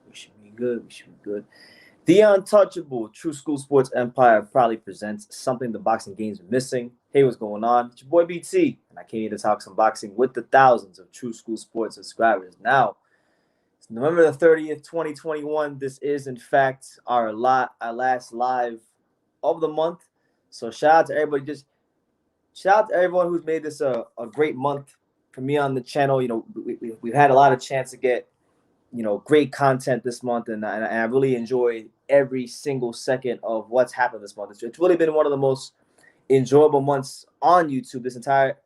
We should be good. We should be good. The Untouchable True School Sports Empire proudly presents something the boxing games are missing. Hey, what's going on? It's your boy BT, and I came here to talk some boxing with the thousands of True School Sports subscribers. Now, it's November the 30th, 2021. This is, in fact, our last live of the month. So shout out to everybody. Shout out to everyone who's made this a great month for me on the channel. You know, we've had a lot of chance to get great content this month, and I really enjoyed every single second of what's happened this month. It's really been one of the most enjoyable months on YouTube this entire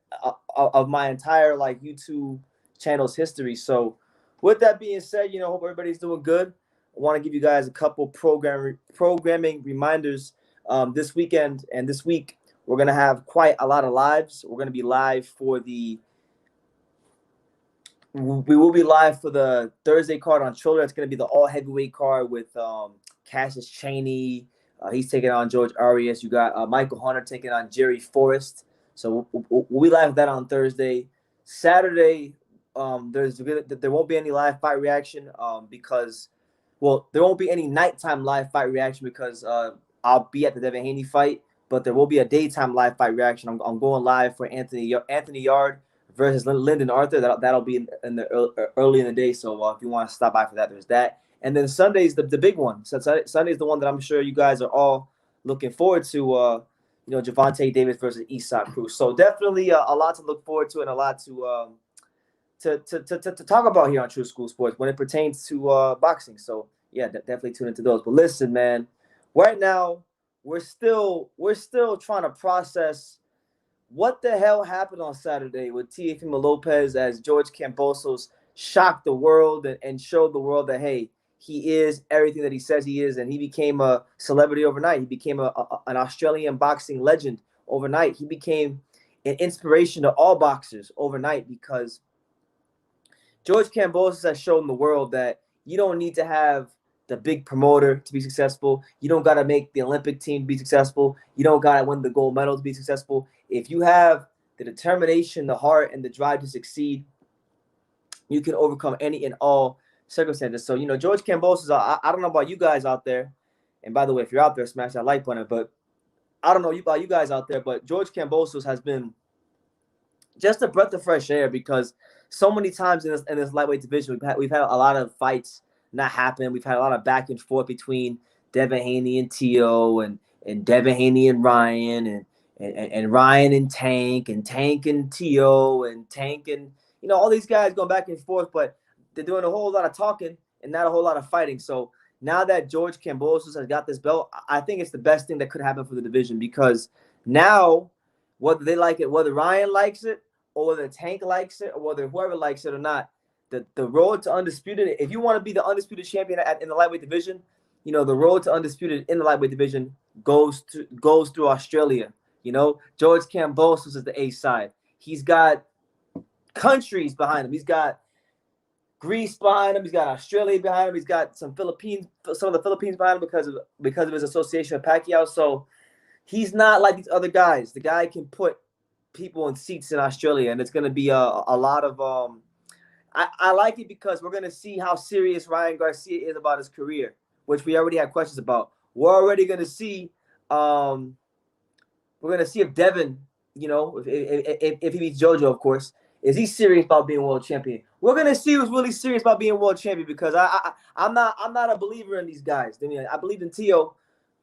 of my entire YouTube channel's history. So with that being said, hope everybody's doing good. I want to give you guys a couple programming reminders. This weekend and this week we're gonna have quite a lot of lives. We're gonna be live for We will be live for the Thursday card on Shoulder. It's going to be the all heavyweight card with Cassius Chaney. He's taking on George Arias. You got Michael Hunter taking on Jerry Forrest. So we'll be live with that on Thursday. Saturday, there won't be any live fight reaction because there won't be any nighttime live fight reaction because I'll be at the Devin Haney fight. But there will be a daytime live fight reaction. I'm going live for Anthony Yard versus Lyndon Arthur. That'll be in the early in the day. So if you want to stop by for that, there's that. And then Sunday's the big one. So Sunday's the one that I'm sure you guys are all looking forward to. Gervonta Davis versus Cruz. So definitely a lot to look forward to and a lot to talk about here on True School Sports when it pertains to boxing. So yeah, definitely tune into those. But listen, man, right now we're still trying to process what the hell happened on Saturday with Teofimo Lopez as George Kambosos shocked the world and showed the world that, hey, he is everything that he says he is, and he became a celebrity overnight. He became an Australian boxing legend overnight. He became an inspiration to all boxers overnight because George Kambosos has shown the world that you don't need to have the big promoter to be successful. You don't got to make the Olympic team to be successful. You don't got to win the gold medal to be successful. If you have the determination, the heart, and the drive to succeed, you can overcome any and all circumstances. So, George Kambosos, I don't know about you guys out there. And by the way, if you're out there, smash that like button. But I don't know about you guys out there, but George Kambosos has been just a breath of fresh air because so many times in this lightweight division, we've had a lot of fights not happen. We've had a lot of back and forth between Devin Haney and Tio and Devin Haney and Ryan and Ryan and Tank and Tio and Tank and all these guys going back and forth, but they're doing a whole lot of talking and not a whole lot of fighting. So now that George Kambosos has got this belt, I think it's the best thing that could happen for the division because now whether they like it, whether Ryan likes it or whether Tank likes it or whether whoever likes it or not, the road to undisputed, if you want to be the undisputed champion in the lightweight division, the road to undisputed in the lightweight division goes through Australia. George Kambosos is the A side. He's got countries behind him. He's got Greece behind him. He's got Australia behind him. He's got some of the Philippines behind him because of his association with Pacquiao. So he's not like these other guys. The guy can put people in seats in Australia, and it's going to be a lot of I like it because we're going to see how serious Ryan Garcia is about his career, which we already had questions about. We're already going to see if Devin, if he beats Jojo, of course, is he serious about being world champion? We're going to see who's really serious about being world champion because I'm not a believer in these guys. I mean, I believe in Tio.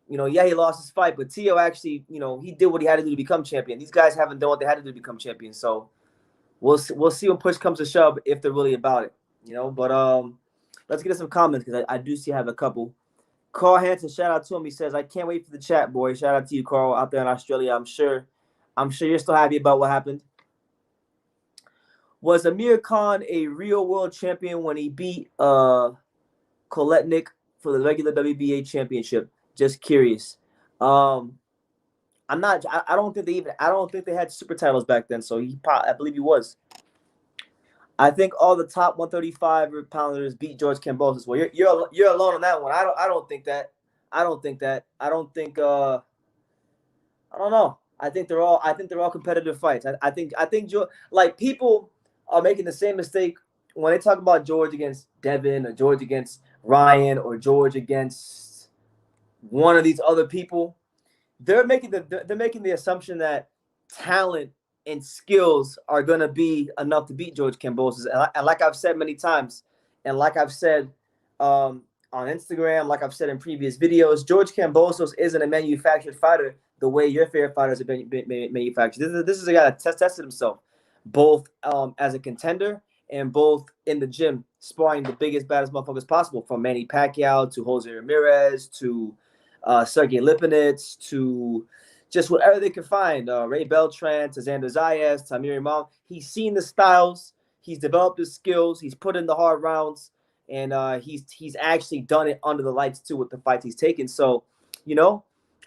Yeah, he lost his fight, but Tio actually, he did what he had to do to become champion. These guys haven't done what they had to do to become champion, so we'll see when push comes to shove if they're really about it, But let's get to some comments because I do see I have a couple. Carl Hansen, shout out to him. He says, "I can't wait for the chat, boy." Shout out to you, Carl, out there in Australia. I'm sure you're still happy about what happened. Was Amir Khan a real world champion when he beat Koletnik for the regular WBA championship? Just curious. I don't think they had super titles back then, so I believe he was. I think all the top 135 pounders beat George Kambosos. Well, you're alone on that one. I don't think that. I don't know. I think they're all competitive fights. I think people are making the same mistake when they talk about George against Devin or George against Ryan or George against one of these other people, they're making the assumption that talent and skills are going to be enough to beat George Kambosos. And like I've said many times, and like I've said on Instagram, like I've said in previous videos, George Kambosos isn't a manufactured fighter the way your favorite fighters have been manufactured. This is a guy that tested himself both as a contender and both in the gym, sparring the biggest, baddest motherfuckers possible, from Manny Pacquiao to Jose Ramirez to Sergey Lipinets to just whatever they could find. Ray Beltran to Xander Zayas to Amir. He's seen the styles. He's developed his skills. He's put in the hard rounds, and he's actually done it under the lights too with the fights he's taken. So,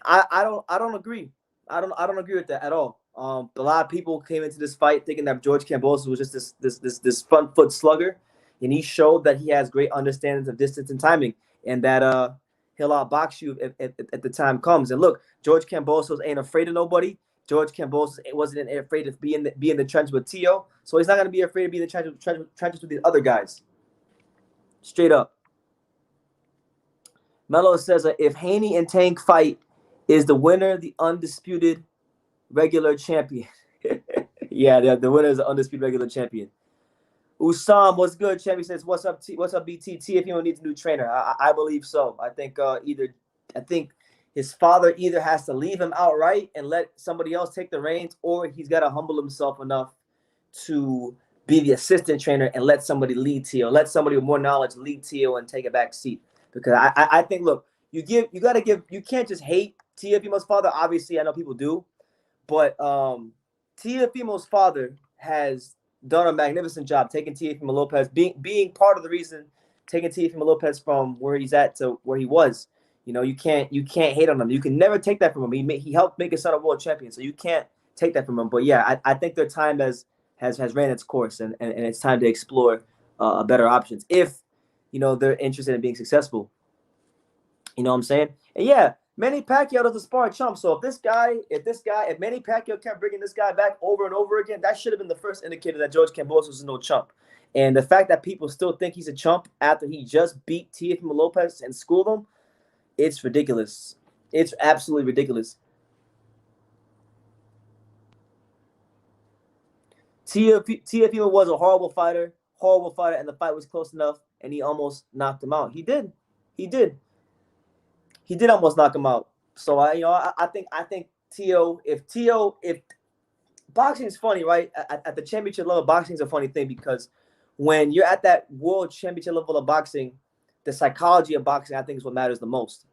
I don't agree. I don't agree with that at all. A lot of people came into this fight thinking that George Kambosos was just this front foot slugger, and he showed that he has great understandings of distance and timing, and that he'll outbox you if the time comes. And look, George Kambosos ain't afraid of nobody. George Kambosos wasn't afraid to be in the trench with Tio, so he's not going to be afraid to be in the trenches with these other guys. Straight up. Melo says if Haney and Tank fight, is the winner the undisputed regular champion? Yeah, the winner is the undisputed regular champion. Usam, what's good? Champion says, "What's up? What's up, BT? TFU needs a new trainer." I believe so. I think his father either has to leave him outright and let somebody else take the reins, or he's got to humble himself enough to be the assistant trainer and let somebody lead Tio, let somebody with more knowledge lead Tio and take a back seat. Because I think, look, you can't just hate Teofimo's father. Obviously, I know people do, but Teofimo's father has done a magnificent job taking Teofimo Lopez, being part of the reason taking Teofimo Lopez from where he's at to where he was. You can't hate on him. You can never take that from him. He helped make his son a world champion, so you can't take that from him. But yeah, I think their time has ran its course, and it's time to explore better options if they're interested in being successful. You know what I'm saying? And yeah, Manny Pacquiao doesn't spar a chump. So if Manny Pacquiao kept bringing this guy back over and over again, that should have been the first indicator that George Kambosos is no chump. And the fact that people still think he's a chump after he just beat Teofimo Lopez and schooled him, it's ridiculous. It's absolutely ridiculous. Teofimo was a horrible fighter, and the fight was close enough, and he almost knocked him out. He did almost knock him out. So I think Tio, if boxing is funny, right? At the championship level, boxing is a funny thing because when you're at that world championship level of boxing, the psychology of boxing, I think, is what matters the most,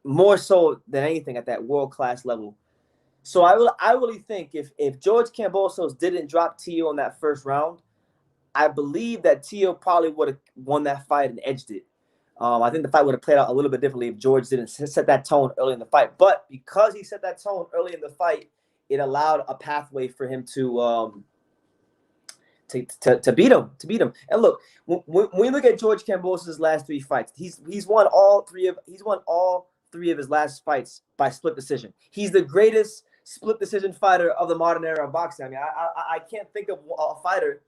more so than anything at that world class level. So I really think if George Kambosos didn't drop Tio in that first round, I believe that Tio probably would have won that fight and edged it. I think the fight would have played out a little bit differently if George didn't set that tone early in the fight. But because he set that tone early in the fight, it allowed a pathway for him to beat him. And look, when we look at George Kambosos' last three fights, he's won all three of his last fights by split decision. He's the greatest split decision fighter of the modern era of boxing. I mean, I can't think of a fighter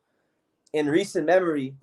in recent memory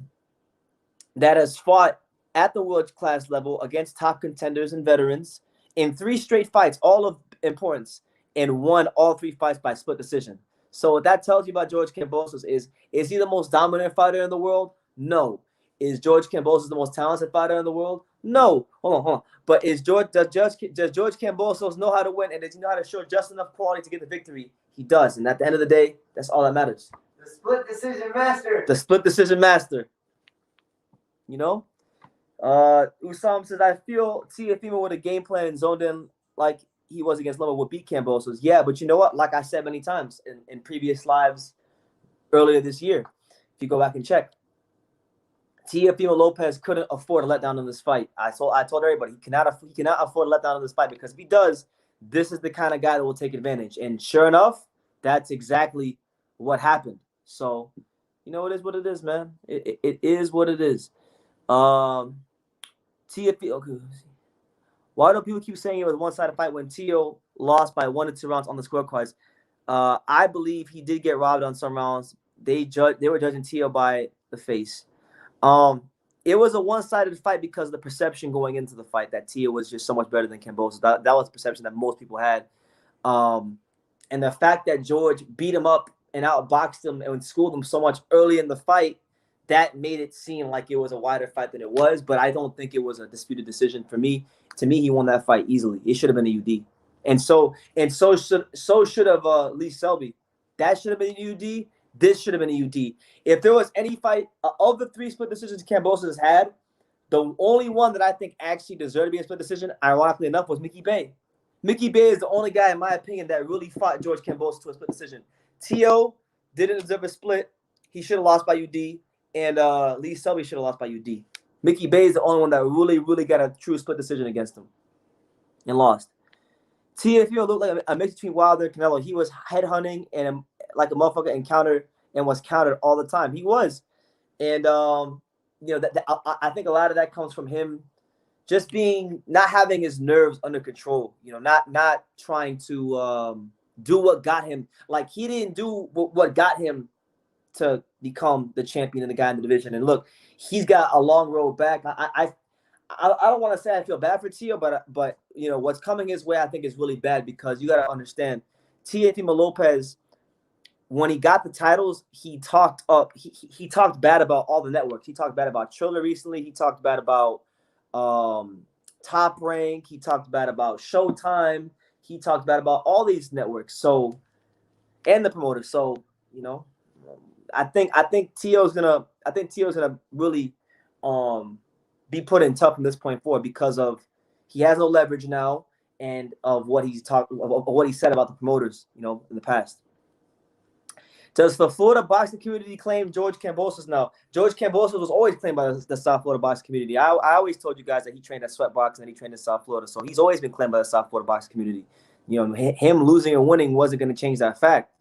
that has fought at the world class level against top contenders and veterans in 3 straight fights, all of importance, and won all 3 fights by split decision. So what that tells you about George Kambosos is he the most dominant fighter in the world? No. Is George Kambosos the most talented fighter in the world? No. Hold on. But does George Kambosos know how to win, and does he know how to show just enough quality to get the victory? He does. And at the end of the day, that's all that matters. The split decision master. The split decision master. Usam says, I feel Teofimo with a game plan and zoned in like he was against Loma would beat Kambosos. Yeah, but you know what? Like I said many times in previous lives earlier this year, if you go back and check, Teofimo Lopez couldn't afford a letdown in this fight. I told everybody he cannot afford a letdown in this fight, because if he does, this is the kind of guy that will take advantage. And sure enough, that's exactly what happened. So, it is what it is, man. It is what it is. Okay. Why do people keep saying it was a one-sided fight when Tio lost by 1 to 2 rounds on the scorecards? I believe he did get robbed on some rounds. They were judging Tio by the face. It was a one-sided fight because of the perception going into the fight that Tia was just so much better than Kambosos. That was the perception that most people had. And the fact that George beat him up and outboxed him and schooled him so much early in the fight, that made it seem like it was a wider fight than it was. But I don't think it was a disputed decision for me. To me, he won that fight easily. It should have been a UD, and so should have Lee Selby. That should have been a UD. This should have been a UD. If there was any fight of the 3 split decisions Kambosos has had, the only one that I think actually deserved to be a split decision, ironically enough, was Mickey Bay. Mickey Bay is the only guy, in my opinion, that really fought George Kambosos to a split decision. T.O. didn't deserve a split. He should have lost by UD. And Lee Selby should have lost by UD. Mickey Bay is the only one that really got a true split decision against him and lost. T.O. looked like a mix between Wilder and Canelo. He was headhunting and like a motherfucker encountered and was countered all the time. He was. And, I think a lot of that comes from him just not having his nerves under control, not trying to do what got him. Like, he didn't do what got him to become the champion and the guy in the division. And look, he's got a long road back. I don't want to say I feel bad for Tio, but what's coming his way I think is really bad, because you got to understand, Teofimo Lopez, when he got the titles, he talked up. He talked bad about all the networks. He talked bad about Triller recently. He talked bad about Top Rank. He talked bad about Showtime. He talked bad about all these networks. So, and the promoters. So, I think Tio's gonna really be put in tough from this point forward, because of he has no leverage now, and of what he said about the promoters, in the past. Does the Florida boxing community claim George Kambosos now? George Kambosos was always claimed by the South Florida boxing community. I always told you guys that he trained at Sweatbox and he trained in South Florida. So he's always been claimed by the South Florida boxing community. Him losing or winning wasn't going to change that fact.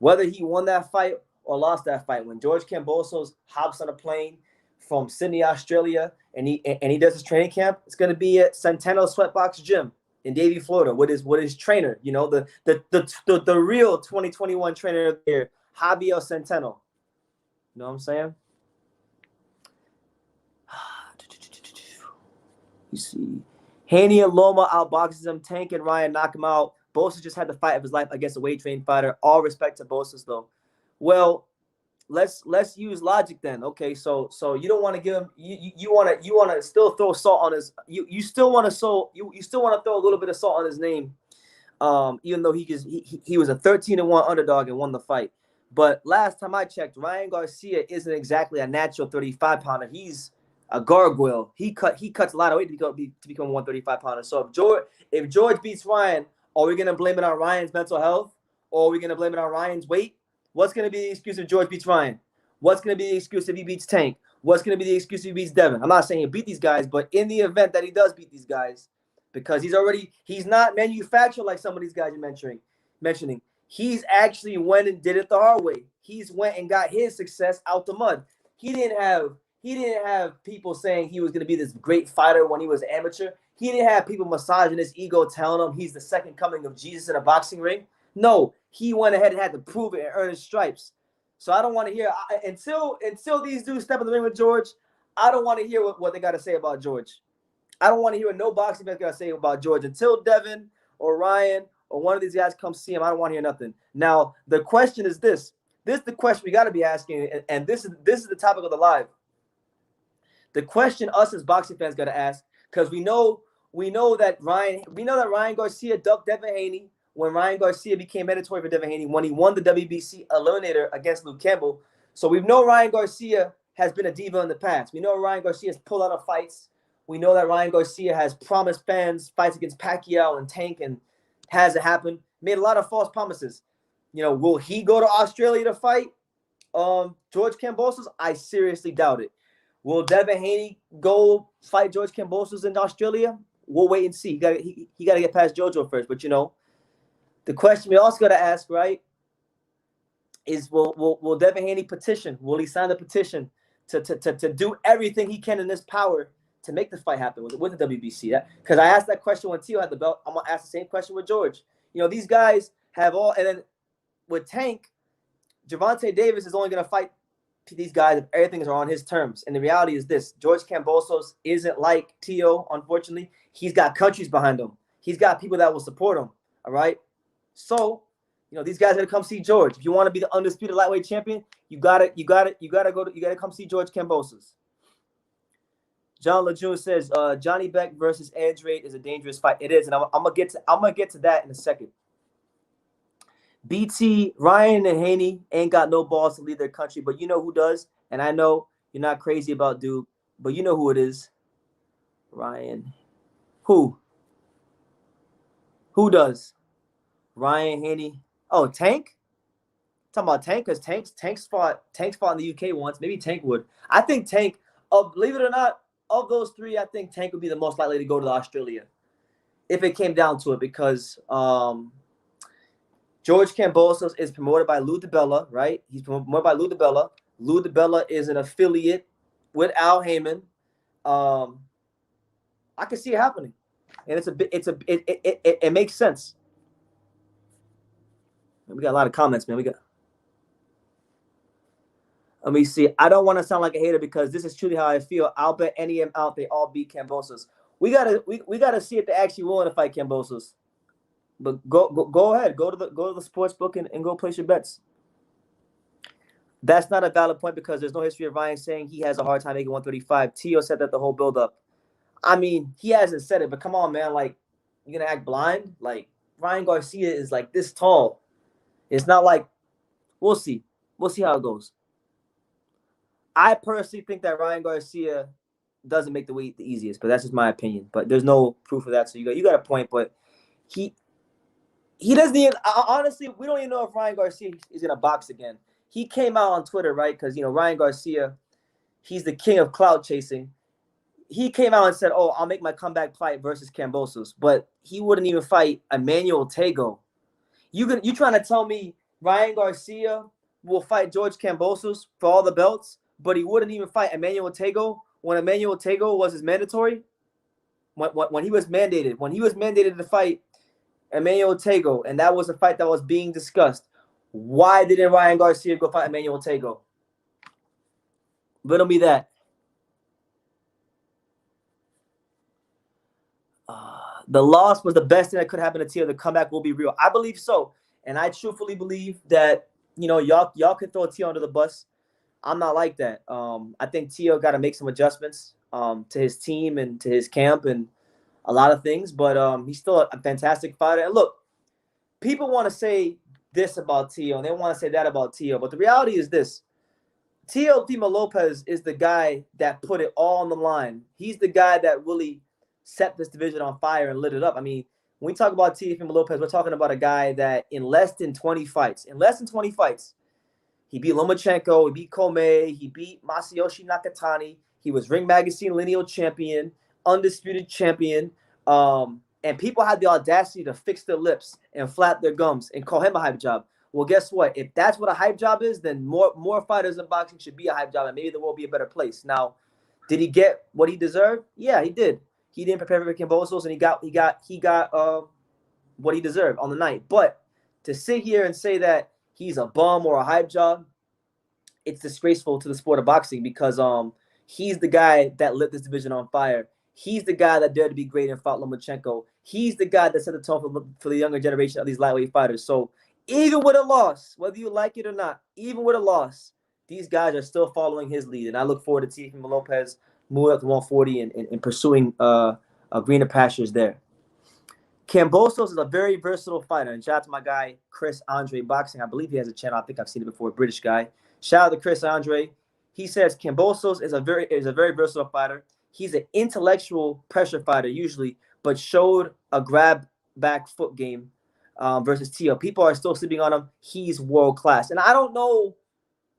Whether he won that fight or lost that fight, when George Kambosos hops on a plane from Sydney, Australia, and he does his training camp, it's going to be at Centennial Sweatbox Gym in Davie, Florida, with his trainer, the real 2021 trainer there, Javier Centeno. You know what I'm saying? You see, Haney and Loma outboxes him. Tank and Ryan knock him out. Bosa just had the fight of his life against a weight-trained fighter. All respect to Bosa, though. Well, let's use logic then. Okay, so you don't want to give him. You want to still throw salt on his. You still want to throw a little bit of salt on his name, even though he was a 13-1 underdog and won the fight. But last time I checked, Ryan Garcia isn't exactly a natural 35-pounder. He's a gargoyle. He cuts a lot of weight to become a 135-pounder. So if George beats Ryan, are we gonna blame it on Ryan's mental health, or are we gonna blame it on Ryan's weight? What's gonna be the excuse if George beats Ryan? What's gonna be the excuse if he beats Tank? What's gonna be the excuse if he beats Devin? I'm not saying he beat these guys, but in the event that he does beat these guys, because he's not manufactured like some of these guys you're mentioning. He's actually went and did it the hard way. He's went and got his success out the mud. He didn't have people saying he was going to be this great fighter when he was amateur. He didn't have people massaging his ego, telling him he's the second coming of Jesus in a boxing ring. No, he went ahead and had to prove it and earn his stripes. So I don't want to hear until these dudes step in the ring with George. I don't want to hear what they got to say about George. I don't want to hear what no boxing man's got to say about George until Devin or Ryan or one of these guys come see him. I don't want to hear nothing. Now, the question is this. This is the question we got to be asking, and this is the topic of the live. The question us as boxing fans got to ask, because we know that Ryan Garcia ducked Devin Haney when Ryan Garcia became mandatory for Devin Haney when he won the WBC Eliminator against Luke Campbell. So we know Ryan Garcia has been a diva in the past. We know Ryan Garcia has pulled out of fights. We know that Ryan Garcia has promised fans fights against Pacquiao and Tank, and hasn't happened. Made a lot of false promises. Will he go to Australia to fight George Kambosos? I seriously doubt it. Will Devin Haney go fight George Kambosos in Australia? We'll wait and see. He got to get past Jojo first. But the question we also got to ask, right, is will Devin Haney petition? Will he sign the petition to do everything he can in his power to make the fight happen with the WBC? Because I asked that question when Tio had the belt. I'm gonna ask the same question with George. These guys have all, and then with Tank, Gervonta Davis is only gonna fight these guys if everything is on his terms. And the reality is this: George Kambosos isn't like Tio. Unfortunately, he's got countries behind him. He's got people that will support him. All right. So, these guys gotta come see George. If you want to be the undisputed lightweight champion, you gotta come see George Kambosos. John Lejeune says Johnny Beck versus Andrade is a dangerous fight. It is, and I'm gonna get to that in a second. BT, Ryan and Haney ain't got no balls to leave their country, but you know who does? And I know you're not crazy about Duke, but you know who it is. Ryan. Who does? Ryan Haney. Oh, Tank? Talking about Tank, because Tank's fought in the UK once. Maybe Tank would. I think Tank, believe it or not, of those three, I think Tank would be the most likely to go to Australia if it came down to it, because George Kambosos is promoted by Lou DiBella, right? He's promoted by Lou DiBella. Lou DiBella is an affiliate with Al Heyman. I can see it happening, and it makes sense. We got a lot of comments, man. Let me see. I don't want to sound like a hater because this is truly how I feel. I'll bet any of them out they all beat Kambosos. We gotta see if they actually willing to fight Kambosos. But go ahead. Go to the sports book and go place your bets. That's not a valid point because there's no history of Ryan saying he has a hard time making 135. Tio said that the whole build-up. I mean, he hasn't said it, but come on, man. Like, you're gonna act blind? Like, Ryan Garcia is like this tall. It's not like we'll see. We'll see how it goes. I personally think that Ryan Garcia doesn't make the weight the easiest, but that's just my opinion. But there's no proof of that, so you got a point. But he doesn't even honestly. We don't even know if Ryan Garcia is gonna box again. He came out on Twitter, right? Because Ryan Garcia, he's the king of clout chasing. He came out and said, "Oh, I'll make my comeback fight versus Kambosos," but he wouldn't even fight Emmanuel Tagoe. You trying to tell me Ryan Garcia will fight George Kambosos for all the belts, but he wouldn't even fight Emmanuel Tagoe when Emmanuel Tagoe was his mandatory? When he was mandated to fight Emmanuel Tagoe, and that was a fight that was being discussed. Why didn't Ryan Garcia go fight Emmanuel Tagoe? Riddle me that. The loss was the best thing that could happen to Tio. The comeback will be real. I believe so. And I truthfully believe that, y'all could throw Tio under the bus. I'm not like that. I think Tio got to make some adjustments to his team and to his camp and a lot of things. But he's still a fantastic fighter. And look, people want to say this about Tio and they want to say that about Tio. But the reality is this. Teofimo Lopez is the guy that put it all on the line. He's the guy that really set this division on fire and lit it up. I mean, when we talk about Teofimo Lopez, we're talking about a guy that in less than 20 fights, he beat Lomachenko, he beat Kome, he beat Masayoshi Nakatani, he was Ring Magazine lineal champion, undisputed champion, and people had the audacity to fix their lips and flap their gums and call him a hype job. Well, guess what? If that's what a hype job is, then more fighters in boxing should be a hype job, and maybe the world will be a better place. Now, did he get what he deserved? Yeah, he did. He didn't prepare for Kambosos, and he got what he deserved on the night. But to sit here and say that he's a bum or a hype job, it's disgraceful to the sport of boxing because he's the guy that lit this division on fire. He's the guy that dared to be great and fought Lomachenko. He's the guy that set the tone for the younger generation of these lightweight fighters. So even with a loss, whether you like it or not, even with a loss, these guys are still following his lead. And I look forward to Teofimo Lopez moving up to 140 and pursuing greener pastures there. Kambosos is a very versatile fighter. And shout out to my guy, Chris Andre Boxing. I believe he has a channel. I think I've seen it before. British guy. Shout out to Chris Andre. He says Kambosos is a very versatile fighter. He's an intellectual pressure fighter usually, but showed a grab back foot game versus Tio. People are still sleeping on him. He's world class. And I don't know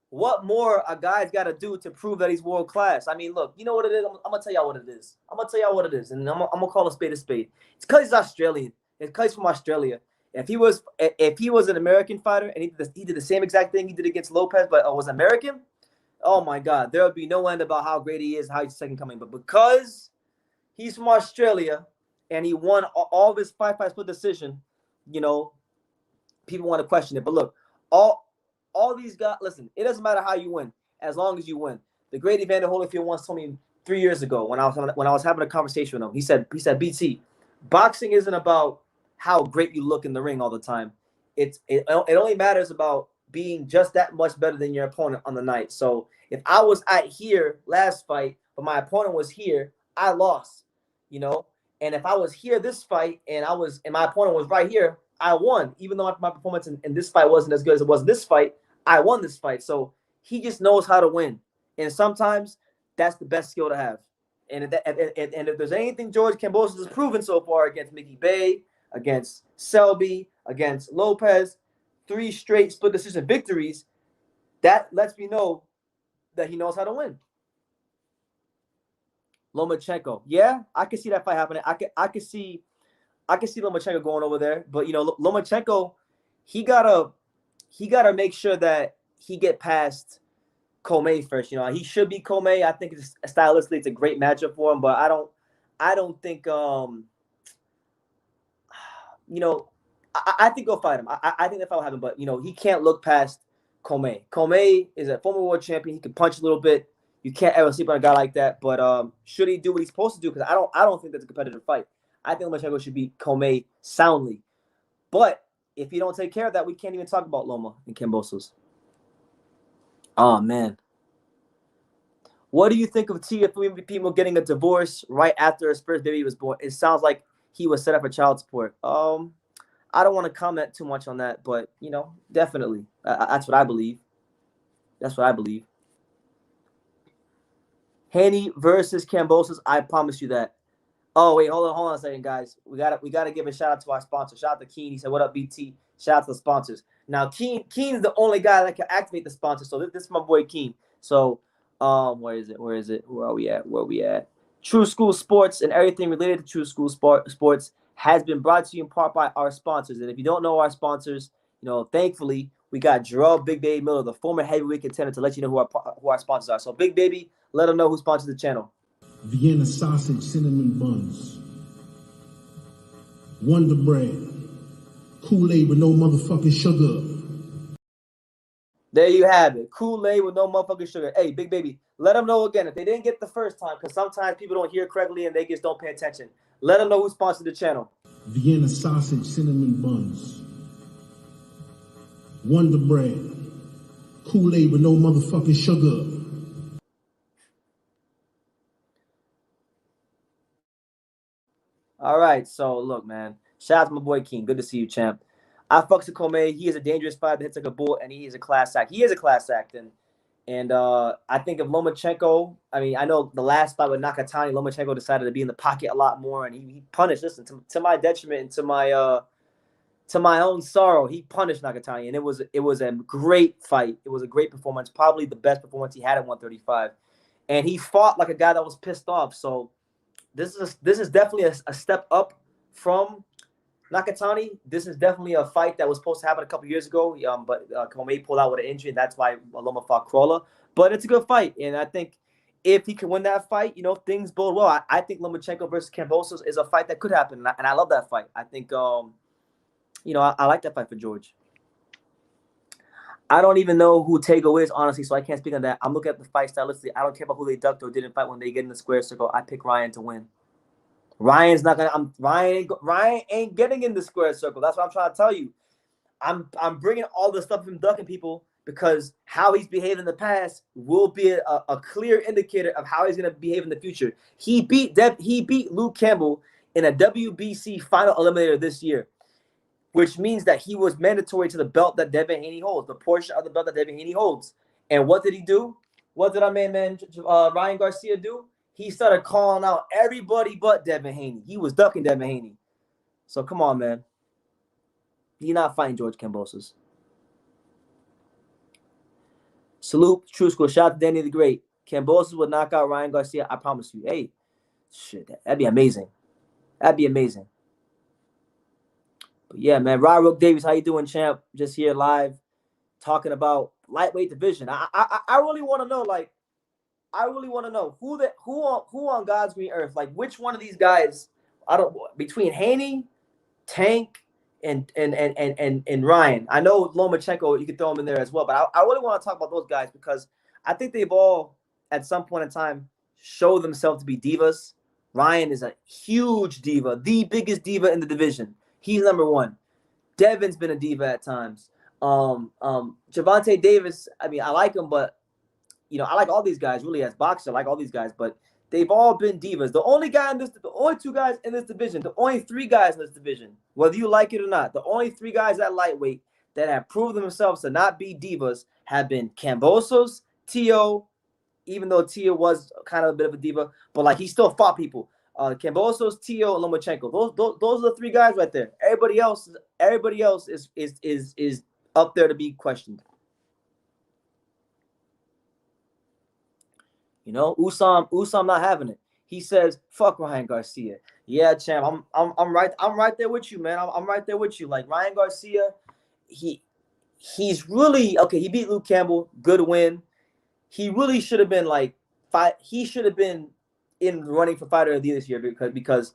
what more a guy's got to do to prove that he's world class. I mean, look, you know what it is? I'm going to tell y'all what it is. And I'm going to call a spade a spade. It's because he's Australian. It's because he's from Australia. If he was an American fighter and he did the same exact thing he did against Lopez, but was American, oh my God, there would be no end about how great he is, how he's second coming. But because he's from Australia and he won all of his five split decision, people want to question it. But look, all these guys, listen, it doesn't matter how you win. as long as you win. The great Evander Holyfield once told me 3 years ago when I was having a conversation with him. He said, BT, boxing isn't about how great you look in the ring all the time. It only matters about being just that much better than your opponent on the night. So if I was at here last fight, but my opponent was here, I lost, you know. And if I was here this fight and my opponent was right here, I won. Even though my performance in this fight wasn't as good as it was in this fight, I won this fight. So he just knows how to win. And sometimes that's the best skill to have. And if there's anything George Kambosos has proven so far against Mickey Bay, against Selby, against Lopez, 3 straight split decision victories, that lets me know that he knows how to win. Lomachenko, yeah, I can see that fight happening. I can see Lomachenko going over there, but you know, Lomachenko, he gotta make sure that he get past Comey first. You know, he should be Comey. I think stylistically it's a great matchup for him, but I don't think you know, I think he'll fight him. I think that fight will happen, but you know, he can't look past Comey. Comey is a former world champion. He can punch a little bit. You can't ever sleep on a guy like that. But should he do what he's supposed to do? Because I don't think that's a competitive fight. I think Lomachenko should beat Comey soundly. But if you don't take care of that, we can't even talk about Loma and Kambosos. Oh man. What do you think of Tia people getting a divorce right after his first baby was born? It sounds like he was set up for child support. I don't want to comment too much on that, but you know, definitely, that's what I believe. That's what I believe. Haney versus Kambosos. I promise you that. Oh wait, hold on a second, guys. We gotta give a shout out to our sponsor. Shout out to Keen. He said, "What up, BT?" Shout out to the sponsors. Now, Keen's the only guy that can activate the sponsor. So this is my boy Keen. So, where is it? Where are we at? True School Sports and everything related to True School Sports has been brought to you in part by our sponsors. And if you don't know our sponsors, you know, thankfully we got Jarrell Big Baby Miller, the former heavyweight contender, to let you know who our sponsors are. So Big Baby, let them know who sponsors the channel. Vienna sausage, cinnamon buns, Wonder Bread, Kool-Aid with no motherfucking sugar. There you have it. Kool-Aid with no motherfucking sugar. Hey, Big Baby, let them know again if they didn't get the first time, because sometimes people don't hear correctly and they just don't pay attention. Let them know who sponsored the channel. Vienna sausage, cinnamon buns, Wonder Bread, Kool-Aid with no motherfucking sugar. All right, so look, man. Shout out to my boy King. Good to see you, champ. I fucks with Comey. He is a dangerous fighter that hits like a bullet, and he is a class act. He is a class act, and I think of Lomachenko. I mean, I know the last fight with Nakatani, Lomachenko decided to be in the pocket a lot more, and he punished. Listen, to my detriment and to my own sorrow, he punished Nakatani, and it was a great fight. It was a great performance, probably the best performance he had at 135, and he fought like a guy that was pissed off. So this is definitely a step up from Nakatani. This is definitely a fight that was supposed to happen a couple years ago, but Comey pulled out with an injury, and that's why Loma fought Crawler. But it's a good fight, and I think if he can win that fight, you know, things bode well. I think Lomachenko versus Kambosos is a fight that could happen, and I love that fight. I think, you know, I like that fight for George. I don't even know who Tego is, honestly, so I can't speak on that. I'm looking at the fight stylistically. I don't care about who they ducked or didn't fight when they get in the square circle. I pick Ryan to win. Ryan's not gonna. Ryan ain't getting in the square circle. That's what I'm trying to tell you. I'm bringing all the stuff of him ducking people because how he's behaved in the past will be a clear indicator of how he's gonna behave in the future. He beat Luke Campbell in a WBC final eliminator this year, which means that he was mandatory to the belt that Devin Haney holds, the portion of the belt that Devin Haney holds. And what did he do? What did our man Ryan Garcia do? He started calling out everybody but Devin Haney. He was ducking Devin Haney. So come on, man. He's not fighting George Kambosos. Salute, True School. Shout out to Danny the Great. Kambosos would knock out Ryan Garcia. I promise you. Hey, shit, that'd be amazing. That'd be amazing. But yeah, man. Rook Davis, how you doing, champ? Just here live talking about lightweight division. I really want to know, like, who on God's green earth, like which one of these guys, between Haney, Tank, and Ryan. I know Lomachenko, you could throw him in there as well, but I really want to talk about those guys because I think they've all, at some point in time, showed themselves to be divas. Ryan is a huge diva, the biggest diva in the division. He's number one. Devin's been a diva at times. Gervonta Davis, I mean, I like him, but I like all these guys really as boxers. I like all these guys, but they've all been divas. The only two guys in this division, the only three guys in this division, whether you like it or not, the only three guys at lightweight that have proven themselves to not be divas have been Kambosos, Tio, even though Tio was kind of a bit of a diva, but like he still fought people. Kambosos, Tio, and Lomachenko. Those are the three guys right there. Everybody else is up there to be questioned. Usam not having it. He says, "Fuck Ryan Garcia." Yeah, champ, I'm right there with you, man. I'm right there with you. Like Ryan Garcia, he's really okay. He beat Luke Campbell, good win. He really should have been he should have been in running for fighter of the year this year because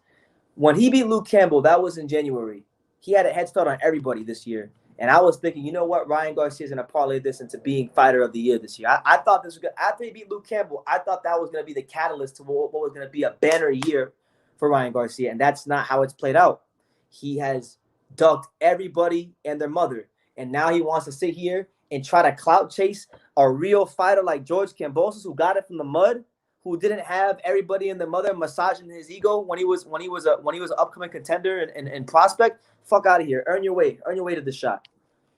when he beat Luke Campbell, that was in January. He had a head start on everybody this year. And I was thinking, you know what? Ryan Garcia is going to parlay this into being fighter of the year this year. I thought this was good. After he beat Luke Campbell, I thought that was going to be the catalyst to what was going to be a banner year for Ryan Garcia. And that's not how it's played out. He has ducked everybody and their mother. And now he wants to sit here and try to clout chase a real fighter like George Kambosos, who got it from the mud, who didn't have everybody and their mother massaging his ego when he was an upcoming contender and prospect. Fuck out of here. Earn your way to the shot.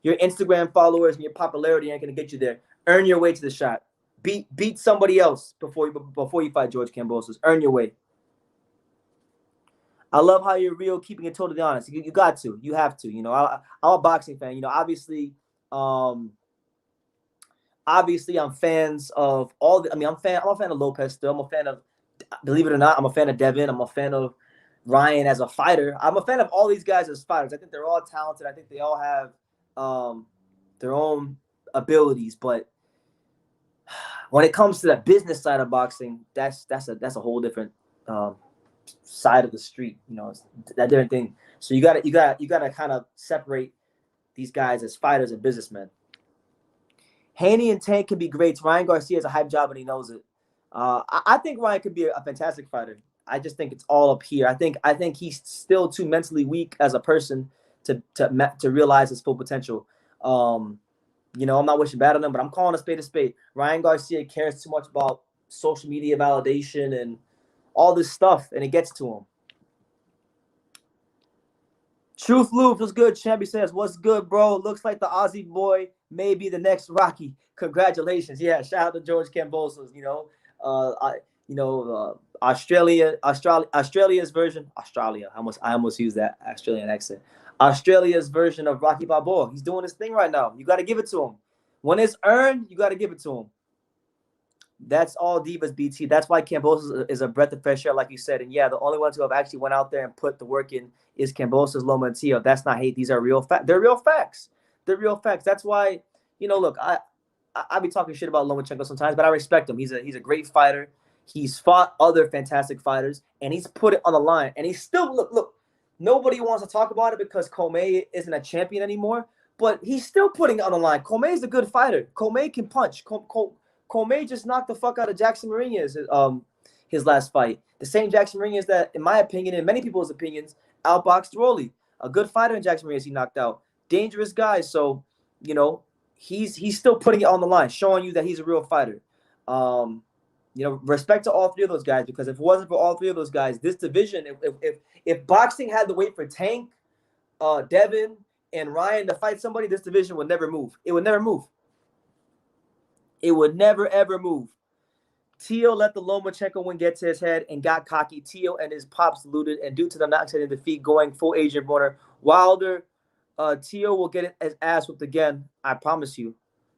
Your Instagram followers and your popularity ain't gonna get you there. Earn your way to the shot. Beat somebody else before you fight George Kambosos. Earn your way. I love how you're real, keeping it totally honest. You got to. You have to. I'm a boxing fan. Obviously, I'm fans of all the. I mean, I'm a fan of Lopez still. I'm a fan of, believe it or not, I'm a fan of Devin. I'm a fan of Ryan as a fighter. I'm a fan of all these guys as fighters. I think they're all talented. I think they all have their own abilities. But when it comes to the business side of boxing, that's a whole different side of the street. It's that different thing. So you gotta kind of separate these guys as fighters and businessmen. Haney and Tank can be greats. Ryan Garcia is a hype job and he knows it. I think Ryan could be a fantastic fighter. I just think it's all up here. I think he's still too mentally weak as a person to realize his full potential. I'm not wishing bad on him, but I'm calling a spade a spade. Ryan Garcia cares too much about social media validation and all this stuff, and it gets to him. Truth Loops, what's good? Champy says, what's good, bro? Looks like the Aussie boy may be the next Rocky. Congratulations. Yeah, shout out to George Kambosos. Australia's version. Australia. I almost used that Australian accent. Australia's version of Rocky Balboa. He's doing his thing right now. You got to give it to him. When it's earned, you got to give it to him. That's all divas, BT. That's why Kambosos is a breath of fresh air, like you said. And yeah, the only ones who have actually went out there and put the work in is Kambosos, Loma, and Tio. That's not hate. These are real facts. They're real facts. They're real facts. That's why, look, I be talking shit about Lomachenko sometimes, but I respect him. He's a great fighter. He's fought other fantastic fighters, and he's put it on the line. And he's still, look, nobody wants to talk about it because Comey isn't a champion anymore, but he's still putting it on the line. Comey's a good fighter. Comey can punch. Comey just knocked the fuck out of Jackson Mariñez his last fight. The same Jackson Mariñez that, in my opinion, and many people's opinions, outboxed Rolly. A good fighter in Jackson Mariñez he knocked out. Dangerous guy. So, he's still putting it on the line, showing you that he's a real fighter. Respect to all three of those guys, because if it wasn't for all three of those guys, this division, if boxing had to wait for Tank, Devin, and Ryan to fight somebody, this division would never move. It would never move. It would never, ever move. Tio let the Lomachenko win get to his head and got cocky. Tio and his pops looted, and due to them not getting defeat, going full Adrian Broner, Wilder, Tio will get his ass whipped again. I promise you.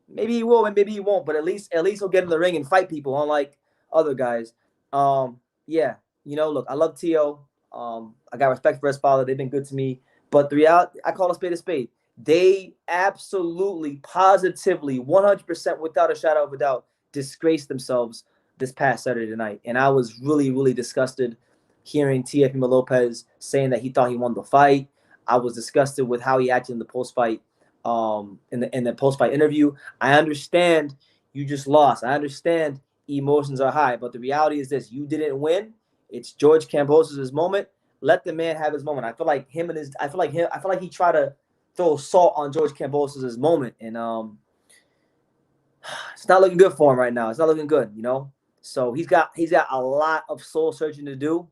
Maybe he will, and maybe he won't, but at least he'll get in the ring and fight people, unlike other guys. Look, I love Tio. I got respect for his father. They've been good to me. But the reality, I call a spade a spade. They absolutely, positively, 100% without a shadow of a doubt, disgraced themselves this past Saturday night. And I was really, really disgusted hearing Teofimo Lopez saying that he thought he won the fight. I was disgusted with how he acted in the post-fight, in the post-fight interview. I understand You just lost. I understand emotions are high, but the reality is this: you didn't win. It's George Kambosos' moment. Let the man have his moment. I feel like he tried to throw salt on George Kambosos' moment, and it's not looking good for him right now. It's not looking good, you know. So he's got a lot of soul searching to do.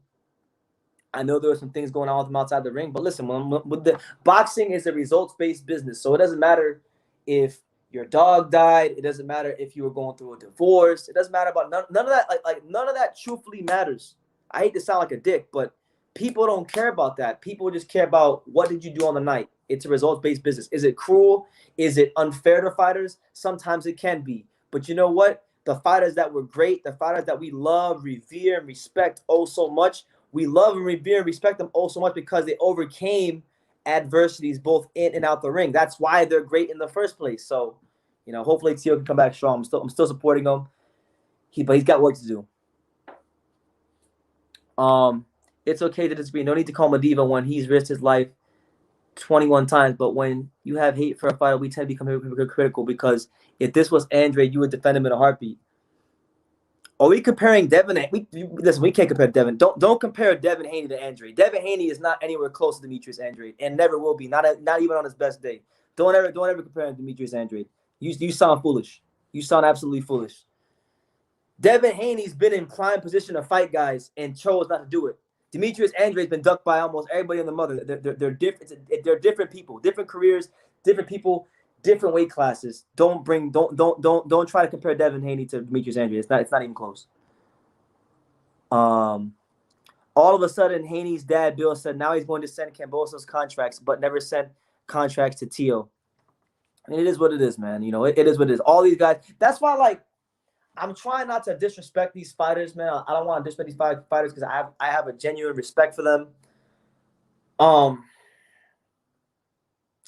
I know there were some things going on with him outside the ring, but listen, with the boxing is a results-based business, so it doesn't matter if your dog died. It doesn't matter if you were going through a divorce. It doesn't matter about none of that. Like none of that truthfully matters. I hate to sound like a dick, but people don't care about that. People just care about what did you do on the night. It's a results-based business. Is it cruel? Is it unfair to fighters? Sometimes it can be. But you know what? The fighters that were great, the fighters that we love, revere, and respect oh so much, we love and revere and respect them oh so much because they overcame adversities both in and out the ring. That's why they're great in the first place. So, you know, hopefully Tio can come back strong. I'm still supporting him. But he's got work to do. It's okay to disagree. No need to call him a diva when he's risked his life 21 times. But when you have hate for a fighter, we tend to become hypocritical because if this was Andrade, you would defend him in a heartbeat. Are we comparing Devin? Listen, we can't compare Devin. Don't compare Devin Haney to Andrade. Devin Haney is not anywhere close to Demetrius Andrade, and never will be. Not even on his best day. Don't ever compare him to Demetrius Andrade. You sound foolish. You sound absolutely foolish. Devin Haney's been in prime position to fight guys and chose not to do it. Demetrius Andrade's been ducked by almost everybody in the mother. They're different. They're different people, different careers, different people, different weight classes. Don't try to compare Devin Haney to Demetrius Andrade. It's not even close. All of a sudden, Haney's dad Bill said now he's going to send Kambosos contracts, but never sent contracts to Tio. And it is what it is, man. You know, it is what it is. All these guys. That's why, like, I'm trying not to disrespect these fighters, man. I don't want to disrespect these fighters because I have a genuine respect for them. And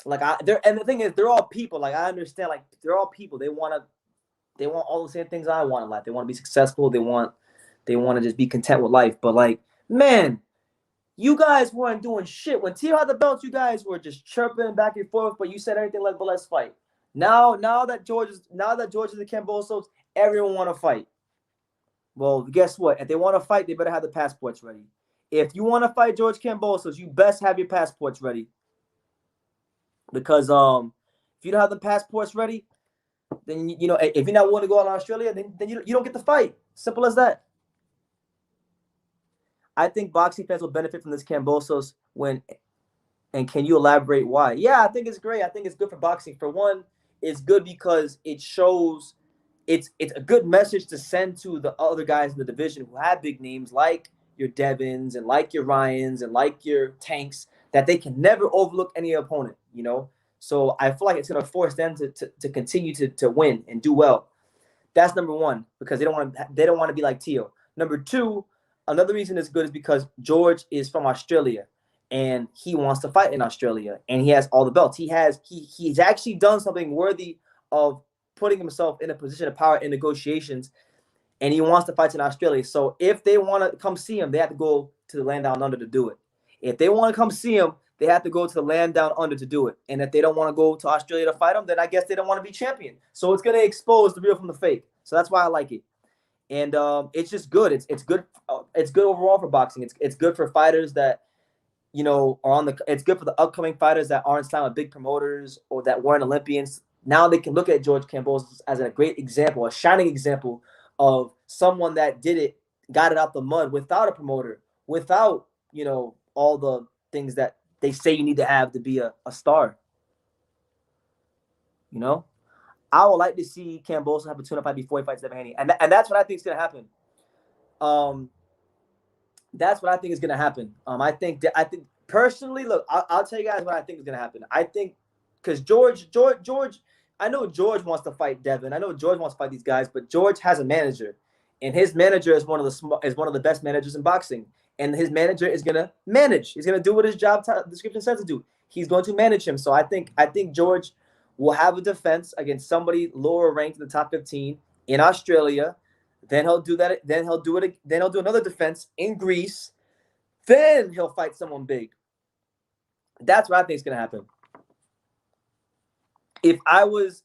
the thing is, they're all people. Like, I understand, like, they're all people. They want all the same things I want in life. They want to be successful. They want to just be content with life. But like, man, you guys weren't doing shit when Tio had the belt. You guys were just chirping back and forth. But you said everything like, "But let's fight." Now that George is the Kambosos, everyone want to fight. Well, guess what? If they want to fight, they better have the passports ready. If you want to fight George Kambosos, you best have your passports ready. Because if you don't have the passports ready, then you know if you're not willing to go out in Australia, then you don't get to fight. Simple as that. I think boxing fans will benefit from this Kambosos win. And can you elaborate why? Yeah, I think it's great. I think it's good for boxing. For one, it's good because it shows it's a good message to send to the other guys in the division who have big names like your Devins and like your Ryans and like your Tanks, that they can never overlook any opponent, you know? So I feel like it's going to force them to continue to win and do well. That's number one, because they don't want to be like Tio. Number two, another reason it's good is because George is from Australia and he wants to fight in Australia and he has all the belts. He's actually done something worthy of putting himself in a position of power in negotiations, and he wants to fight in Australia. So if they want to come see him, they have to go to the land down under to do it. If they want to come see him, they have to go to the land down under to do it. And if they don't want to go to Australia to fight him, then I guess they don't want to be champion. So it's going to expose the real from the fake. So that's why I like it. And it's just good. It's good. It's good overall for boxing. It's good for fighters that, you know, are on the. It's good for the upcoming fighters that aren't signed with big promoters or that weren't Olympians. Now they can look at George Kambosos as a great example, a shining example of someone that did it, got it out the mud without a promoter, without, you know, all the things that they say you need to have to be a star. You know, I would like to see Kambosos have a tune-up fight before he fights Devin Haney, and that's what I think is going to happen. That's what I think is going to happen. I think personally, look, I'll tell you guys what I think is going to happen. I think because George, I know George wants to fight Devin. I know George wants to fight these guys, but George has a manager, and his manager is one of the best managers in boxing. And his manager is gonna manage. He's gonna do what his job description says to do. He's going to manage him. So I think George will have a defense against somebody lower ranked in the top 15 in Australia. Then he'll do that. Then he'll do it. Then he'll do another defense in Greece. Then he'll fight someone big. That's what I think is gonna happen. If I was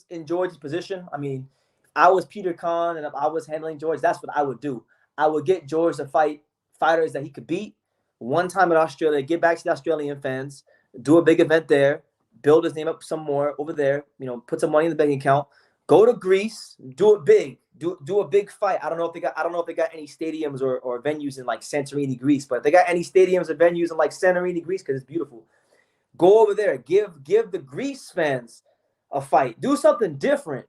in George's position, I mean, I was Peter Khan and if I was handling George, that's what I would do. I would get George to fight fighters that he could beat one time in Australia, get back to the Australian fans, do a big event there, build his name up some more over there, put some money in the bank account, go to Greece, do it big, do a big fight. I don't know if they got any stadiums or venues in like Santorini, Greece, but if they got any stadiums or venues in like Santorini, Greece, because it's beautiful. Go over there, give the Greece fans a fight. Do something different,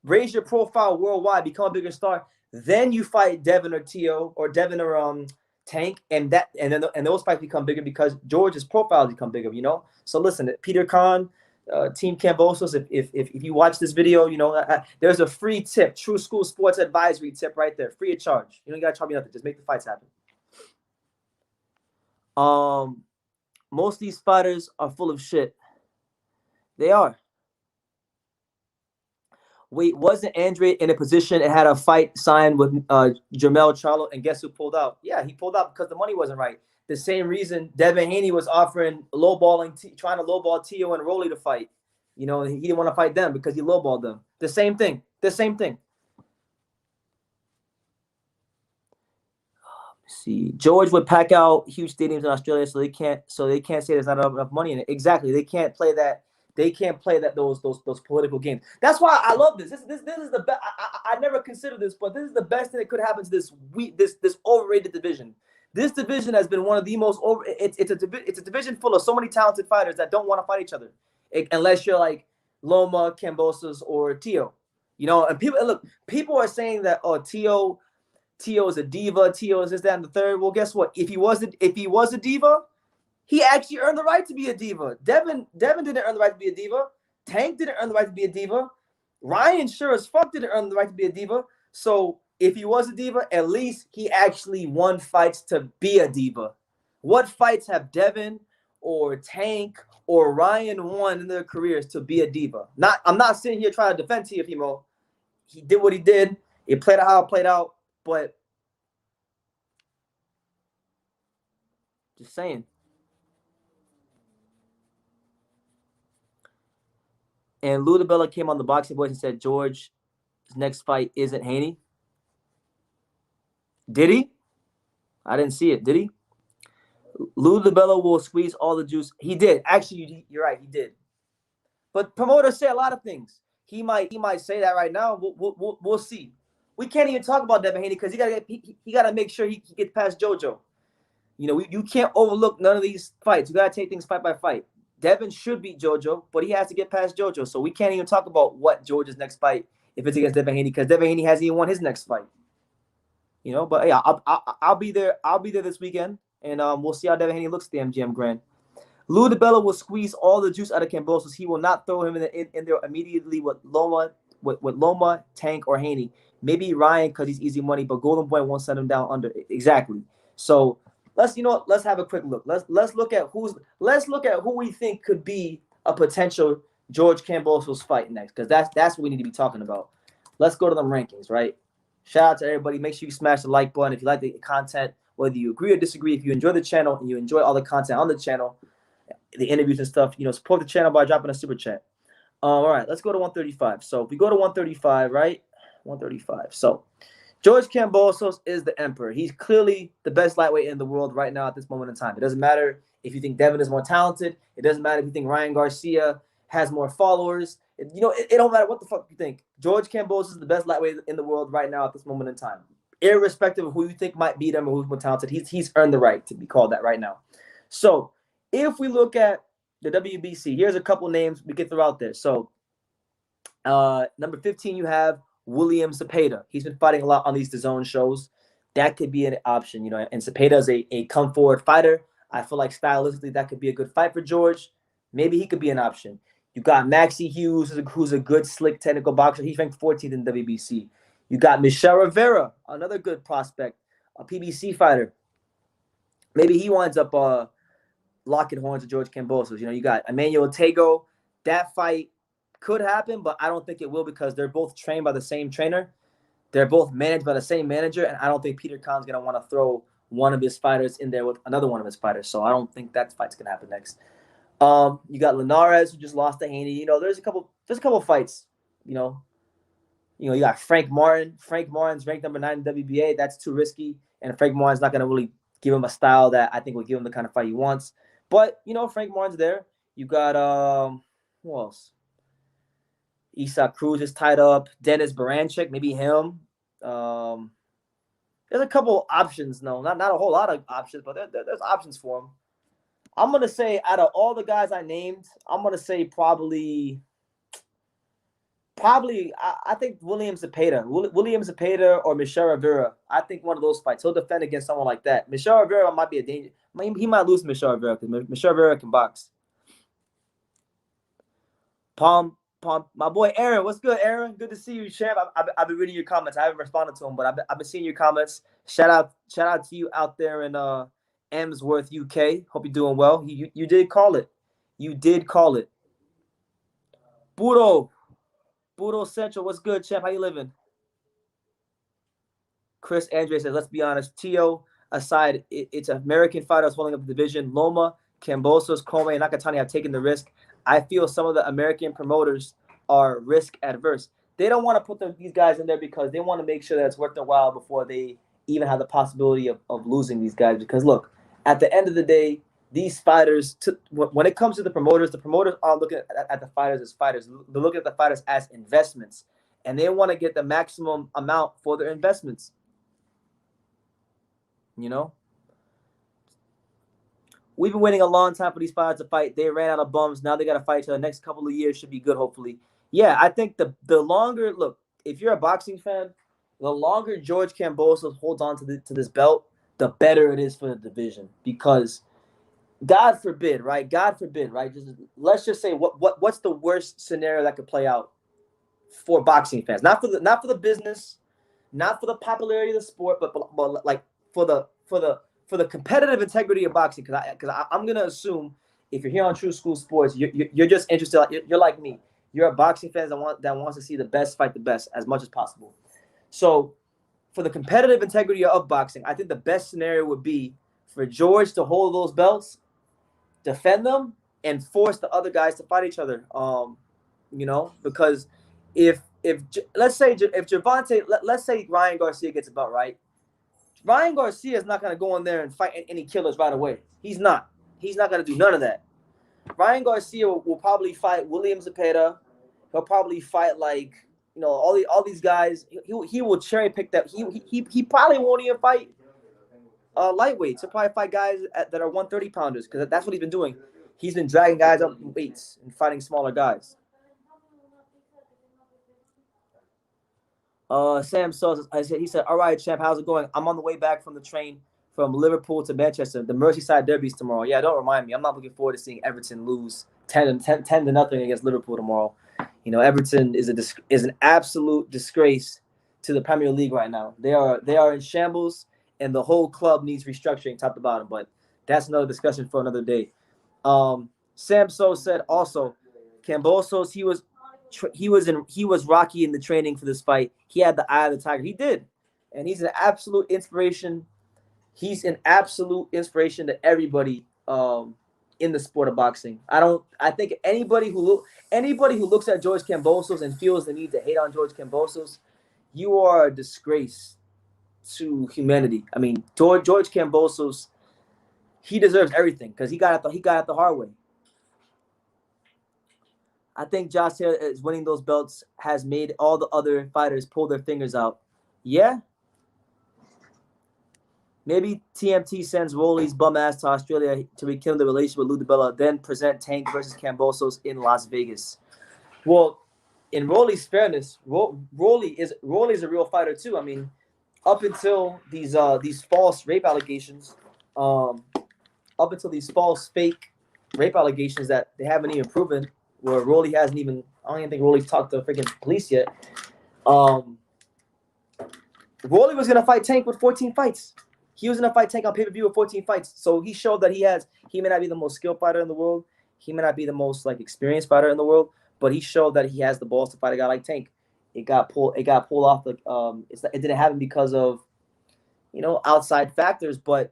raise your profile worldwide, become a bigger star. Then you fight Devin or Tio or Devin or Tank, and those fights become bigger because George's profile become bigger, So listen, Peter Khan, Team Kambosos, if you watch this video, there's a free tip, True School Sports Advisory tip right there, free of charge. You don't gotta charge me nothing, just make the fights happen. Most of these fighters are full of shit. They are. Wait, wasn't Andrade in a position and had a fight signed with Jermell Charlo, and guess who pulled out? Yeah, he pulled out because the money wasn't right. The same reason Devin Haney was offering trying to lowball Tio and Rolly to fight. He didn't want to fight them because he lowballed them. The same thing. See, George would pack out huge stadiums in Australia, so they can't say there's not enough money in it. Exactly, they can't play that. They can't play those political games. That's why I love this. This is the best. I never considered this, but this is the best thing that could happen to this overrated division. This division has been one of the most over. It's a division full of so many talented fighters that don't want to fight each other, unless you're like Loma, Kambosos, or Tio. And people are saying that Tio is a diva. Tio is this, that, and the third. Well, guess what? If he was a diva, he actually earned the right to be a diva. Devin didn't earn the right to be a diva. Tank didn't earn the right to be a diva. Ryan sure as fuck didn't earn the right to be a diva. So if he was a diva, at least he actually won fights to be a diva. What fights have Devin or Tank or Ryan won in their careers to be a diva? I'm not sitting here trying to defend Teofimo. He did what he did. It played out how it played out. But just saying. And Ludabella came on the Boxing Boys and said George's next fight isn't Haney. Did he? I didn't see it. Did he? Ludabella will squeeze all the juice. He did. Actually, you're right. He did. But promoters say a lot of things. He might say that right now. We'll see. We can't even talk about Devin Haney because he gotta make sure he gets past Jojo. You can't overlook none of these fights. You gotta take things fight by fight. Devin should beat Jojo, but he has to get past Jojo. So we can't even talk about what George's next fight if it's against Devin Haney because Devin Haney hasn't even won his next fight. But yeah, I'll be there. I'll be there this weekend, and we'll see how Devin Haney looks at the MGM Grand. Ludabella will squeeze all the juice out of Kambosos. He will not throw him in there immediately with Loma, Tank, or Haney. Maybe Ryan because he's easy money, but Golden Boy won't send him down under. Exactly. So let's have a quick look. Let's look at who we think could be a potential George Kambosos fight next, because that's what we need to be talking about. Let's go to them rankings, right? Shout out to everybody. Make sure you smash the like button if you like the content, whether you agree or disagree. If you enjoy the channel and you enjoy all the content on the channel, the interviews and stuff, support the channel by dropping a super chat. All right, let's go to 135. So if we go to 135, right? 135. So George Kambosos is the emperor. He's clearly the best lightweight in the world right now at this moment in time. It doesn't matter if you think Devin is more talented. It doesn't matter if you think Ryan Garcia has more followers. It don't matter what the fuck you think. George Kambosos is the best lightweight in the world right now at this moment in time. Irrespective of who you think might beat him or who's more talented, he's earned the right to be called that right now. So if we look at the WBC, here's a couple names we can throw out there. So number 15, you have William Zepeda. He's been fighting a lot on these DAZN shows. That could be an option, and Zepeda is a come forward fighter. I feel like stylistically that could be a good fight for George. Maybe he could be an option. You got Maxie Hughes, who's a good, slick, technical boxer. He's ranked 14th in WBC. You got Michelle Rivera, another good prospect, a PBC fighter. Maybe he winds up locking horns with George Kambosos. You got Emmanuel Tego. That fight could happen, but I don't think it will because they're both trained by the same trainer. They're both managed by the same manager, and I don't think Peter Khan's going to want to throw one of his fighters in there with another one of his fighters. So I don't think that fight's going to happen next. You got Linares, who just lost to Haney. There's a couple fights. You got Frank Martin. Frank Martin's ranked number 9 in WBA. That's too risky, and Frank Martin's not going to really give him a style that I think will give him the kind of fight he wants. But Frank Martin's there. You got who else? Cruz is tied up. Dennis Baranchik, maybe him. There's a couple options. No, not a whole lot of options, but there's options for him. I'm gonna say out of all the guys I named, I'm gonna say probably I think William Zepeda or Michelle Rivera. I think one of those fights. He'll defend against someone like that. Michelle Rivera might be a danger. He might lose to Michelle Rivera because Michelle Rivera can box. Palm, my boy Aaron. What's good, Aaron? Good to see you, champ. I've been reading your comments. I haven't responded to them, but I've been seeing your comments. Shout out to you out there in Emsworth, UK. Hope you're doing well. You did call it. You did call it. Budo Central, what's good, champ? How you living? Chris Andre says, let's be honest. Tio aside, it's American fighters holding up the division. Loma, Kambosos, Kome, and Nakatani have taken the risk. I feel some of the American promoters are risk adverse. They don't want to put these guys in there because they want to make sure that it's worth their while before they even have the possibility of losing these guys. Because, look, at the end of the day, these fighters, when it comes to the promoters aren't looking at the fighters as fighters. They're looking at the fighters as investments, and they want to get the maximum amount for their investments. We've been waiting a long time for these fighters to fight. They ran out of bums. Now they got to fight each other. The next couple of years should be good, hopefully. Yeah, I think the longer, look, if you're a boxing fan, the longer George Kambosos holds on to this belt, the better it is for the division. Because God forbid, right? Let's just say what's the worst scenario that could play out for boxing fans? Not for the business, not for the popularity of the sport, but like for the competitive integrity of boxing. Because I'm gonna assume if you're here on True School Sports, you're just interested. You're like me. You're a boxing fan that wants to see the best fight the best as much as possible. So for the competitive integrity of boxing, I think the best scenario would be for George to hold those belts, defend them, and force the other guys to fight each other. Because if let's say Gervonta, let's say Ryan Garcia gets a belt, right? Ryan Garcia is not going to go in there and fight any killers right away. He's not going to do none of that. Ryan Garcia will probably fight William Zepeda. He'll probably fight all these guys. He will cherry pick that. He probably won't even fight lightweights. He'll probably fight guys that are 130 pounders because that's what he's been doing. He's been dragging guys up in weights and fighting smaller guys. Sam Sauce, he said, all right, champ, how's it going? I'm on the way back from the train from Liverpool to Manchester. The Merseyside derby's tomorrow. Yeah, don't remind me. I'm not looking forward to seeing Everton lose 10-0 against Liverpool tomorrow. Everton is an absolute disgrace to the Premier League right now. They are in shambles, and the whole club needs restructuring top to bottom. But that's another discussion for another day. Sam So said also, Kambosos, he was rocky in the training for this fight. He had the eye of the tiger. He did, and he's an absolute inspiration. He's an absolute inspiration to everybody in the sport of boxing. I think anybody who looks at George Kambosos and feels the need to hate on George Kambosos, you are a disgrace to humanity. I mean, George Kambosos, he deserves everything because he got it the hard way. I think Josh Taylor is winning those belts has made all the other fighters pull their fingers out. Yeah. Maybe TMT sends Rolly's bum ass to Australia to rekindle the relationship with Lou DiBella, then present Tank versus Kambosos in Las Vegas. Well, in Rolly's fairness, Rolly is a real fighter too. I mean, up until these false rape allegations, up until these false fake rape allegations that they haven't even proven, where Rolly hasn't even, I don't even think Rolly's talked to freaking police yet. Rolly was gonna fight Tank with 14 fights. He was gonna fight Tank on pay-per-view with 14 fights. So he showed that he may not be the most skilled fighter in the world. He may not be the most experienced fighter in the world, but he showed that he has the balls to fight a guy like Tank. It got pulled off. It didn't happen because of outside factors, but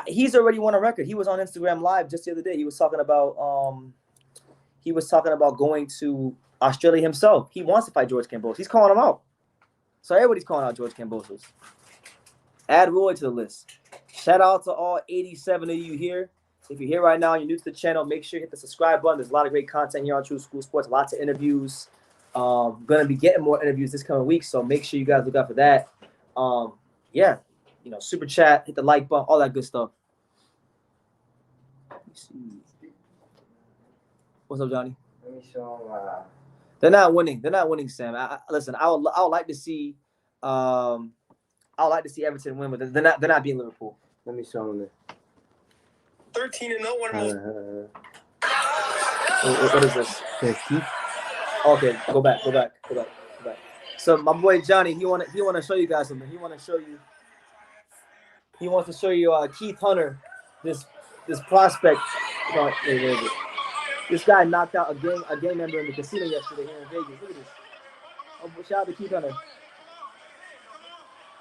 he's already won a record. He was on Instagram Live just the other day. He was talking about going to Australia himself. He wants to fight George Kambosos. He's calling him out. So everybody's calling out George Kambosos. Add Roy to the list. Shout out to all 87 of you here. If you're here right now and you're new to the channel, make sure you hit the subscribe button. There's a lot of great content here on True School Sports. Lots of interviews. Gonna be getting more interviews this coming week, so make sure you guys look out for that. Yeah, super chat, hit the like button, all that good stuff. Let me see. What's up, Johnny? Let me show him. They're not winning. They're not winning, Sam. Listen, I would like to see. I would like to see Everton win, but they're not beating Liverpool. Let me show him this. 13-0, one of those. What is this? Okay, go back. So my boy Johnny, he wanna show you guys something. He wants to show you Keith Hunter, this prospect. Where is it? This guy knocked out a gang member in the casino yesterday here in Vegas. Look at this. Oh, shout out to Keith Hunter.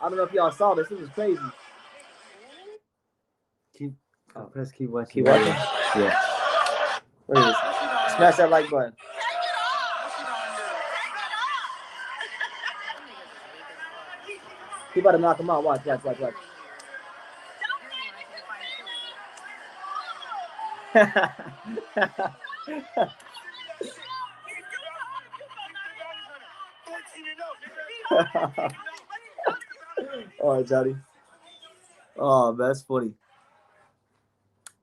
I don't know if y'all saw this. This was crazy. Keep watching. Keep watching? Yeah. What is this? Smash that like button. He about to knock him out. Watch. All right, Johnny. Oh, that's funny.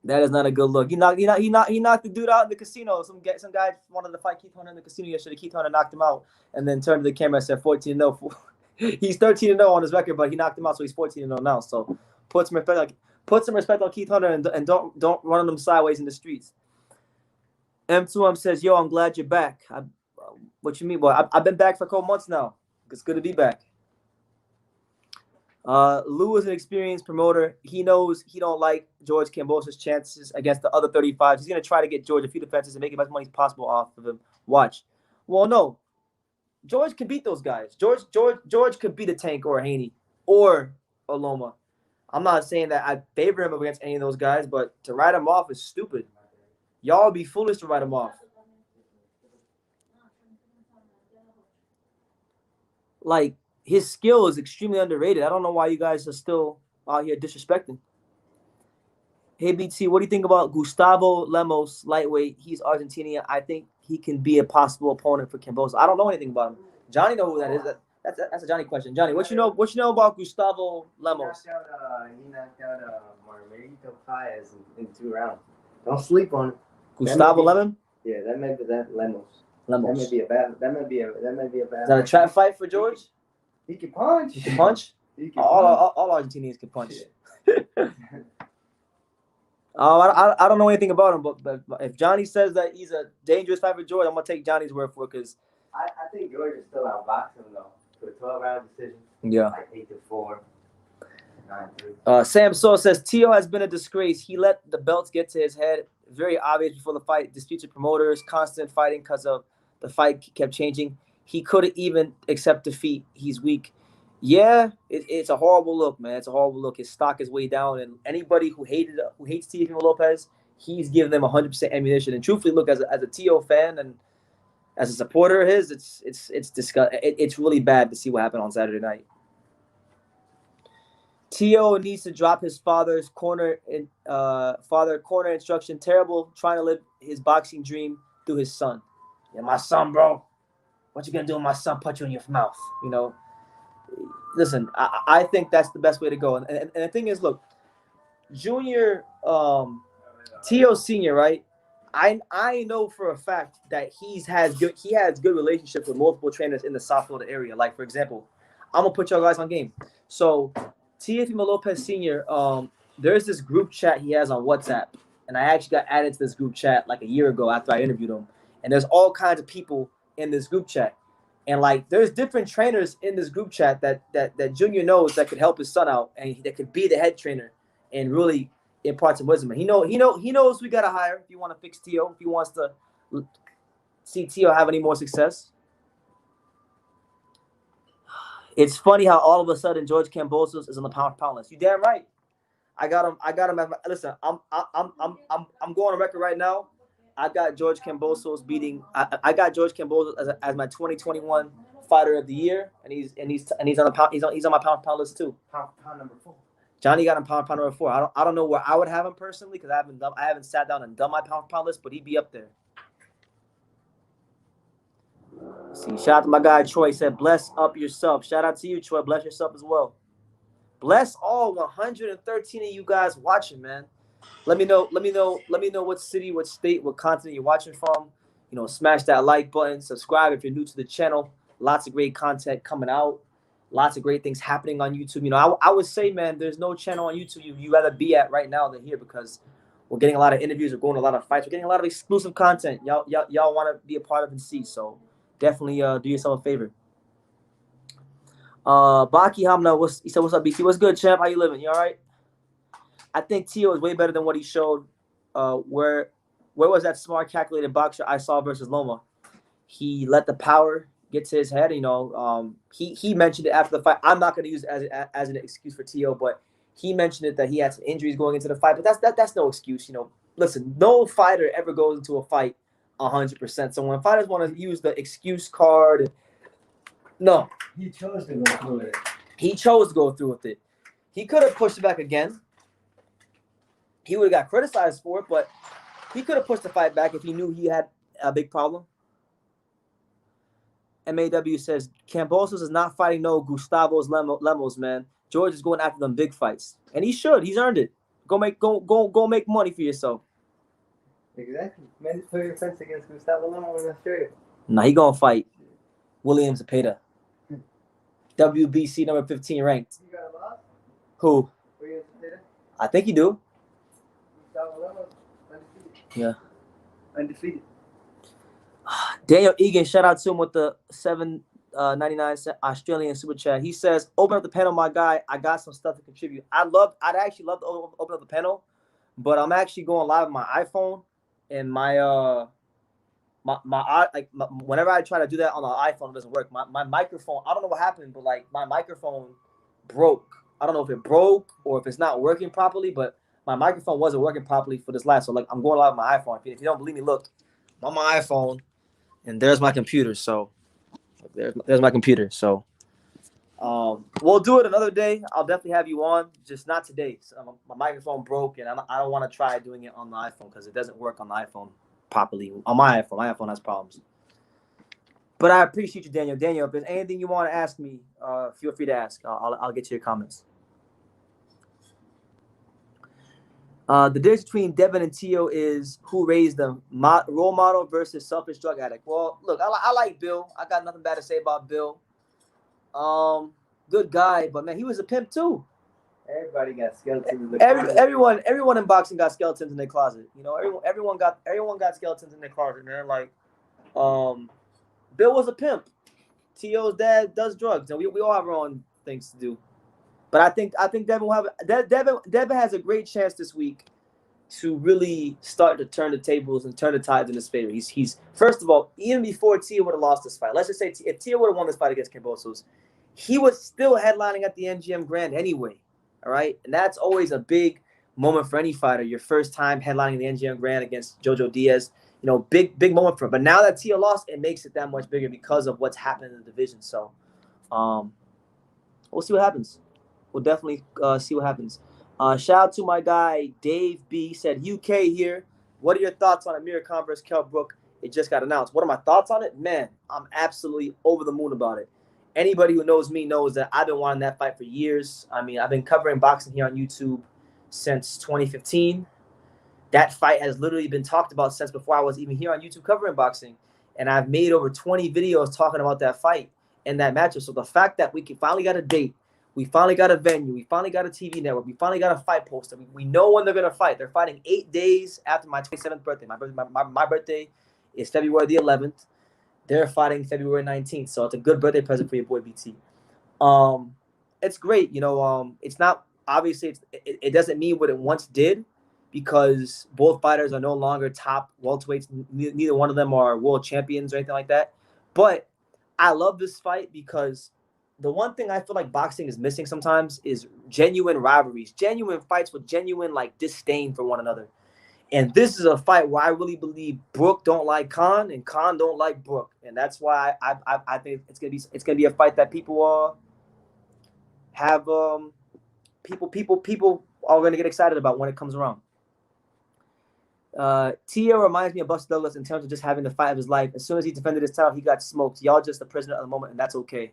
That is not a good look. He knocked the dude out in the casino. Some guy wanted to fight Keith Hunter in the casino yesterday. Keith Hunter knocked him out and then turned to the camera and said 14-0. He's 13-0 on his record, but he knocked him out, so he's 14-0 now. So put some respect on Keith Hunter and don't run them sideways in the streets. M2M says, "Yo, I'm glad you're back." What you mean, boy? I've been back for a couple months now. It's good to be back. Lou is an experienced promoter. He knows he don't like George Kambosos' chances against the other 35s. He's going to try to get George a few defenses and make as much money as possible off of him. Watch. Well, no. George can beat those guys. George could beat a Tank or a Haney or a Loma. I'm not saying that I favor him against any of those guys, but to write him off is stupid. Y'all would be foolish to write him off. Like, his skill is extremely underrated. I don't know why you guys are still out here disrespecting. Hey, BT, what do you think about Gustavo Lemos, lightweight? He's Argentinian. I think he can be a possible opponent for Kambosos. I don't know anything about him. Johnny know who that is. That's a Johnny question. Johnny, what you know about Gustavo Lemos? He knocked out Margarito Paez in 2 rounds. Don't sleep on it. Gustavo Lemon? Yeah, that may be that Lemos. That Lemos. may be a bad. Is that a trap fight for George? He can punch. He can punch? He can All Argentinians can punch. I don't know anything about him, but if Johnny says that he's a dangerous fight for George, I'm gonna take Johnny's word for it because I think George is still outboxing him though to a 12-round decision. Yeah. Like 8-4, 9-3. Sam Saw says Tio has been a disgrace. He let the belts get to his head. Very obvious before the fight. Disputes with promoters, constant fighting because of the fight kept changing. He couldn't even accept defeat. He's weak. Yeah, it's a horrible look, man. It's a horrible look. His stock is way down, and anybody who hates Teofimo Lopez, he's giving them 100% ammunition. And truthfully, look, as a Tio fan and as a supporter of his, it's disgusting. It's really bad to see what happened on Saturday night. Tio needs to drop his father's corner instruction. Terrible, trying to live his boxing dream through his son. Yeah, my son, bro. What you gonna do when my son punch you in your mouth? You know. Listen, I think that's the best way to go. And the thing is, look, Junior, Tio Senior, right? I know for a fact that he has good relationships with multiple trainers in the South Florida area. Like, for example, I'm gonna put y'all guys on game. So Teofimo Lopez Sr., there's this group chat he has on WhatsApp, and I actually got added to this group chat like a year ago after I interviewed him. And there's all kinds of people in this group chat. And like, there's different trainers in this group chat that Junior knows that could help his son out, and that could be the head trainer and really impart some wisdom. And he knows we gotta hire if you want to fix Tio, if he wants to see Tio have any more success. It's funny how all of a sudden George Kambosos is on the pound for pound list. You damn right. I got him. Listen, I'm going on record right now. I got George Kambosos beating. I got George Kambosos as my 2021 fighter of the year, and he's on the pound. He's on my pound list too. Pound number 4. Johnny got him pound number 4. I don't know where I would have him personally because I haven't sat down and done my pound list, but he'd be up there. See, shout out to my guy Troy. He said, "Bless up yourself." Shout out to you, Troy. Bless yourself as well. Bless all 113 of you guys watching, man. Let me know what city, what state, what continent you're watching from. You know, smash that like button. Subscribe if you're new to the channel. Lots of great content coming out. Lots of great things happening on YouTube. You know, I would say, man, there's no channel on YouTube you rather be at right now than here because we're getting a lot of interviews. We're going to a lot of fights. We're getting a lot of exclusive content. Y'all want to be a part of and see. So definitely do yourself a favor. Baki Hamna, he said, "What's up, BC? What's good, champ? How you living? You all right?" I think Tio is way better than what he showed. Where was that smart, calculated boxer I saw versus Loma? He let the power get to his head. You know, he mentioned it after the fight. I'm not going to use it as an excuse for Tio, but he mentioned it that he had some injuries going into the fight. But that's no excuse. You know, listen, no fighter ever goes into a fight 100%. So when fighters want to use the excuse card, no. He chose to go through it. He chose to go through with it. He could have pushed it back again. He would have got criticized for it, but he could have pushed the fight back if he knew he had a big problem. MAW says, Kambosos is not fighting no Gustavo's Lemos, man. George is going after them big fights. And he should. He's earned it. Go make money for yourself. Exactly. Mandatory offense against Gustavo Lemos in Australia. Nah, he gonna fight William Zepeda. WBC number 15 ranked. You got a loss? Who? William Zepeda? I think you do. Gustavo Lemos, undefeated. Yeah. Undefeated. Daniel Egan, shout out to him with the $7.99 Australian super chat. He says, "Open up the panel, my guy. I got some stuff to contribute." I'd actually love to open up the panel, but I'm actually going live on my iPhone and whenever I try to do that on the iPhone, it doesn't work. My microphone, I don't know what happened, but like my microphone broke. I don't know if it broke or if it's not working properly, but my microphone wasn't working properly for this live. So like I'm going live on my iPhone. If you don't believe me, look, I'm on my iPhone and there's my computer. So there's my computer. So we'll do it another day. I'll definitely have you on, just not today. So my microphone broke and I don't want to try doing it on the iPhone because it doesn't work on the iPhone properly. On my iPhone has problems. But I appreciate you, Daniel. Daniel, if there's anything you want to ask me, feel free to ask. I'll get to your comments. The difference between Devin and Tio is who raised them, role model versus selfish drug addict. Well, look, I like Bill. I got nothing bad to say about Bill. Good guy, but man, he was a pimp too. Everybody got skeletons in the closet. Everyone in boxing got skeletons in their closet. You know, everyone got skeletons in their closet, man. Like, Bill was a pimp. Tio's dad does drugs, and we all have our own things to do. But I think Devin has a great chance this week to really start to turn the tables and turn the tides in his favor. He's first of all, even before Tio would have lost this fight, let's just say if Tio would have won this fight against Kambosos, he was still headlining at the MGM Grand anyway. All right, and that's always a big moment for any fighter. Your first time headlining the MGM Grand against Jojo Diaz, you know, big moment for him. But now that Tio lost, it makes it that much bigger because of what's happened in the division. So, we'll see what happens. We'll definitely see what happens. Shout out to my guy Dave B. Said UK here. What are your thoughts on Amir Khan versus Kell Brook? It just got announced. What are my thoughts on it? Man, I'm absolutely over the moon about it. Anybody who knows me knows that I've been wanting that fight for years. I mean, I've been covering boxing here on YouTube since 2015. That fight has literally been talked about since before I was even here on YouTube covering boxing. And I've made over 20 videos talking about that fight and that matchup. So the fact that we finally got a date, we finally got a venue, we finally got a TV network, we finally got a fight poster. We know when they're going to fight. They're fighting 8 days after my 27th birthday. My birthday is February the 11th. They're fighting February 19th. So it's a good birthday present for your boy BT. It's great. You know, it's not, obviously, it doesn't mean what it once did because both fighters are no longer top welterweights. Neither one of them are world champions or anything like that. But I love this fight because the one thing I feel like boxing is missing sometimes is genuine rivalries, genuine fights with genuine like disdain for one another. And this is a fight where I really believe Brook don't like Khan and Khan don't like Brook, and that's why I think it's gonna be a fight that people have people are gonna get excited about when it comes around. Tia reminds me of Buster Douglas in terms of just having the fight of his life. As soon as he defended his title, he got smoked. Y'all just a prisoner of the moment, and that's okay.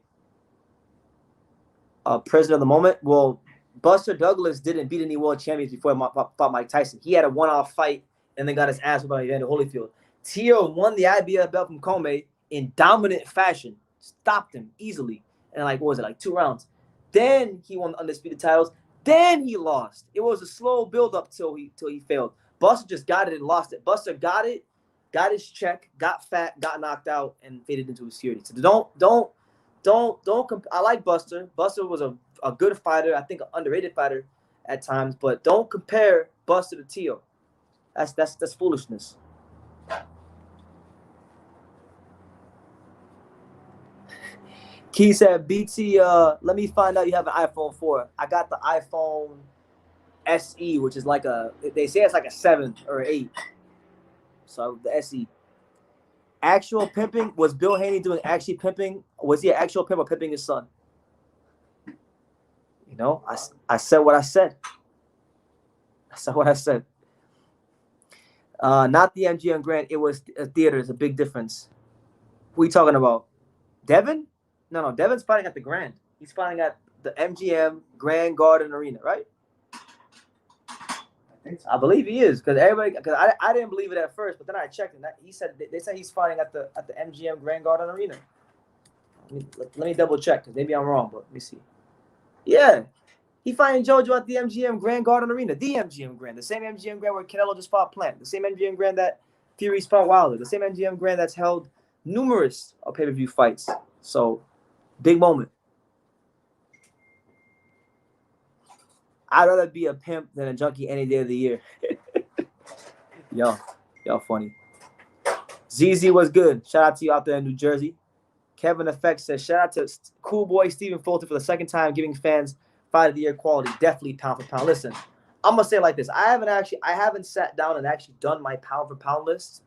Prisoner of the moment. Well, Buster Douglas didn't beat any world champions before he fought Mike Tyson. He had a one-off fight and then got his ass whipped by Evander Holyfield. Tia won the IBF belt from Comey in dominant fashion, stopped him easily, and what was it, 2 rounds? Then he won the undisputed titles. Then he lost. It was a slow build-up till he failed. Buster just got it and lost it. Buster got it, got his check, got fat, got knocked out, and faded into obscurity. So don't. I like Buster. Buster was a good fighter. I think an underrated fighter at times, but don't compare Buster to Tio. That's foolishness. Key said, BT, let me find out you have an iPhone 4. I got the iPhone SE, which is they say it's like a 7 or 8. So the SE. Actual pimping, was Bill Haney doing actually pimping? Was he an actual pimp or pimping his son? I said what I said. I said what I said. Not the MGM Grand. It was a theater. It's a big difference. Who are you talking about? Devin? No. Devin's fighting at the Grand. He's fighting at the MGM Grand Garden Arena, right? I believe he is, because I didn't believe it at first, but then I checked and they said he's fighting at the MGM Grand Garden Arena. Let me double check, because maybe I'm wrong, but let me see. Yeah, he fighting Jojo at the MGM Grand Garden Arena, the MGM Grand, the same MGM Grand where Canelo just fought Plant, the same MGM Grand that Fury's fought Wilder, the same MGM Grand that's held numerous pay-per-view fights. So, big moment. I'd rather be a pimp than a junkie any day of the year. Y'all funny. ZZ was good. Shout out to you out there in New Jersey. Kevin Effect says, shout out to cool boy Stephen Fulton for the second time giving fans fight of the year quality. Definitely pound for pound. Listen, I'm gonna say it like this. I haven't sat down and actually done my pound for pound list.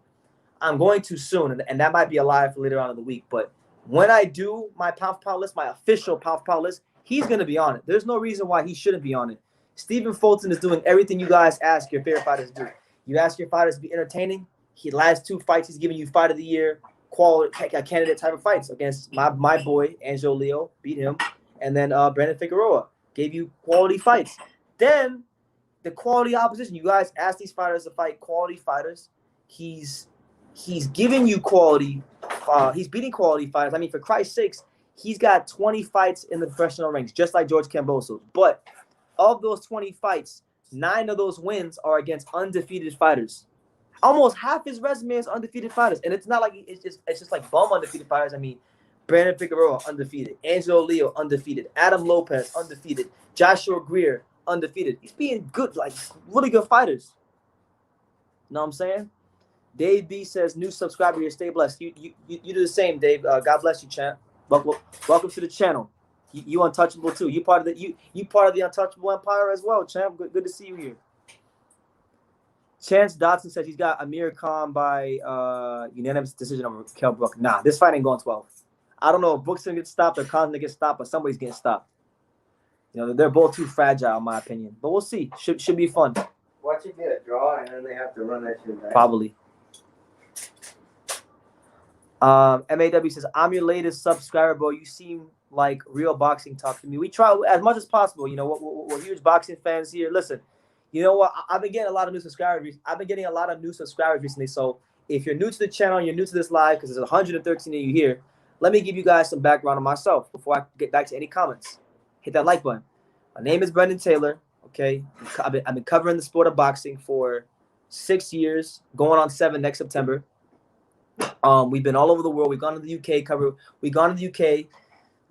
I'm going to soon, and that might be a live for later on in the week. But when I do my pound for pound list, my official pound for pound list, he's gonna be on it. There's no reason why he shouldn't be on it. Stephen Fulton is doing everything you guys ask your favorite fighters to do. You ask your fighters to be entertaining. He last 2 fights, he's giving you fight of the year, quality candidate type of fights against my boy, Angelo Leo, beat him. And then Brandon Figueroa gave you quality fights. Then the quality opposition. You guys ask these fighters to fight quality fighters. He's giving you quality. He's beating quality fighters. I mean, for Christ's sakes, he's got 20 fights in the professional ranks, just like George Kambosos. But of those 20 fights, 9 of those wins are against undefeated fighters. Almost half his resume is undefeated fighters, and it's not like it's just like bum undefeated fighters. I mean, Brandon Figueroa undefeated, Angelo Leo undefeated, Adam Lopez undefeated, Joshua Greer undefeated. He's being good, really good fighters. Know what I'm saying? Dave B says, new subscriber here, stay blessed. You do the same, Dave. God bless you, champ. Welcome to the channel. You untouchable too. You part of the untouchable empire as well, champ. Good to see you here. Chance Dotson says he's got Amir Khan by unanimous decision over Kell Brook. Nah, this fight ain't going 12. I don't know if Brook's gonna get stopped or Khan's gonna get stopped, but somebody's getting stopped. They're both too fragile, in my opinion. But we'll see. Should be fun. Watch it get a draw, and then they have to run that shit back. Probably. MAW says, I'm your latest subscriber, bro. You seem like real boxing talk to me. We try as much as possible. We're huge boxing fans here. Listen, you know what? I've been getting a lot of new subscribers. Recently. So if you're new to the channel and you're new to this live, because there's 113 of you here, let me give you guys some background on myself before I get back to any comments. Hit that like button. My name is Brendan Taylor. Okay, I've been covering the sport of boxing for 6 years, going on 7 next September. We've been all over the world. We've gone to the UK,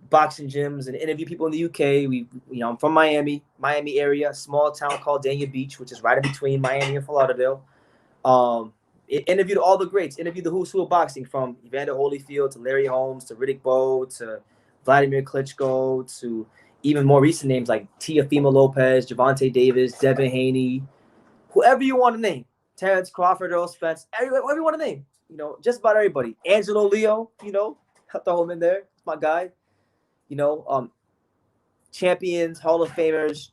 boxing gyms and interview people in the UK. I'm from Miami area, a small town called Dania Beach, which is right in between Miami and Fort Lauderdale. Interviewed all the greats, interviewed the who's who of boxing, from Evander Holyfield to Larry Holmes to Riddick Bowe to Vladimir Klitschko to even more recent names like Teofimo Lopez, Gervonta Davis, Devin Haney, whoever you want to name. Terrence Crawford, Earl Spence, everyone to name. You know, just about everybody. Angelo Leo, you know, have to hold him in there. My guy. You know, champions, Hall of Famers,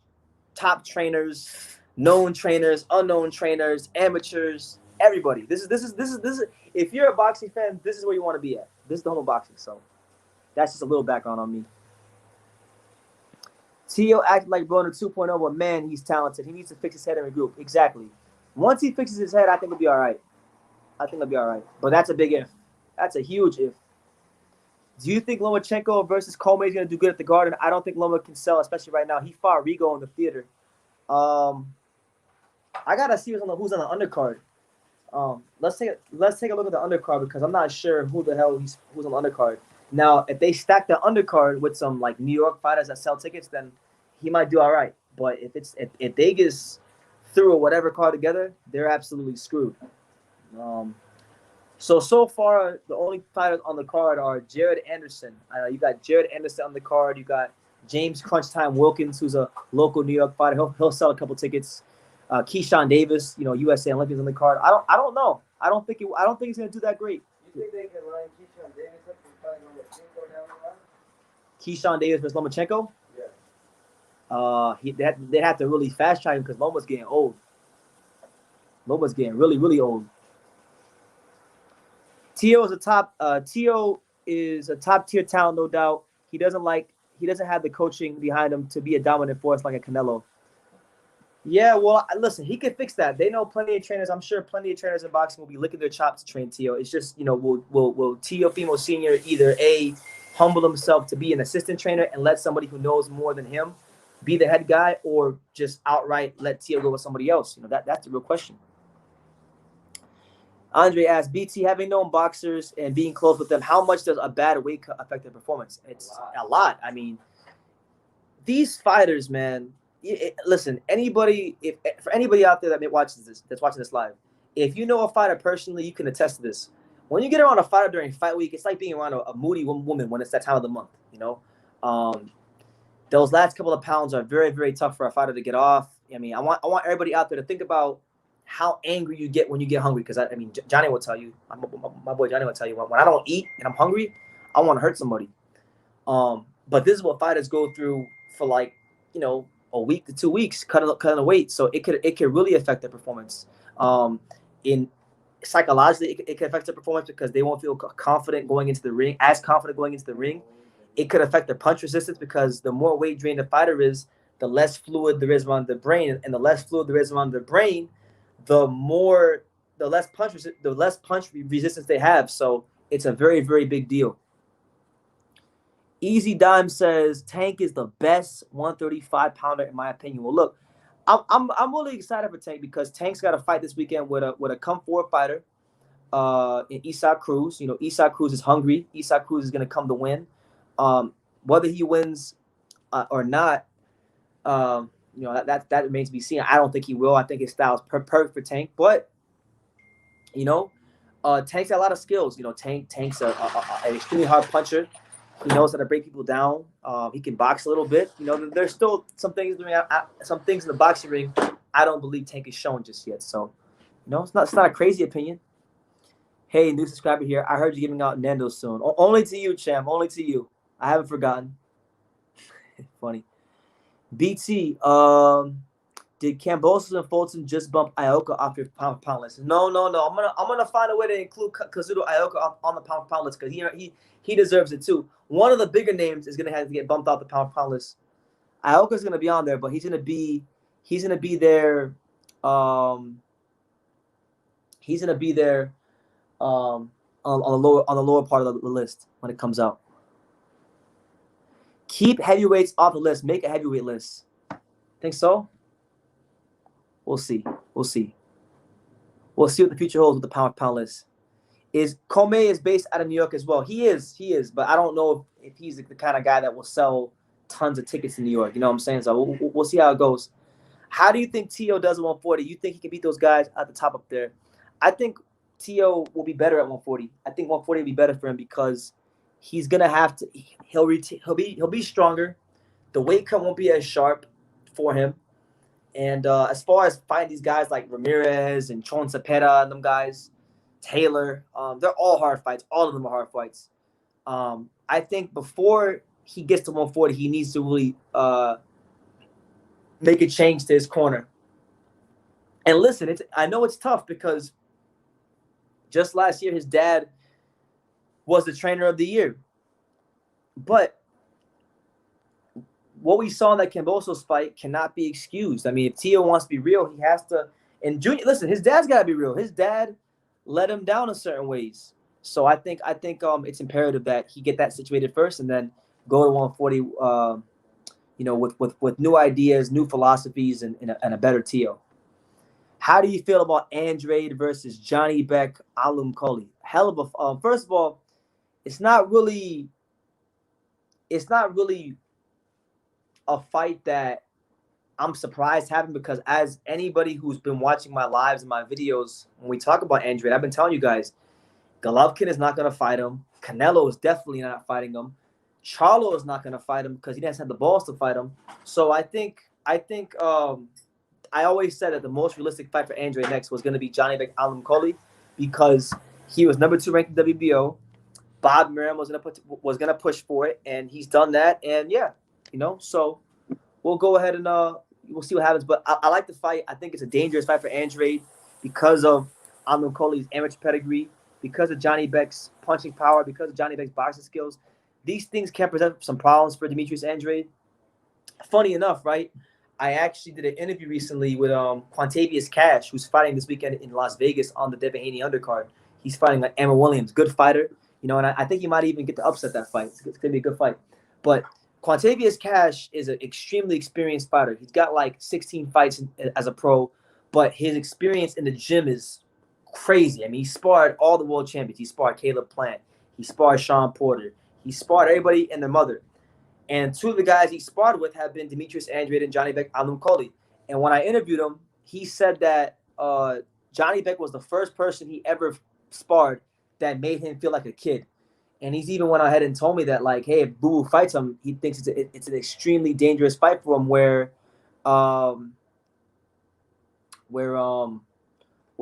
top trainers, known trainers, unknown trainers, amateurs, everybody. This is. If you're a boxing fan, this is where you want to be at. This is the home of boxing. So that's just a little background on me. Tio acted like Broner 2.0, but man, he's talented. He needs to fix his head and regroup. Exactly. Once he fixes his head, I think he'll be all right. But that's a big if. That's a huge if. Do you think Lomachenko versus Coleman is going to do good at the Garden? I don't think Loma can sell, especially right now. He fought Rigo in the theater. I gotta see who's on the undercard. Let's take a look at the undercard because I'm not sure who the hell who's on the undercard. Now, if they stack the undercard with some like New York fighters that sell tickets, then he might do all right. But if they just threw whatever card together, they're absolutely screwed. So far, the only fighters on the card are Jared Anderson. You got Jared Anderson on the card. You got James Crunch Time Wilkins, who's a local New York fighter. He'll sell a couple tickets. Keyshawn Davis, you know, USA Olympians on the card. I don't know. I don't think he's gonna do that great. You think they can line Keyshawn Davis up and fight Lomachenko down the line? Keyshawn Davis versus Lomachenko? Yeah. They'd have to really fast track him because Loma's getting old. Loma's getting really, really old. Tio is a top tier talent, no doubt. He doesn't have the coaching behind him to be a dominant force like a Canelo. Yeah, well, listen, he can fix that. They know plenty of trainers. I'm sure plenty of trainers in boxing will be licking their chops to train Tio. It's just, you know, will Tio Fimo Sr. either A, humble himself to be an assistant trainer and let somebody who knows more than him be the head guy, or just outright let Tio go with somebody else? You know, that's the real question. Andre asked, BT, having known boxers and being close with them, how much does a bad weight cut affect their performance? It's a lot. I mean, these fighters, man, listen, for anybody out there that's watching this live, if you know a fighter personally, you can attest to this. When you get around a fighter during fight week, it's like being around a moody woman when it's that time of the month, you know? Those last couple of pounds are very, very tough for a fighter to get off. I mean, I want everybody out there to think about how angry you get when you get hungry. Because, I mean, Johnny will tell you, my boy Johnny will tell you, when I don't eat and I'm hungry, I want to hurt somebody. But this is what fighters go through for, like, you know, a week to 2 weeks, cutting the weight. So it could really affect their performance. Psychologically, it could affect their performance because they won't feel confident going into the ring. It could affect their punch resistance because the more weight drained the fighter is, the less fluid there is around the brain, and the less fluid there is around the brain, the less punch resistance they have. So it's a very, very big deal. Easy Dime says Tank is the best 135 pounder in my opinion. Well, look, I'm really excited for Tank because Tank's got a fight this weekend with a come forward fighter in Isaac Cruz. You know, Isaac Cruz is hungry. Isaac Cruz is going to come to win. Whether he wins or not, you know, that remains to be seen. I don't think he will. I think his style is perfect for Tank. But, you know, Tank's got a lot of skills. You know, Tank's an extremely hard puncher. He knows how to break people down. He can box a little bit. You know, there's still some things in the boxing ring I don't believe Tank is showing just yet. So, you know, it's not a crazy opinion. Hey, new subscriber here. I heard you giving out Nando's soon. Only to you, champ. Only to you. I haven't forgotten. Funny. BT, did Kambosos and Fulton just bump Ioka off your pound list? No. I'm gonna find a way to include Kazuto Ioka on the pound list because he deserves it too. One of the bigger names is gonna have to get bumped off the pound list. Ioka's gonna be on there, but he's gonna be there. He's gonna be there on the lower part of the list when it comes out. Keep heavyweights off the list. Make a heavyweight list. Think so? We'll see. We'll see what the future holds with the pound list. Comey is based out of New York as well. He is, but I don't know if he's the kind of guy that will sell tons of tickets in New York. You know what I'm saying? So we'll see how it goes. How do you think Tio does at 140? You think he can beat those guys at the top up there? I think Tio will be better at 140. I think 140 will be better for him because he's gonna have to. He'll be stronger. The weight cut won't be as sharp for him. And as far as fighting these guys like Ramirez and Chon Cepeda and them guys, Taylor, they're all hard fights. All of them are hard fights. I think before he gets to 140, he needs to really make a change to his corner. And listen, I know it's tough because just last year his dad was the trainer of the year. But what we saw in that Kambosos fight cannot be excused. I mean, if Tio wants to be real, he has to. And Junior, listen, his dad's got to be real. His dad let him down in certain ways. So I think it's imperative that he get that situated first and then go to 140. With new ideas, new philosophies, and a better Tio. How do you feel about Andrade versus Johnny Beck Alum Koli? Hell of a first of all, it's not really a fight that I'm surprised happened because as anybody who's been watching my lives and my videos, when we talk about Andrade, I've been telling you guys, Golovkin is not going to fight him. Canelo is definitely not fighting him. Charlo is not going to fight him because he doesn't have the balls to fight him. So I think I always said that the most realistic fight for Andrade next was going to be Johnny Beck Alum Koli because he was number 2 ranked in WBO. Bob Miram was gonna push for it, and he's done that. And yeah, so we'll go ahead and we'll see what happens. But I like the fight. I think it's a dangerous fight for Andrade because of Alum Koli's amateur pedigree, because of Johnny Beck's punching power, because of Johnny Beck's boxing skills. These things can present some problems for Demetrius Andrade. Funny enough, right? I actually did an interview recently with Quantavious Cash, who's fighting this weekend in Las Vegas on the Devin Haney undercard. He's fighting like Amir Williams, good fighter. And I think he might even get to upset that fight. It's going to be a good fight. But Quantavious Cash is an extremely experienced fighter. He's got like 16 fights as a pro, but his experience in the gym is crazy. I mean, he sparred all the world champions. He sparred Caleb Plant. He sparred Sean Porter. He sparred everybody and their mother. And 2 of the guys he sparred with have been Demetrius Andrade and Johnny Beck Alum Koli. And when I interviewed him, he said that Johnny Beck was the first person he ever sparred that made him feel like a kid. And he's even went ahead and told me that, like, hey, if Boo Boo fights him, he thinks it's an extremely dangerous fight for him where Boo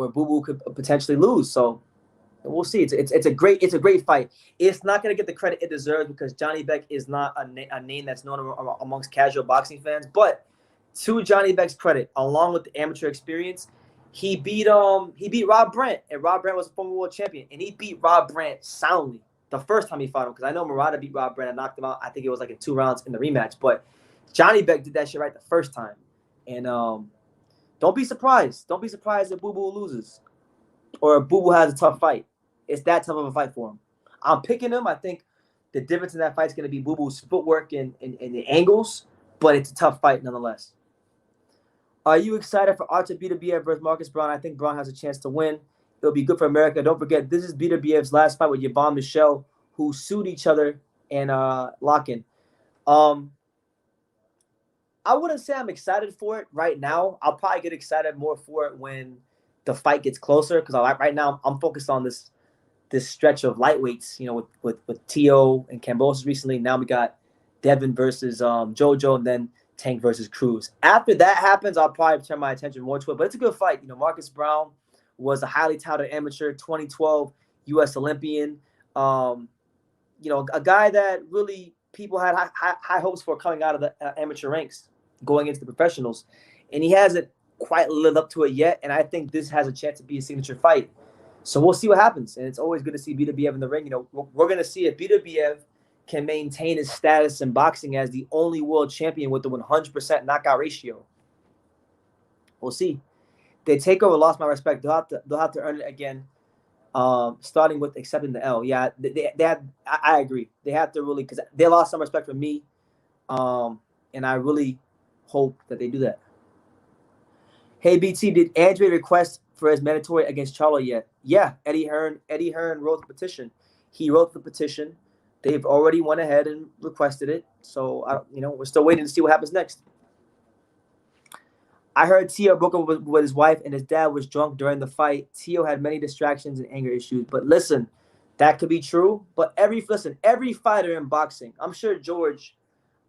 Boo could potentially lose. So we'll see. It's a great fight. It's not going to get the credit it deserves because Johnny Beck is not a name that's known amongst casual boxing fans. But to Johnny Beck's credit, along with the amateur experience, he beat Rob Brandt, and Rob Brandt was a former world champion, and he beat Rob Brandt soundly the first time he fought him because I know Murata beat Rob Brandt and knocked him out. I think it was like in 2 rounds in the rematch, but Johnny Beck did that shit right the first time. And don't be surprised. Don't be surprised if Boo Boo loses or if Boo Boo has a tough fight. It's that tough of a fight for him. I'm picking him. I think the difference in that fight is going to be Boo Boo's footwork and the angles, but it's a tough fight nonetheless. Are you excited for Artur Beterbiev versus Marcus Brown? I think Brown has a chance to win. It'll be good for America. Don't forget, this is Beterbiev's last fight with Yvonne Michelle, who sued each other and Lock-in. I wouldn't say I'm excited for it right now. I'll probably get excited more for it when the fight gets closer because right now I'm focused on this stretch of lightweights, with Tio and Kambosos recently. Now we got Devin versus Jojo, and then Tank versus Cruz. After that happens, I'll probably turn my attention more to it. But it's a good fight. Marcus Brown was a highly touted amateur, 2012 U.S. Olympian. A guy that really people had high hopes for coming out of the amateur ranks, going into the professionals. And he hasn't quite lived up to it yet. And I think this has a chance to be a signature fight. So we'll see what happens. And it's always good to see Beterbiev in the ring. We're going to see if Beterbiev can maintain his status in boxing as the only world champion with the 100% knockout ratio. We'll see. They take over, lost my respect. They'll have to earn it again, starting with accepting the L. Yeah, I agree. They have to really, because they lost some respect from me, and I really hope that they do that. Hey, BT, did Andrade request for his mandatory against Charlo yet? Yeah, Eddie Hearn wrote the petition. He wrote the petition. They've already went ahead and requested it. So, we're still waiting to see what happens next. I heard Tio broke up with his wife and his dad was drunk during the fight. Tio had many distractions and anger issues. But listen, that could be true. But every fighter in boxing, I'm sure George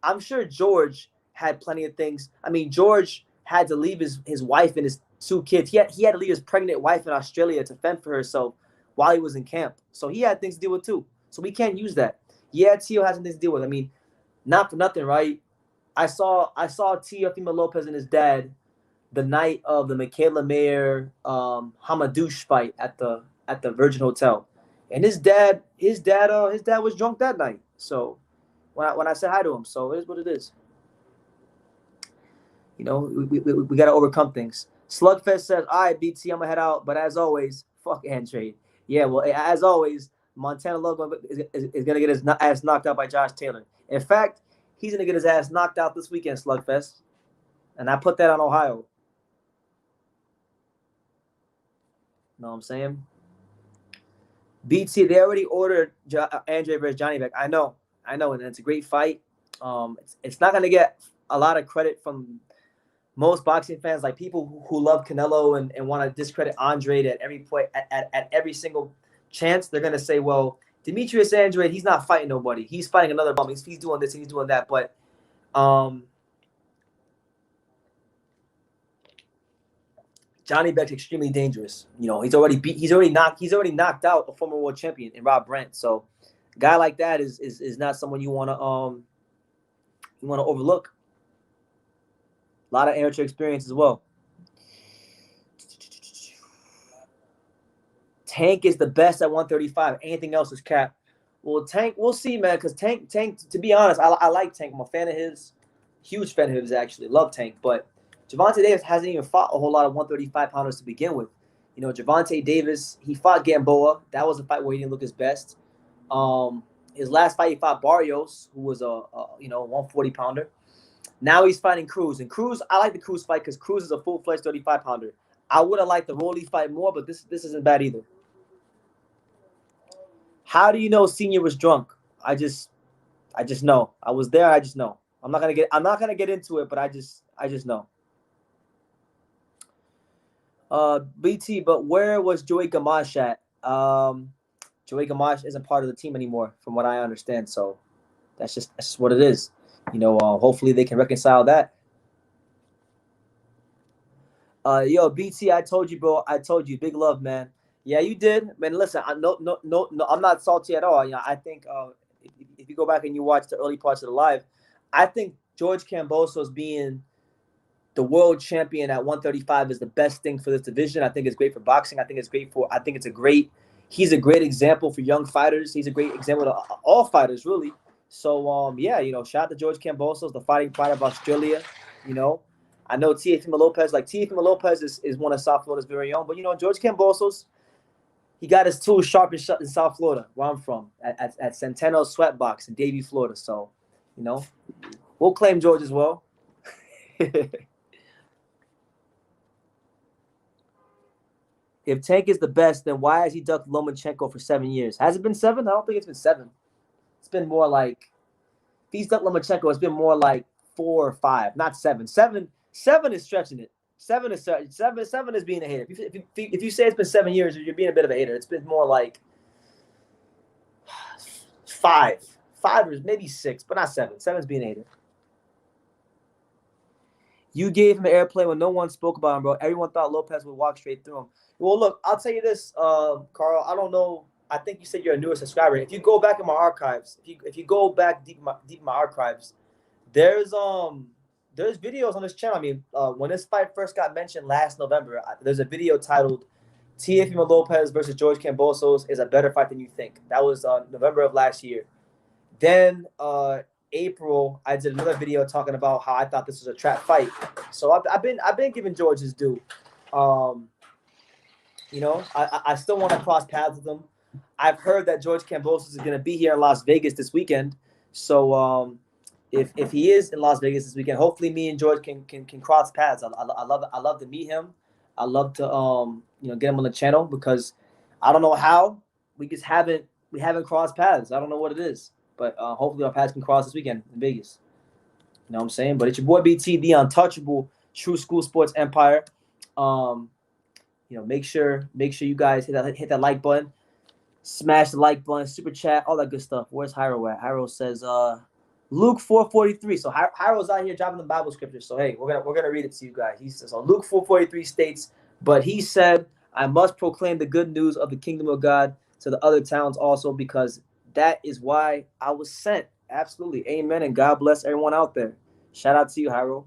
had plenty of things. I mean, George had to leave his wife and his 2 kids. He had to leave his pregnant wife in Australia to fend for herself while he was in camp. So he had things to deal with too. So we can't use that. Yeah, Tio has things to deal with. I mean, not for nothing, right? I saw Teofimo Lopez and his dad the night of the Michaela Mayer Hamadouche fight at the Virgin Hotel, and his dad was drunk that night. So when I said hi to him, so it is what it is. You know, we got to overcome things. Slugfest says, all right, BT, I'm going to head out. But as always, fuck Andrade. Yeah, well, as always, Montana Logan is going to get his ass knocked out by Josh Taylor. In fact, he's going to get his ass knocked out this weekend, Slugfest. And I put that on Ohio. Know what I'm saying? BT, they already ordered Andrade versus Johnny back. I know. And it's a great fight. It's not going to get a lot of credit from most boxing fans, like people who love Canelo and want to discredit Andrade at every point, at every single chance. They're gonna say, "Well, Demetrius Andrade, he's not fighting nobody. He's fighting another bum. He's doing this and he's doing that." But Johnny Beck's extremely dangerous. You know, he's already knocked out a former world champion in Rob Brandt. So, a guy like that is not someone you want to overlook. A lot of amateur experience as well. Tank is the best at 135. Anything else is cap. Well, Tank, we'll see, man. Because Tank. To be honest, I like Tank. I'm a fan of his. Huge fan of his, actually. Love Tank. But Gervonta Davis hasn't even fought a whole lot of 135-pounders to begin with. You know, Gervonta Davis, he fought Gamboa. That was a fight where he didn't look his best. His last fight, he fought Barrios, who was a 140-pounder. Now he's fighting Cruz. And Cruz, I like the Cruz fight because Cruz is a full-fledged 35-pounder. I would have liked the Rolly fight more, but this isn't bad either. How do you know Senior was drunk? I just know. I was there. I just know. I'm not gonna get into it, but I just know. BT, but where was Joey Gamache at? Joey Gamache isn't part of the team anymore, from what I understand. So that's just what it is. You know, hopefully they can reconcile that. Yo, BT, I told you, bro. I told you, big love, man. Yeah, you did, man. Listen, no, I'm not salty at all. You know, I think if you go back and you watch the early parts of the live, I think George Kambosos being the world champion at 135 is the best thing for this division. I think it's great for boxing. He's a great example for young fighters. He's a great example to all fighters, really. So, yeah, you know, shout out to George Kambosos, the fighting fighter of Australia. You know, I know Teofimo Lopez is one of South Florida's very own. But, you know, George Kambosos, he got his tools sharp in South Florida, where I'm from, at Centeno Sweatbox in Davie, Florida. So, you know, we'll claim George as well. If Tank is the best, then why has he ducked Lomachenko for 7 years? Has it been 7? I don't think it's been 7. It's been more like, if he's ducked Lomachenko, it's been more like 4 or 5, not 7. 7 is stretching it. 7 is being a hater. If you say it's been 7 years, you're being a bit of a hater. It's been more like 5 or maybe 6, but not 7. 7's being a hater. You gave him airplay when no one spoke about him, bro. Everyone thought Lopez would walk straight through him. Well, look, I'll tell you this, Carl. I don't know. I think you said you're a newer subscriber. If you go back in my archives, if you go back deep in my archives, there's videos on this channel. I mean, when this fight first got mentioned last November, there's a video titled "Teofimo Lopez versus George Kambosos is a better fight than you think." That was November of last year. Then April, I did another video talking about how I thought this was a trap fight. So I've been giving George his due. You know, I still want to cross paths with him. I've heard that George Kambosos is going to be here in Las Vegas this weekend. So if he is in Las Vegas this weekend, hopefully me and George can cross paths. I love to meet him. I love to get him on the channel because I don't know how we haven't crossed paths. I don't know what it is. But hopefully our paths can cross this weekend in Vegas. You know what I'm saying? But it's your boy BT, the untouchable True School Sports Empire. Make sure you guys hit that like button, smash the like button, super chat, all that good stuff. Where's Hyro at? Hyro says, Luke 4:43. So Hyro's out here dropping the Bible scriptures. So hey, we're gonna read it to you guys. He says, so Luke 4:43 states, "But he said, I must proclaim the good news of the kingdom of God to the other towns also, because that is why I was sent." Absolutely, amen, and God bless everyone out there. Shout out to you, Hyro.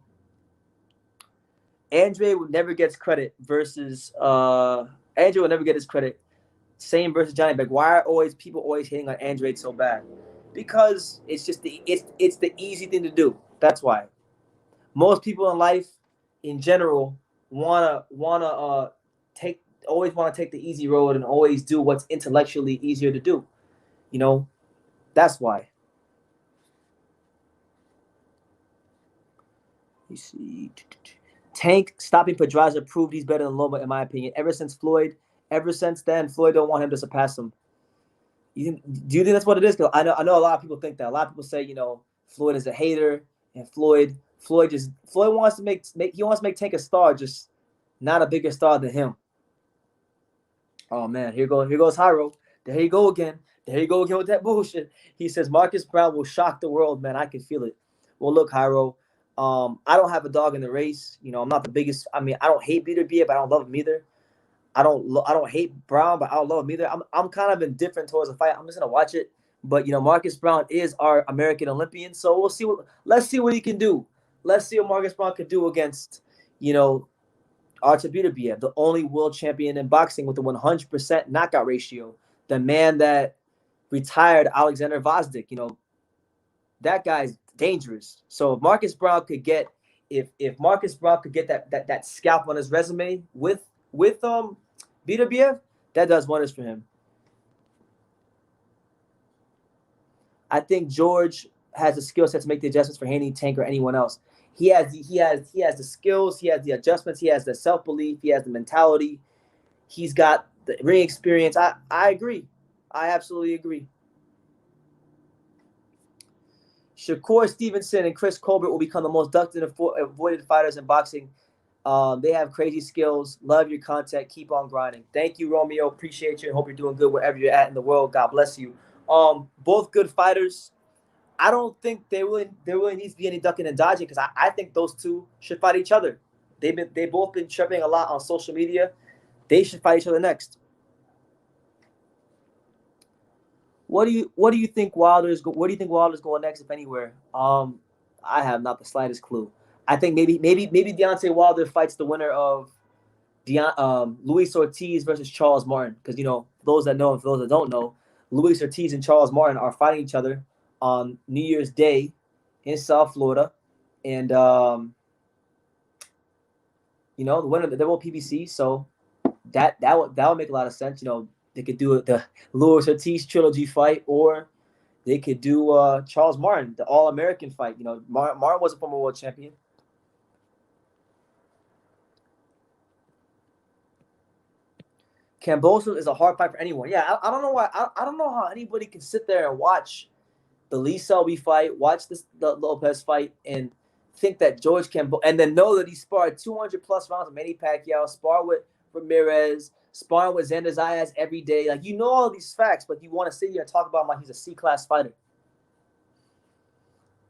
Andrade would never gets credit versus Andrade will never get his credit. Same versus Johnny Beck. Why are people always hating on Andrade so bad? Because it's just it's the easy thing to do. That's why. Most people in life, in general, wanna take always want to take the easy road and always do what's intellectually easier to do. You know, that's why. You see, Tank stopping Pedraza proved he's better than Loma, in my opinion. Ever since then, Floyd don't want him to surpass him. Do you think that's what it is? Because I know a lot of people think that. A lot of people say, Floyd is a hater, and Floyd wants to make Tank a star, just not a bigger star than him. Oh man, here goes Hyro. There you go again. There you go again with that bullshit. He says Marcus Brown will shock the world, man. I can feel it. Well, look, Hyro. I don't have a dog in the race. I'm not the biggest. I mean, I don't hate Peter B, but I don't love him either. I don't hate Brown, but I don't love him either. I'm kind of indifferent towards the fight. I'm just gonna watch it. But Marcus Brown is our American Olympian, so we'll see let's see what he can do. Let's see what Marcus Brown can do against Artur Beterbiev, the only world champion in boxing with a 100% knockout ratio. The man that retired Alexander Vazdik. That guy's dangerous. So if Marcus Brown could get that scalp on his resume with Beterbiev, that does wonders for him. I think George has the skill set to make the adjustments for Haney, Tank, or anyone else. He has the skills, he has the adjustments, he has the self-belief, he has the mentality, he's got the ring experience. I agree. I absolutely agree. Shakur Stevenson and Chris Colbert will become the most ducked and avoided fighters in boxing. They have crazy skills. Love your content. Keep on grinding. Thank you, Romeo. Appreciate you and hope you're doing good wherever you're at in the world. God bless you. Both good fighters. I don't think there really needs to be any ducking and dodging, because I think those two should fight each other. They've both been chirping a lot on social media. They should fight each other next. Where do you think Wilder's going next, if anywhere? I have not the slightest clue. I think maybe Deontay Wilder fights the winner of Luis Ortiz versus Charles Martin, because for those that know and for those that don't know, Luis Ortiz and Charles Martin are fighting each other on New Year's Day in South Florida, and the winner, they're both PBC, so that would make a lot of sense. They could do the Luis Ortiz trilogy fight, or they could do Charles Martin, the All-American fight. Martin was a former world champion. Kambosos is a hard fight for anyone. Yeah, I don't know why. I don't know how anybody can sit there and watch the Lee Selby fight, watch the Lopez fight, and think that George Kambosos, and then know that he sparred 200+ rounds with Manny Pacquiao, sparred with Ramirez, sparring with Xander Zayas every day. Like, all these facts, but you want to sit here and talk about him like he's a C-class fighter.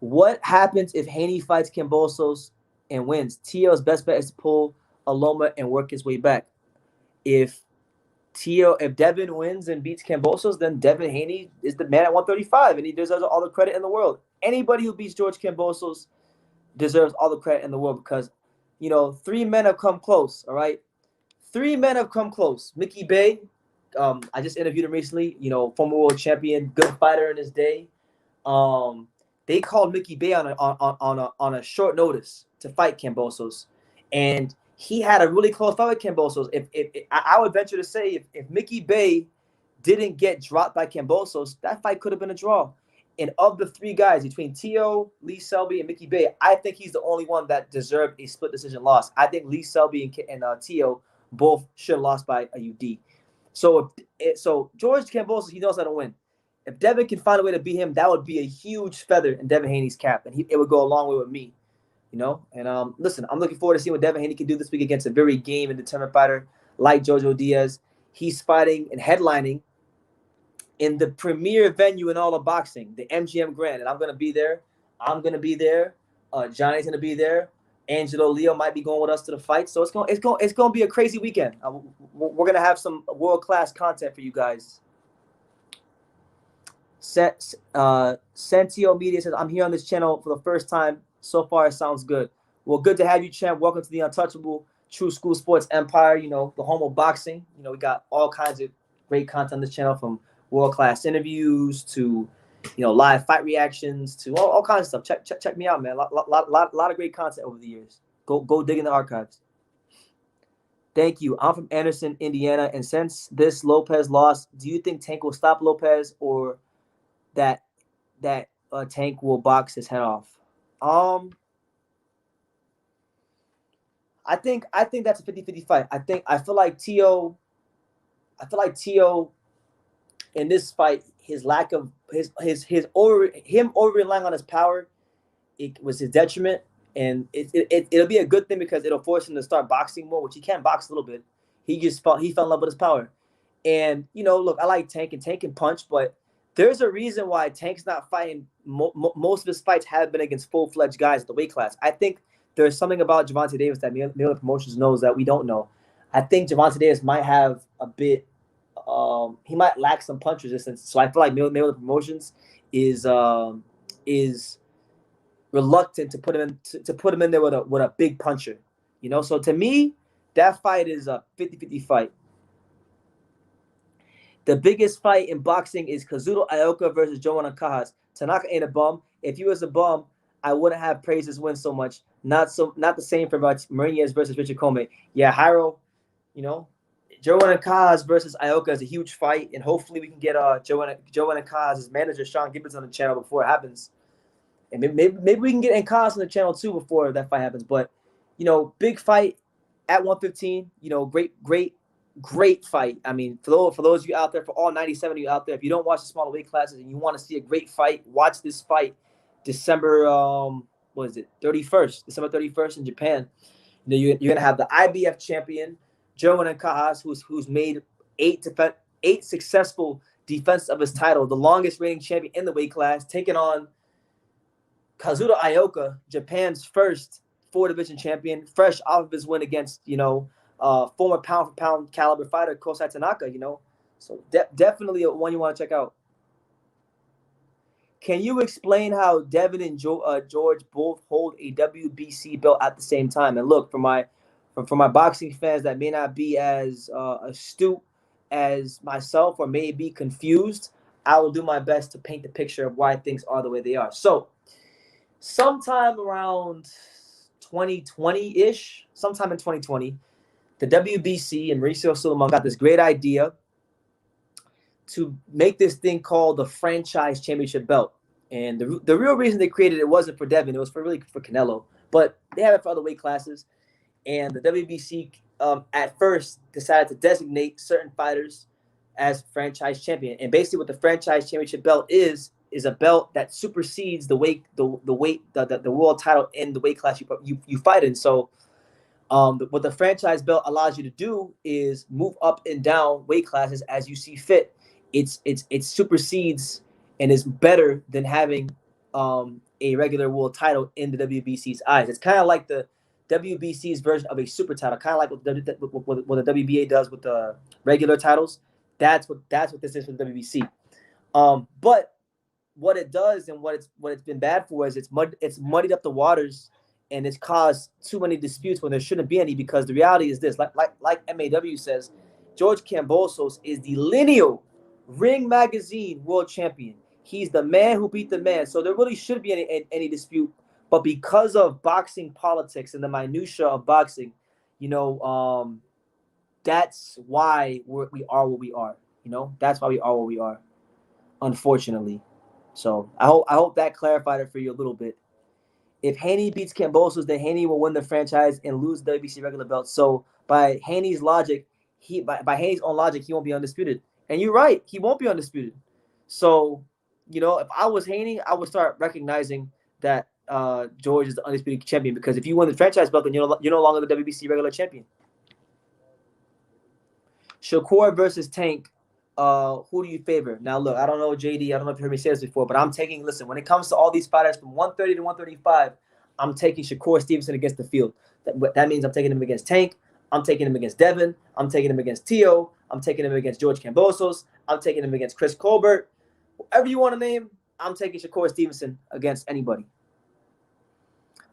What happens if Haney fights Kambosos and wins? Tio's best bet is to pull a Loma and work his way back. If Devin wins and beats Kambosos, then Devin Haney is the man at 135, and he deserves all the credit in the world. Anybody who beats George Kambosos deserves all the credit in the world, because, 3 men have come close, all right? 3 men have come close. Mickey Bay, I just interviewed him recently, former world champion, good fighter in his day. They called Mickey Bay on a short notice to fight Kambosos, and he had a really close fight with Kambosos. If I would venture to say, if Mickey Bay didn't get dropped by Kambosos, that fight could have been a draw. And of the 3 guys between Tio, Lee Selby, and Mickey Bay, I think he's the only one that deserved a split decision loss. I think Lee Selby and Tio both should have lost by a UD. So George Kambosos, he knows how to win. If Devin can find a way to beat him, that would be a huge feather in Devin Haney's cap, and it would go a long way with me. And listen, I'm looking forward to seeing what Devin Haney can do this week against a very game and determined fighter like Jojo Diaz. He's fighting and headlining in the premier venue in all of boxing, the MGM Grand, and I'm going to be there. I'm gonna be there. Johnny's gonna be there. Angelo Leo might be going with us to the fight. So it's gonna be a crazy weekend. We're gonna have some world-class content for you guys. Sentio Media says, I'm here on this channel for the first time. So far, it sounds good. Well, good to have you, champ. Welcome to the Untouchable True School Sports Empire, the home of boxing. We got all kinds of great content on this channel, from world-class interviews to, live fight reactions to all kinds of stuff. Check me out, man. Lot of great content over the years. Go dig in the archives. Thank you. I'm from Anderson, Indiana, and since this Lopez loss, do you think Tank will stop Lopez, or that Tank will box his head off? I think that's a 50-50 fight. I feel like Tio in this fight, his lack of him over relying on his power, it was his detriment, and it'll be a good thing because it'll force him to start boxing more, which he can box a little bit. He fell in love with his power. And look, I like Tank, and Tank can punch, but there's a reason why Tank's not fighting. Most of his fights have been against full-fledged guys at the weight class. I think there's something about Gervonta Davis that Miller Promotions knows that we don't know. I think Gervonta Davis might have a bit. He might lack some punch resistance. So I feel like Miller Promotions is reluctant to put him in there with a big puncher. So to me, that fight is a 50-50 fight. The biggest fight in boxing is Kazuto Ioka versus Joan Cajas. Tanaka ain't a bum. If he was a bum, I wouldn't have praised his win so much. Not the same for Martinez versus Richard Comey. Yeah, Jairo, Joan Cajas versus Ioka is a huge fight, and hopefully we can get Joan Cajas' manager Sean Gibbons on the channel before it happens. And maybe we can get Cajas on the channel too before that fight happens. But big fight at 115. Great fight. I mean, for those of you out there, for all 97 of you out there, if you don't watch the smaller weight classes and you want to see a great fight, watch this fight December 31st? December 31st in Japan. You're gonna have the IBF champion Joan Cajas, who's made eight successful defenses of his title, the longest reigning champion in the weight class, taking on Kazuto Ioka, Japan's first 4-division champion, fresh off of his win against former pound-for-pound caliber fighter Kosai Tanaka. So definitely one you want to check out. Can you explain how Devin and George both hold a WBC belt at the same time? And look, for my boxing fans that may not be as astute as myself or may be confused, I will do my best to paint the picture of why things are the way they are. So, sometime around 2020-ish, sometime in 2020, the WBC and Mauricio Sulaiman got this great idea to make this thing called the franchise championship belt. And the real reason they created it wasn't for Devin, it was for Canelo, but they have it for other weight classes. And the WBC at first decided to designate certain fighters as franchise champion. And basically what the franchise championship belt is a belt that supersedes the world title in the weight class you fight in. So what the franchise belt allows you to do is move up and down weight classes as you see fit. It supersedes and is better than having a regular world title in the WBC's eyes. It's kind of like the WBC's version of a super title, kind of like what the WBA does with the regular titles. That's what this is for the WBC. But what it does and what it's been bad for is it's muddied up the waters, and it's caused too many disputes when there shouldn't be any, because the reality is this, like MAW says, George Kambosos is the lineal Ring Magazine world champion. He's the man who beat the man. So there really should be any dispute. But because of boxing politics and the minutia of boxing, that's why we are what we are. That's why we are what we are, unfortunately. So I hope that clarified it for you a little bit. If Haney beats Kambosos, then Haney will win the franchise and lose the WBC regular belt. So by Haney's logic, by Haney's own logic, he won't be undisputed. And you're right, he won't be undisputed. So, if I was Haney, I would start recognizing that George is the undisputed champion, because if you win the franchise belt, then you're no longer the WBC regular champion. Shakur versus Tank. who do you favor? Now, look, I don't know, JD. I don't know if you heard me say this before, but I'm taking. Listen, when it comes to all these fighters from 130 to 135, I'm taking Shakur Stevenson against the field. That means I'm taking him against Tank. I'm taking him against Devin. I'm taking him against Tio. I'm taking him against George Kambosos. I'm taking him against Chris Colbert. Whoever you want to name, I'm taking Shakur Stevenson against anybody.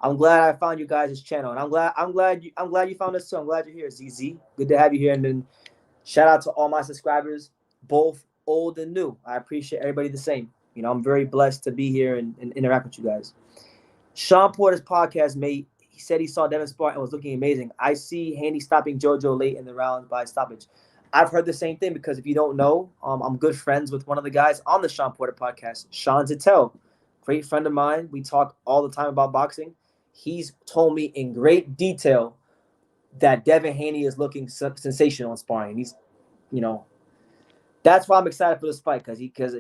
I'm glad I found you guys' channel, and I'm glad you found us too. I'm glad you're here, ZZ. Good to have you here, and then shout out to all my subscribers, both old and new. I appreciate everybody the same. You know, I'm very blessed to be here and interact with you guys. Sean Porter's podcast, mate. He said he saw Devin spar and was looking amazing. I see Haney stopping Jojo late in the round by stoppage. I've heard the same thing because if you don't know, I'm good friends with one of the guys on the Sean Porter podcast, Sean Zattel. Great friend of mine. We talk all the time about boxing. He's told me in great detail that Devin Haney is looking sensational in sparring. He's, you know, that's why I'm excited for this fight because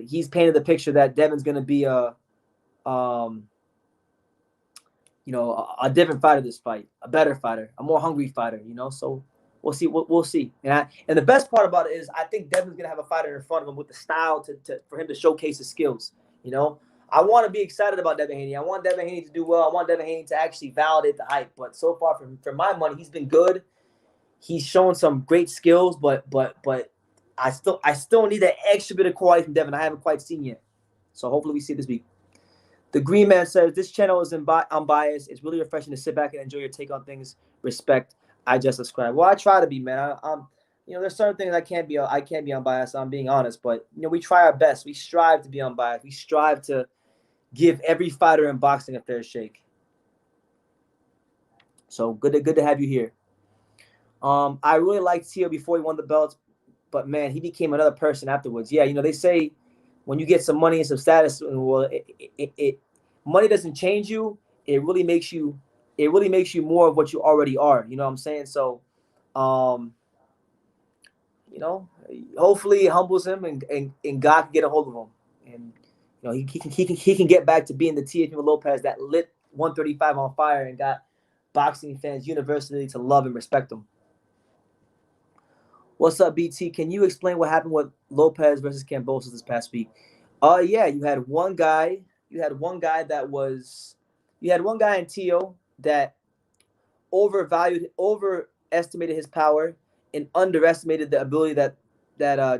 he's painted the picture that Devin's going to be a different fighter this fight, a better fighter, a more hungry fighter, you know. So we'll see. We'll see. And the best part about it is I think Devin's going to have a fighter in front of him with the style for him to showcase his skills, you know. I want to be excited about Devin Haney. I want Devin Haney to do well. I want Devin Haney to actually validate the hype. But so far, for my money, he's been good. He's shown some great skills, but I still need that extra bit of quality from Devin I haven't quite seen yet. So hopefully we see it this week. The Green Man says, this channel is unbiased. It's really refreshing to sit back and enjoy your take on things. Respect. I just subscribe. Well, I try to be, man. I'm you know, there's certain things I can't be unbiased. I'm being honest, but you know, we try our best. We strive to be unbiased. We strive to give every fighter in boxing a fair shake. So good to have you here. I really liked Tio before he won the belts, but man, he became another person afterwards. Yeah, you know, they say when you get some money and some status, well, money doesn't change you. It really makes you more of what you already are. You know what I'm saying? So, you know, hopefully it humbles him and God can get a hold of him. And you know, he can get back to being the Teofimo Lopez that lit 135 on fire and got boxing fans universally to love and respect him. What's up, BT? Can you explain what happened with Lopez versus Kambosos this past week? Yeah, you had one guy in Tio that overestimated his power and underestimated the ability that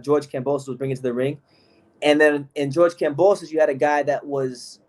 George Kambosos was bringing to the ring. And then in George Kambosos, you had a guy that was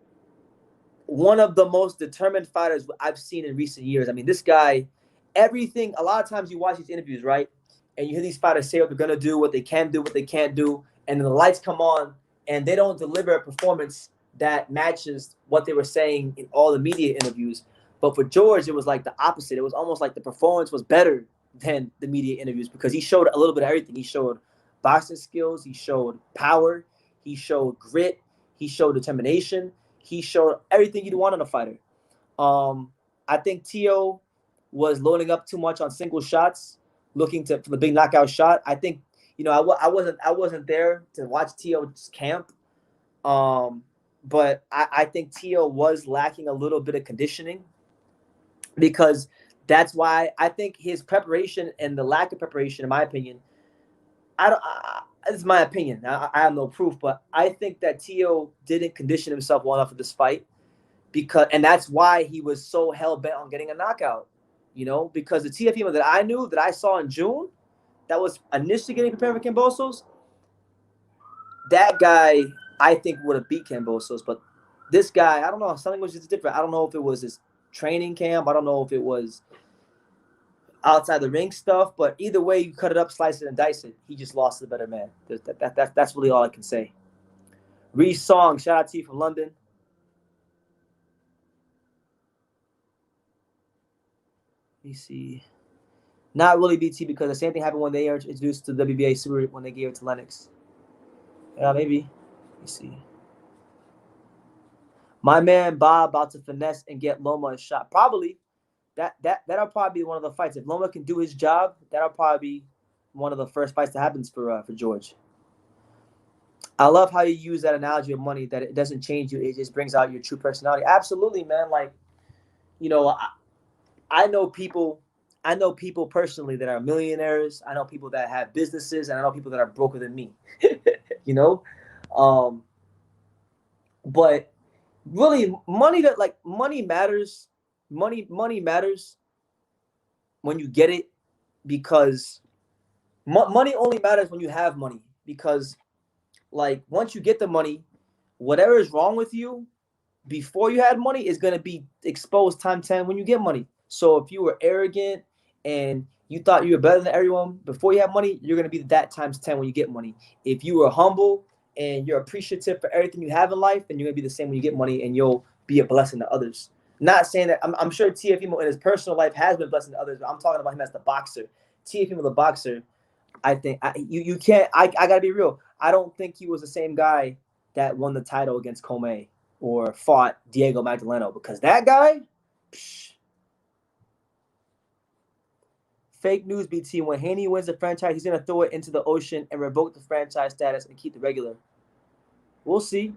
one of the most determined fighters I've seen in recent years. I mean, this guy, everything, a lot of times you watch these interviews, right? And you hear these fighters say what they're going to do, what they can do, what they can't do. And then the lights come on and they don't deliver a performance that matches what they were saying in all the media interviews. But for George, it was like the opposite. It was almost like the performance was better than the media interviews because he showed a little bit of everything. He showed boxing skills. He showed power. He showed grit. He showed determination. He showed everything you'd want in a fighter. I think Tio was loading up too much on single shots, looking for the big knockout shot. I think, you know, I wasn't there to watch Tio's camp, but I think Tio was lacking a little bit of conditioning because that's why I think his preparation and the lack of preparation, in my opinion, this is my opinion. I have no proof, but I think that Tio didn't condition himself well enough for this fight and that's why he was so hell bent on getting a knockout. You know, because the Teofimo that I knew, that I saw in June, that was initially getting prepared for Kambosos, that guy I think would have beat Kambosos. But this guy, I don't know, something was just different. I don't know if it was his training camp. I don't know if it was outside the ring stuff. But either way, you cut it up, slice it, and dice it. He just lost to the better man. That's really all I can say. Reese Song, shout out to you from London. Let me see. Not really BT because the same thing happened when they were introduced to WBA Super when they gave it to Lennox. Yeah, maybe. Let me see. My man Bob about to finesse and get Loma a shot. Probably. That'll probably be one of the fights. If Loma can do his job, that'll probably be one of the first fights that happens for George. I love how you use that analogy of money, that it doesn't change you. It just brings out your true personality. Absolutely, man. Like, you know, I know people I know people personally that are millionaires. I know people that have businesses, and I know people that are broker than me. You know, but really, money matters. Money matters when you get it, because money only matters when you have money. Because like once you get the money, whatever is wrong with you before you had money is going to be exposed times 10 when you get money. So if you were arrogant and you thought you were better than everyone before you have money, you're going to be that times 10 when you get money. If you were humble and you're appreciative for everything you have in life, then you're going to be the same when you get money, and you'll be a blessing to others. Not saying that I'm sure Tiafimo in his personal life has been a blessing to others, but I'm talking about him as the boxer. Tiafimo the boxer, I think you can't. I gotta be real. I don't think he was the same guy that won the title against Comey or fought Diego Magdaleno, because that guy, fake news, BT. When Haney wins the franchise, he's gonna throw it into the ocean and revoke the franchise status and keep the regular. We'll see.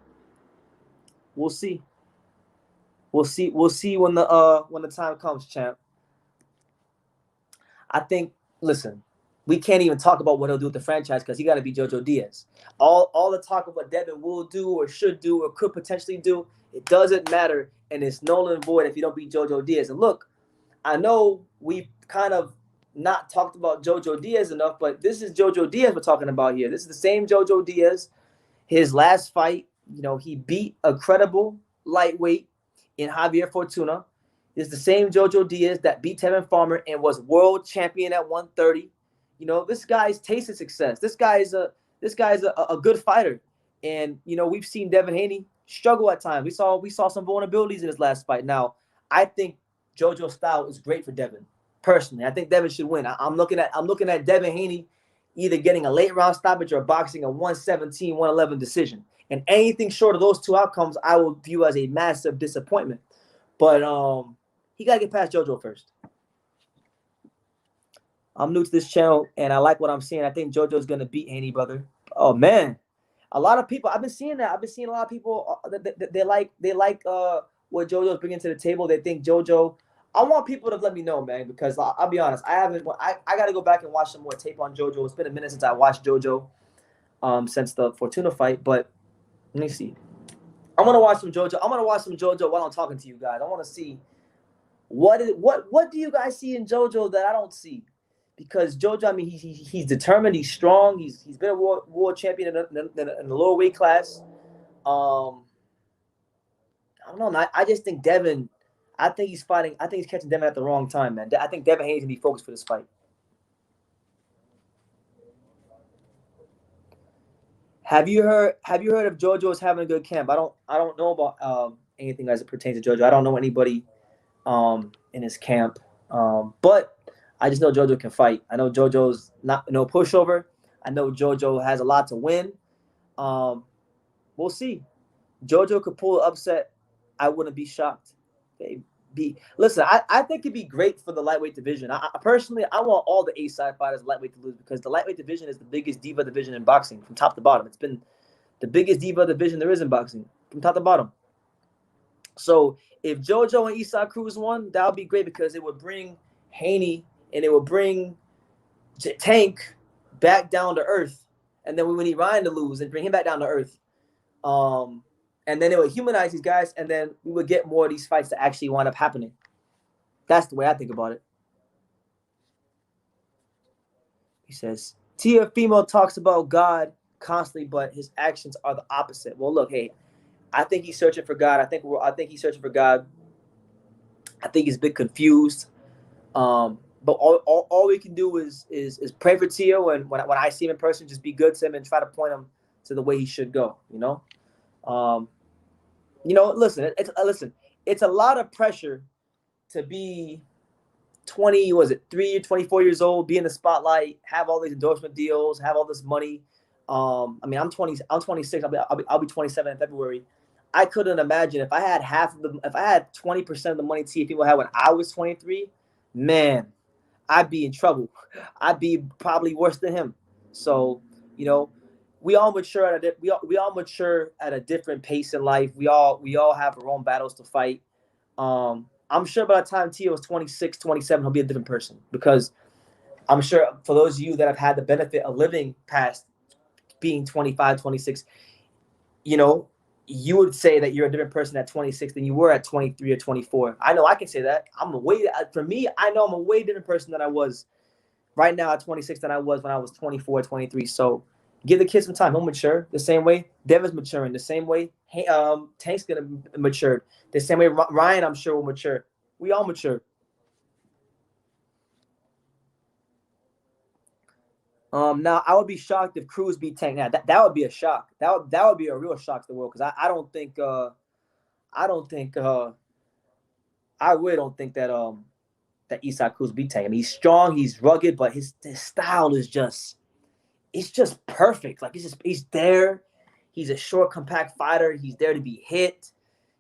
We'll see. We'll see. We'll see when the time comes, champ. I think. Listen, we can't even talk about what he'll do with the franchise because he got to be Jojo Diaz. All the talk of what Devin will do or should do or could potentially do, it doesn't matter, and it's null and void if you don't beat Jojo Diaz. And look, I know we've kind of not talked about Jojo Diaz enough, but this is Jojo Diaz we're talking about here. This is the same Jojo Diaz. His last fight, he beat a credible lightweight in Javier Fortuna. It's the same Jojo Diaz that beat Tevin Farmer and was world champion at 130. This guy's tasted success. This guy's a good fighter. And we've seen Devin Haney struggle at times. We saw some vulnerabilities in his last fight. Now, I think Jojo's style is great for Devin. Personally, I think Devin should win. I'm looking at Devin Haney either getting a late round stoppage or boxing a 117, 111 decision. And anything short of those two outcomes, I will view as a massive disappointment. But he got to get past Jojo first. I'm new to this channel, and I like what I'm seeing. I think Jojo's going to beat Haney, brother. Oh, man. A lot of people, I've been seeing that. I've been seeing a lot of people, they like what Jojo's bringing to the table. They think Jojo. I want people to let me know, man, because I'll be honest. I got to go back and watch some more tape on Jojo. It's been a minute since I watched Jojo since the Fortuna fight, but let me see. I'm going to watch some Jojo. I'm going to watch some Jojo while I'm talking to you guys. I want to see what do you guys see in Jojo that I don't see? Because Jojo, I mean, he's determined. He's strong. He's been a world champion in the lower weight class. I don't know, man. I just think Devin. I think he's fighting. I think he's catching Devin at the wrong time, man. I think Devin Haney's gonna be focused for this fight. Have you heard of Jojo's having a good camp? I don't know about anything as it pertains to Jojo. I don't know anybody in his camp, but I just know Jojo can fight. I know Jojo's not no pushover. I know Jojo has a lot to win. We'll see. Jojo could pull an upset. I wouldn't be shocked. Listen, I think it'd be great for the lightweight division. I personally, I want all the A-side fighters lightweight to lose, because the lightweight division is the biggest diva division in boxing from top to bottom. It's been the biggest diva division there is in boxing from top to bottom. So if Jojo and Isaac Cruz won, that would be great, because it would bring Haney and it would bring Tank back down to earth. And then we would need Ryan to lose and bring him back down to earth. And then it would humanize these guys, and then we would get more of these fights to actually wind up happening. That's the way I think about it. He says, Tia Female talks about God constantly, but his actions are the opposite. Well, look, hey, I think he's searching for God. I think he's searching for God. I think he's a bit confused. But all we can do is pray for Tio, and when I see him in person, just be good to him and try to point him to the way he should go. Listen, it's a lot of pressure to be 24 years old, be in the spotlight, have all these endorsement deals, have all this money. I'm 26. I'll be 27 in February. I couldn't imagine if I had 20% of the money people had when I was 23, man, I'd be in trouble. I'd be probably worse than him. So, we all mature at a different pace in life. We all have our own battles to fight. I'm sure by the time Tio is 26, 27, he'll be a different person, because I'm sure for those of you that have had the benefit of living past being 25, 26, you would say that you're a different person at 26 than you were at 23 or 24. I know I can say that. For me, I know I'm a way different person than I was right now at 26 than I was when I was 24, 23. So give the kid some time. He'll mature the same way Devin's maturing, the same way Tank's going to mature, the same way Ryan, I'm sure, will mature. We all mature. Now I would be shocked if Cruz beat Tank. Now that would be a shock. That would be a real shock to the world, because I really don't think that Isaac Cruz beat Tank. I mean, he's strong, he's rugged, but his style is just perfect. Like he's there. He's a short, compact fighter. He's there to be hit.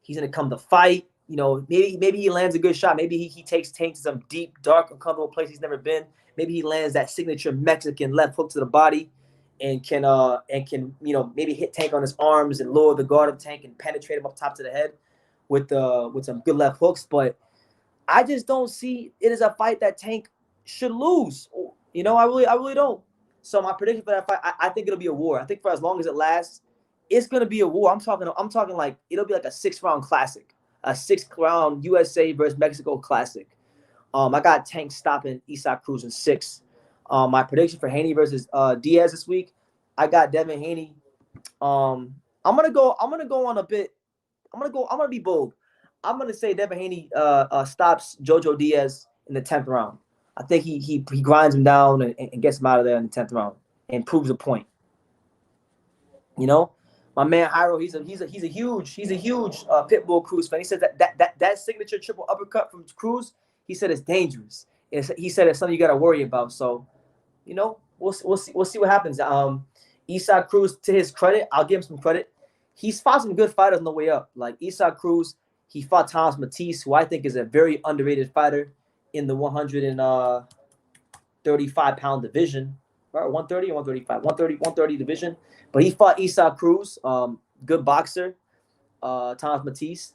He's gonna come to fight. Maybe he lands a good shot. Maybe he takes Tank to some deep, dark, uncomfortable place he's never been. Maybe he lands that signature Mexican left hook to the body, and can maybe hit Tank on his arms and lower the guard of Tank and penetrate him up top to the head with some good left hooks. But I just don't see it as a fight that Tank should lose. I really don't. So my prediction for that fight, I think it'll be a war. I think for as long as it lasts, it's gonna be a war. I'm talking like it'll be like a 6-round classic, a 6-round USA versus Mexico classic. I got Tank stopping Isaac Cruz in 6. My prediction for Haney versus Diaz this week, I got Devin Haney. I'm gonna be bold. I'm gonna say Devin Haney stops Jojo Diaz in the 10th round. I think he grinds him down and gets him out of there in the 10th round and proves a point. My man Jairo, he's a huge Pitbull Cruz fan. He said that signature triple uppercut from Cruz, he said it's dangerous. He said it's something you got to worry about. So, we'll see what happens. Isaac Cruz, to his credit, I'll give him some credit. He's fought some good fighters on the way up. Like Isaac Cruz, he fought Thomas Matisse, who I think is a very underrated fighter in the 135-pound division. Right, 130 or 135? 130 division. But he fought Isaac Cruz, good boxer. Thomas Matisse.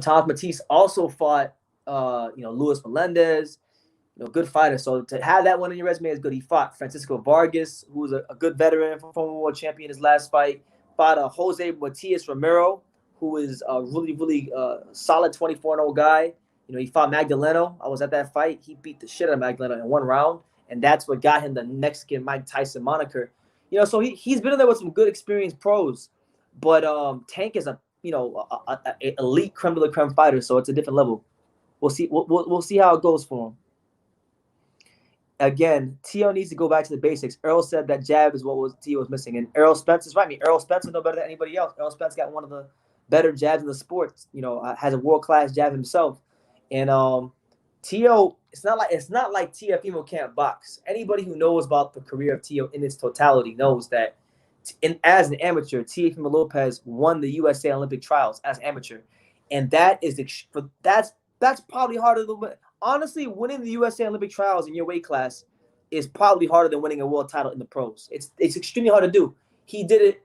Thomas Matisse also fought Luis Melendez, good fighter. So to have that one in your resume is good. He fought Francisco Vargas, who was a good veteran, former world champion his last fight. Fought Jose Matias Romero, who is a really, really solid 24-0 guy. He fought Magdaleno. I was at that fight. He beat the shit out of Magdaleno in 1 round, and that's what got him the Mexican Mike Tyson moniker. So he's been in there with some good experienced pros, but Tank is a elite creme de la creme fighter, so it's a different level. We'll see. We'll see how it goes for him. Again, Tio needs to go back to the basics. Earl said that jab is what Tio was missing, and Errol Spence is right. I mean, Errol Spence is no better than anybody else. Errol Spence got one of the better jabs in the sport. Has a world-class jab himself, and Tio. It's not like Teofimo can't box. Anybody who knows about the career of Tio in its totality knows that, as an amateur, Teofimo Lopez won the USA Olympic trials as amateur, and that's probably harder than win. Honestly, winning the USA Olympic trials in your weight class is probably harder than winning a world title in the pros. It's extremely hard to do. He did it.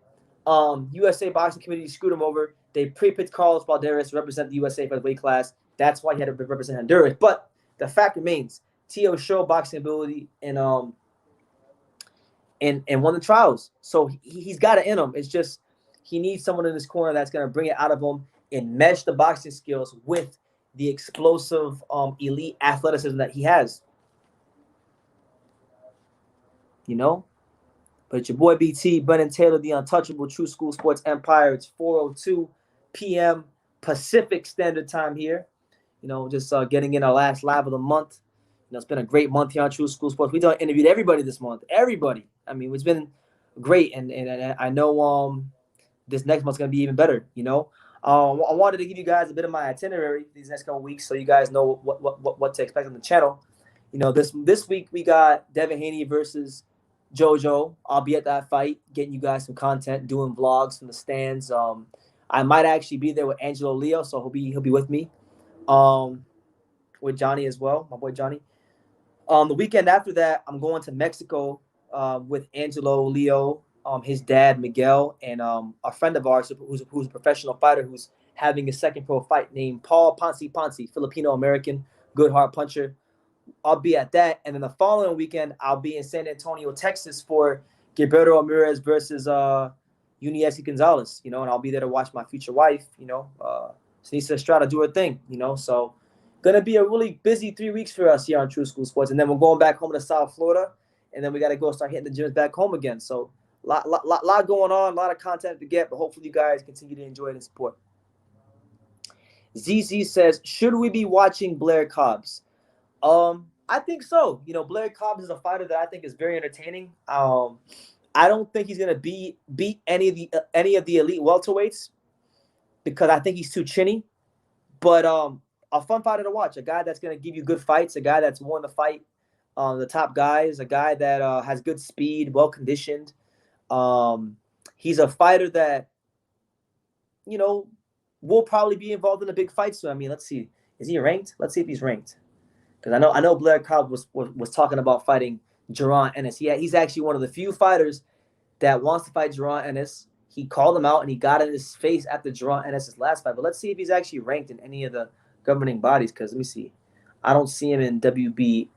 USA Boxing Committee screwed him over. They pre-picked Carlos Balderas to represent the USA for the weight class. That's why he had to represent Honduras. But the fact remains, Tio showed boxing ability and won the trials. So he's got it in him. It's just he needs someone in his corner that's going to bring it out of him and mesh the boxing skills with the explosive, elite athleticism that he has. But it's your boy BT, Brennan Taylor, the untouchable True School Sports Empire. It's 4:02 p.m. Pacific Standard Time here. Just getting in our last live of the month. It's been a great month here on True School Sports. We done interviewed everybody this month. Everybody. I mean, it's been great, and I know this next month's gonna be even better. I wanted to give you guys a bit of my itinerary these next couple weeks, so you guys know what to expect on the channel. This week we got Devin Haney versus Jojo. I'll be at that fight, getting you guys some content, doing vlogs from the stands. I might actually be there with Angelo Leo, so he'll be with me. With Johnny as well, my boy Johnny. The weekend after that, I'm going to Mexico with Angelo Leo, his dad Miguel, and a friend of ours who's a professional fighter who's having a second pro fight named Paul Ponce, Filipino-American, good hard puncher. I'll be at that. And then the following weekend, I'll be in San Antonio, Texas for Gilberto Ramirez versus Uniesi Gonzalez, and I'll be there to watch my future wife, Sinisa Estrada do her thing, So going to be a really busy 3 weeks for us here on True School Sports. And then we're going back home to South Florida, and then we got to go start hitting the gyms back home again. So lot going on, a lot of content to get, but hopefully you guys continue to enjoy it and support. ZZ says, should we be watching Blair Cobbs? I think so. Blair Cobbs is a fighter that I think is very entertaining. I don't think he's gonna beat any of the elite welterweights because I think he's too chinny. But a fun fighter to watch, a guy that's gonna give you good fights, a guy that's willing to fight the top guys, a guy that has good speed, well conditioned. He's a fighter that will probably be involved in a big fight. So I mean, let's see, is he ranked? Let's see if he's ranked. Because I know Blair Cobb was talking about fighting Gervonta Ennis. He's actually one of the few fighters that wants to fight Gervonta Ennis. He called him out and he got in his face after Gervonta Ennis' last fight. But let's see if he's actually ranked in any of the governing bodies. Because let me see, I don't see him in WB.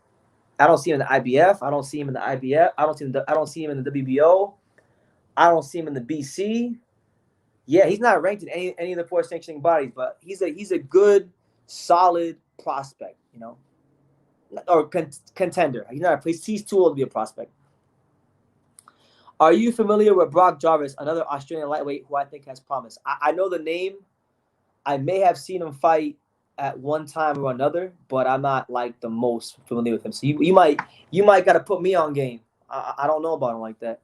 I don't see him in the IBF. I don't see him in the IBF. I don't see him in the WBO. I don't see him in the BC. Yeah, he's not ranked in any of the 4 sanctioning bodies. But he's a good, solid prospect. Or contender. He's too old to be a prospect. Are you familiar with Brock Jarvis, another Australian lightweight who I think has promise? I know the name. I may have seen him fight at one time or another, but I'm not like the most familiar with him. So you might got to put me on game. I don't know about him like that.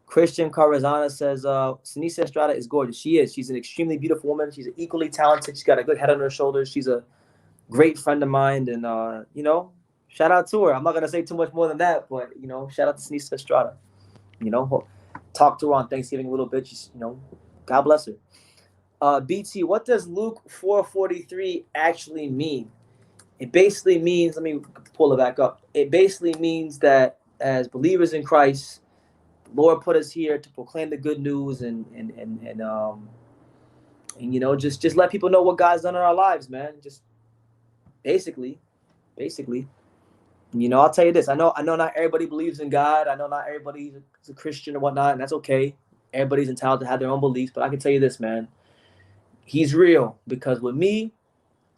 Christian Carazana says Sinisa Estrada is gorgeous. She is. She's an extremely beautiful woman. She's equally talented. She's got a good head on her shoulders. She's a great friend of mine, and shout out to her. I'm not gonna say too much more than that, but shout out to Sinisa Estrada. Talk to her on Thanksgiving a little bit. She's, God bless her. BT, what does Luke 4:43 actually mean? It basically means, let me pull it back up. It basically means that as believers in Christ, the Lord put us here to proclaim the good news and just let people know what God's done in our lives, man. Just basically, I'll tell you this. I know not everybody believes in God. I know not everybody's a Christian or whatnot, and that's okay. Everybody's entitled to have their own beliefs, but I can tell you this, man. He's real, because with me,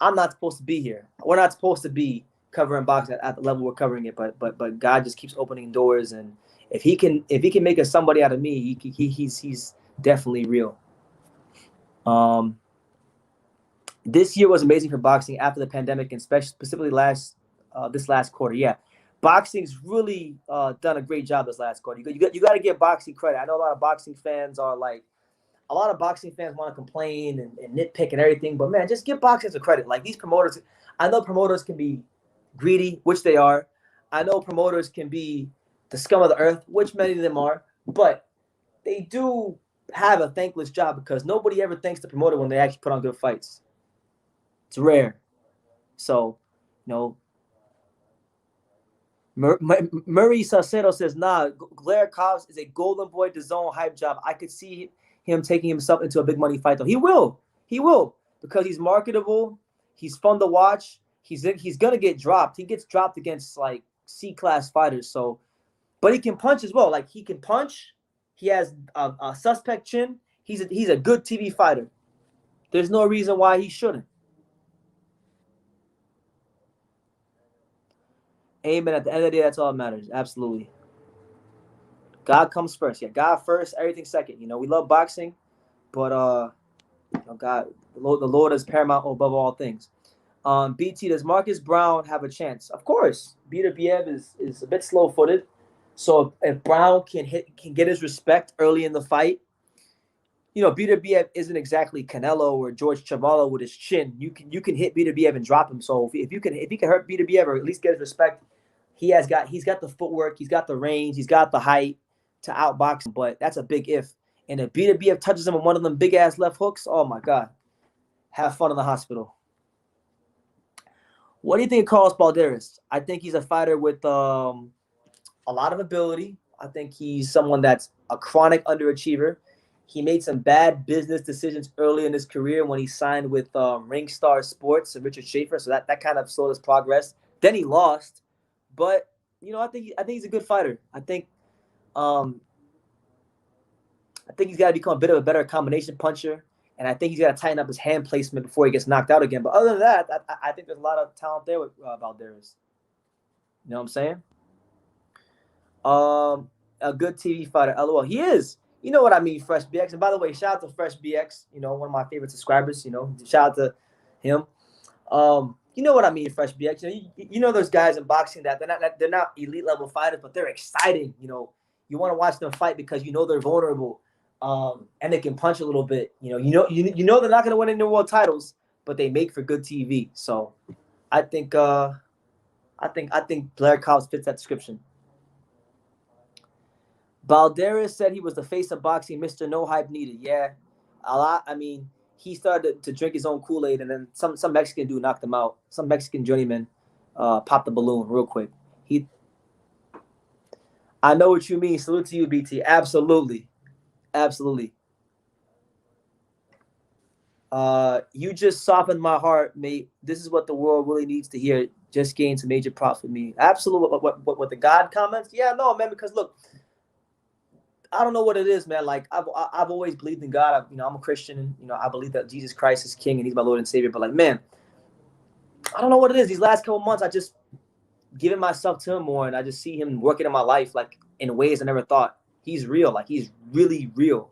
I'm not supposed to be here. We're not supposed to be covering boxing at the level we're covering it, but God just keeps opening doors, and if he can make a somebody out of me, he's definitely real. This year was amazing for boxing after the pandemic, and specifically this last quarter. Yeah, boxing's really done a great job this last quarter. You got to give boxing credit. I know a lot of boxing fans want to complain and nitpick and everything, but man, just give boxing some credit. Like these promoters, I know promoters can be greedy, which they are. I know promoters can be the scum of the earth, which many of them are, but they do have a thankless job because nobody ever thanks the promoter when they actually put on good fights. It's rare. So, Murray Salcedo says, nah, Blair Cobbs is a golden boy to zone hype job. I could see him taking himself into a big money fight, though. He will, because he's marketable. He's fun to watch. He's going to get dropped. He gets dropped against, like, C-class fighters. So, but he can punch as well. Like, he can punch. He has a suspect chin. He's a good TV fighter. There's no reason why he shouldn't. Amen. At the end of the day, that's all that matters. Absolutely. God comes first. Yeah, God first, everything second. We love boxing, but God, the Lord is paramount above all things. BT, does Marcus Brown have a chance? Of course. Peter Biev is a bit slow-footed, so if Brown can get his respect early in the fight, Peter Biev isn't exactly Canelo or George Chavala with his chin. You can hit Peter Biev and drop him. So if you can hurt Peter Biev or at least get his respect, he's got the footwork, he's got the range, he's got the height to outbox him. But that's a big if. And if Peter Biev touches him with one of them big ass left hooks, oh my God, have fun in the hospital. What do you think of Carlos Balderas? I think he's a fighter with a lot of ability. I think he's someone that's a chronic underachiever. He made some bad business decisions early in his career when he signed with Ringstar Sports and Richard Schaefer. So that kind of slowed his progress. Then he lost, but I think he's a good fighter. Um, I think he's got to become a bit of a better combination puncher, and I think he's got to tighten up his hand placement before he gets knocked out again. But other than that, I think there's a lot of talent there with Valderas. You know what I'm saying? A good TV fighter. LOL. He is. You know what I mean, Fresh BX. And by the way, shout out to Fresh BX. One of my favorite subscribers. Shout out to him. You know what I mean, Fresh BX. There's guys in boxing that they're not elite level fighters, but they're exciting. You want to watch them fight because they're vulnerable, and they can punch a little bit. They're not going to win any world titles, but they make for good TV. So, I think Blair Cobbs fits that description. Valderas said he was the face of boxing, Mr. No Hype Needed. Yeah, a lot. I mean, he started to drink his own Kool-Aid, and then some Mexican dude knocked him out. Some Mexican journeyman popped the balloon real quick. I know what you mean. Salute to you, BT. Absolutely. Absolutely. You just softened my heart, mate. This is what the world really needs to hear. Just gained some major props with me. Absolutely. What the God comments? Yeah, no, man, because look, I don't know what it is, man. Like I've always believed in God. I'm a Christian, and I believe that Jesus Christ is King and He's my Lord and Savior. But like, man, I don't know what it is. These last couple months, I just given myself to Him more, and I just see Him working in my life, like in ways I never thought. He's real. Like He's really real.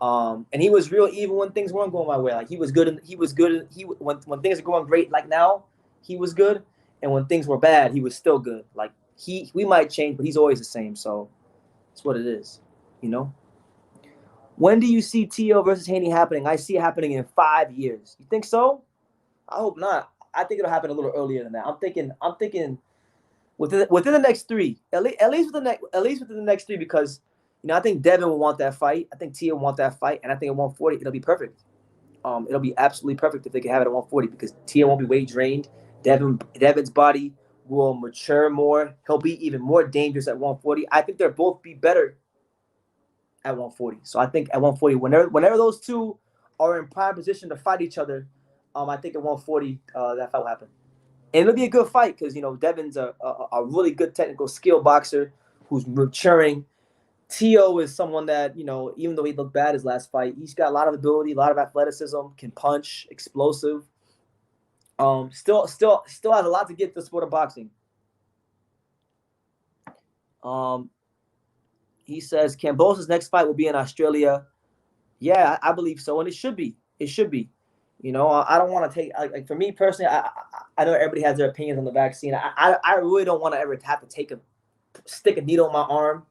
And He was real even when things weren't going my way. Like He was good, and He was good. When things are going great, like now, He was good, and when things were bad, He was still good. Like we might change, but He's always the same. So that's what it is. When do you see T.O. versus Haney happening? I see it happening in 5 years. You think so? I hope not. I think it'll happen a little earlier than that. I'm thinking within the next 3. At least within the next 3, because I think Devin will want that fight. I think T.O. will want that fight, and I think at 140 it'll be perfect. It'll be absolutely perfect if they can have it at 140, because T.O. won't be weight drained. Devin's body will mature more. He'll be even more dangerous at 140. I think they'll both be better at 140. So I think at 140, whenever those two are in prime position to fight each other, I think at 140 that fight will happen. And it'll be a good fight because Devin's a really good technical skill boxer who's maturing. T.O. is someone that even though he looked bad his last fight, he's got a lot of ability, a lot of athleticism, can punch, explosive. Still has a lot to get to the sport of boxing. He says Kambosos' next fight will be in Australia. Yeah, I believe so, and it should be. It should be. I don't want to take like for me personally. I know everybody has their opinions on the vaccine. I really don't want to ever have to stick a needle in my arm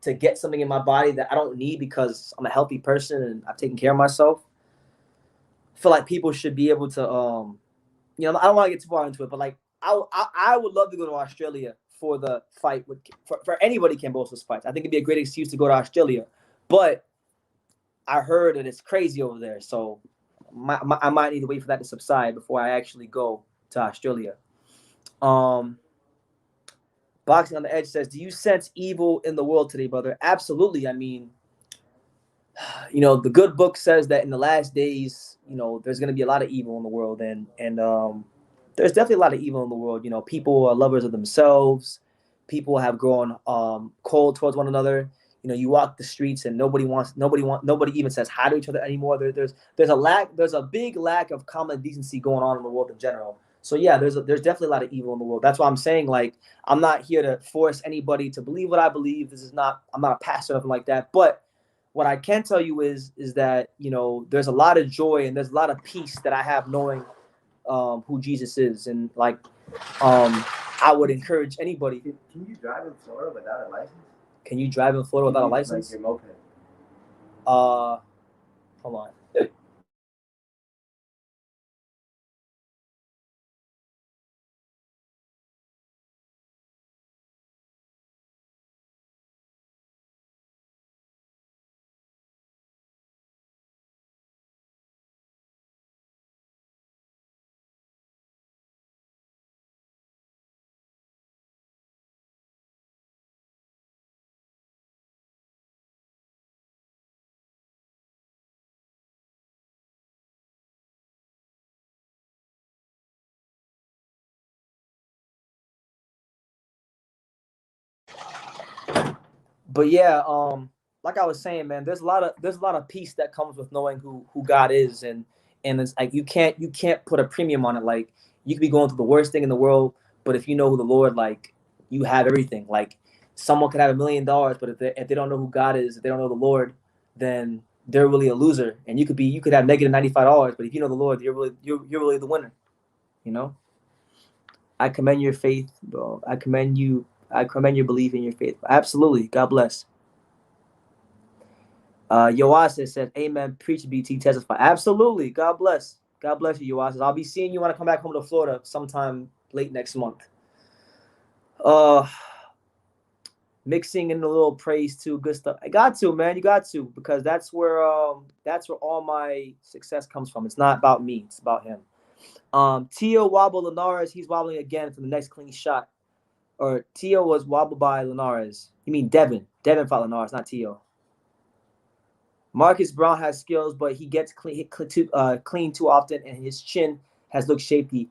to get something in my body that I don't need because I'm a healthy person and I've taken care of myself. I feel like people should be able to I don't want to get too far into it, but like I would love to go to Australia for the fight for anybody Kambosos fights. I think it'd be a great excuse to go to Australia, but I heard that it's crazy over there, so I might need to wait for that to subside before I actually go to Australia. Boxing on the Edge says, do you sense evil in the world today, brother? Absolutely. I mean, the good book says that in the last days, there's going to be a lot of evil in the world, and there's definitely a lot of evil in the world. People are lovers of themselves. People have grown cold towards one another. You walk the streets and nobody even says hi to each other anymore. There's a big lack of common decency going on in the world in general. So yeah, there's definitely a lot of evil in the world. That's why I'm saying, like, I'm not here to force anybody to believe what I believe. I'm not a pastor or nothing like that. But what I can tell you is that there's a lot of joy and there's a lot of peace that I have knowing who Jesus is, and like I would encourage anybody. Can you drive in Florida without a license? Can you drive in Florida without a license? Like your moped. Hold on. But yeah, like I was saying, man, there's a lot of peace that comes with knowing who God is, and it's like you can't put a premium on it. Like you could be going through the worst thing in the world, but if you know who the Lord, like you have everything. Like someone could have $1 million, but if they don't know who God is, if they don't know the Lord, then they're really a loser. And you could have negative $95, but if you know the Lord, you're really the winner. You know. I commend your faith, bro. I commend your belief in your faith. Absolutely. God bless. Yoasis said, amen. Preach, BT, testify. Absolutely. God bless. God bless you, Yoasis. I'll be seeing you when I come back home to Florida sometime late next month. Mixing in a little praise too. Good stuff. I got to, man. You got to, because that's where all my success comes from. It's not about me. It's about him. Tio wobble Linares. He's wobbling again for the next clean shot. Or Tio was wobbled by Linares. You mean Devin? Devin fought Linares, not Tio. Marcus Brown has skills, but he gets clean too often, and his chin has looked shaky.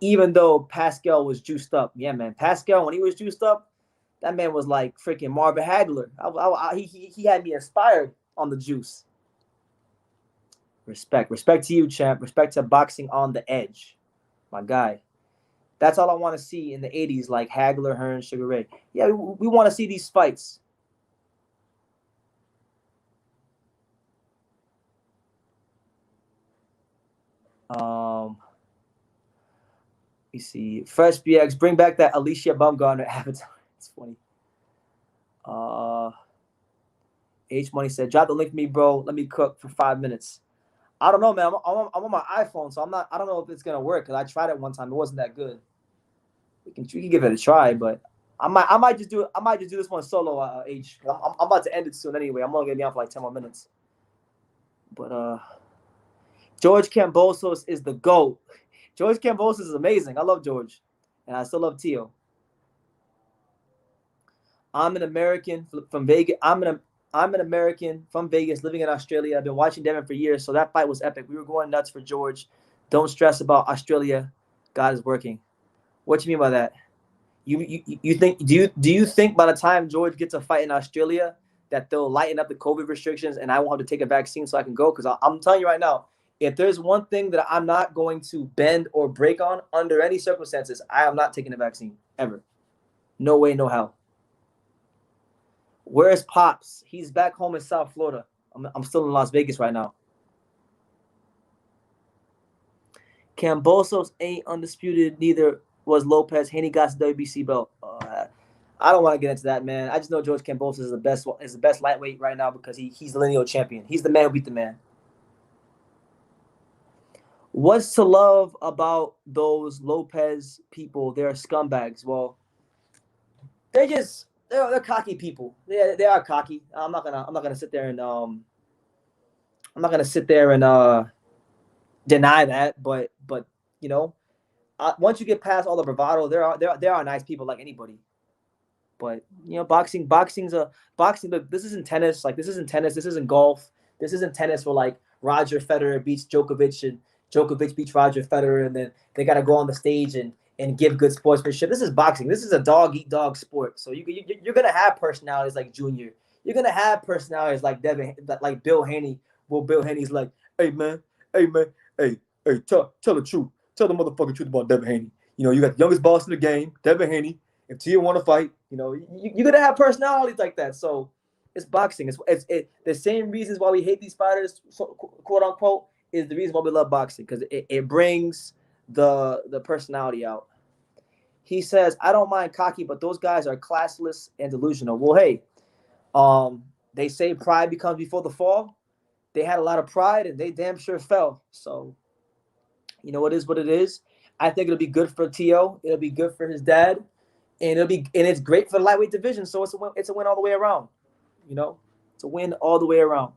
Even though Pascal was juiced up. Yeah, man. Pascal, when he was juiced up, that man was like freaking Marvin Hagler. He had me inspired on the juice. Respect to you, champ. Respect to boxing on the edge, my guy. That's all I want to see in the 80s, like Hagler, Hearn, Sugar Ray. Yeah, we want to see these fights. You see, Fresh BX, bring back that Alicia Baumgartner avatar. It's funny. H Money said, drop the link to me, bro. Let me cook for 5 minutes. I don't know, man. I'm on my iPhone, so I don't know if it's gonna work, because I tried it one time. It wasn't that good. We can give it a try, but I might just do this one solo. H. I'm about to end it soon anyway. I'm only gonna be on for like 10 more minutes. But George Kambosos is the GOAT. George Kambosos is amazing. I love George, and I still love Tio. I'm an American from Vegas. I'm an American from Vegas, living in Australia. I've been watching Devin for years, so that fight was epic. We were going nuts for George. Don't stress about Australia. God is working. What do you mean by that? You think do you think by the time George gets a fight in Australia that they'll lighten up the COVID restrictions and I won't have to take a vaccine so I can go? Because I'm telling you right now, if there's one thing that I'm not going to bend or break on under any circumstances, I am not taking a vaccine ever. No way, no how. Where's Pops? He's back home in South Florida. I'm still in Las Vegas right now. Kambosos ain't undisputed. Neither was Lopez. Haney got the WBC belt. I don't want to get into that, man. I just know George Kambosos is the best lightweight right now because he's the lineal champion. He's the man who beat the man. What's to love about those Lopez people? They're scumbags. Well, they're cocky people. They are cocky. I'm not gonna sit there and deny that. But you know, once you get past all the bravado, there are nice people like anybody. But you know, boxing. Look, this isn't tennis. Like this isn't tennis. This isn't golf. This isn't tennis where like Roger Federer beats Djokovic and Djokovic beats Roger Federer, and then they got to go on the stage and give good sportsmanship. This is boxing. This is a dog-eat-dog sport. So you're going to have personalities like Junior. You're going to have personalities like like Bill Haney. Well, Bill Haney's like, hey, man, hey, tell the truth. Tell the motherfucking truth about Devin Haney. You know, you got the youngest boss in the game, Devin Haney. If Tia want to fight, you know, you're going to have personalities like that. So it's boxing. It's the same reasons why we hate these fighters, quote unquote, is the reason why we love boxing, because it brings the personality out. He says, I don't mind cocky, but those guys are classless and delusional. Well, hey, they say pride becomes before the fall. They had a lot of pride and they damn sure fell. So, you know, it is what it is. I think it'll be good for Tio. It'll be good for his dad. And it's great for the lightweight division. So it's a win all the way around. You know, it's a win all the way around.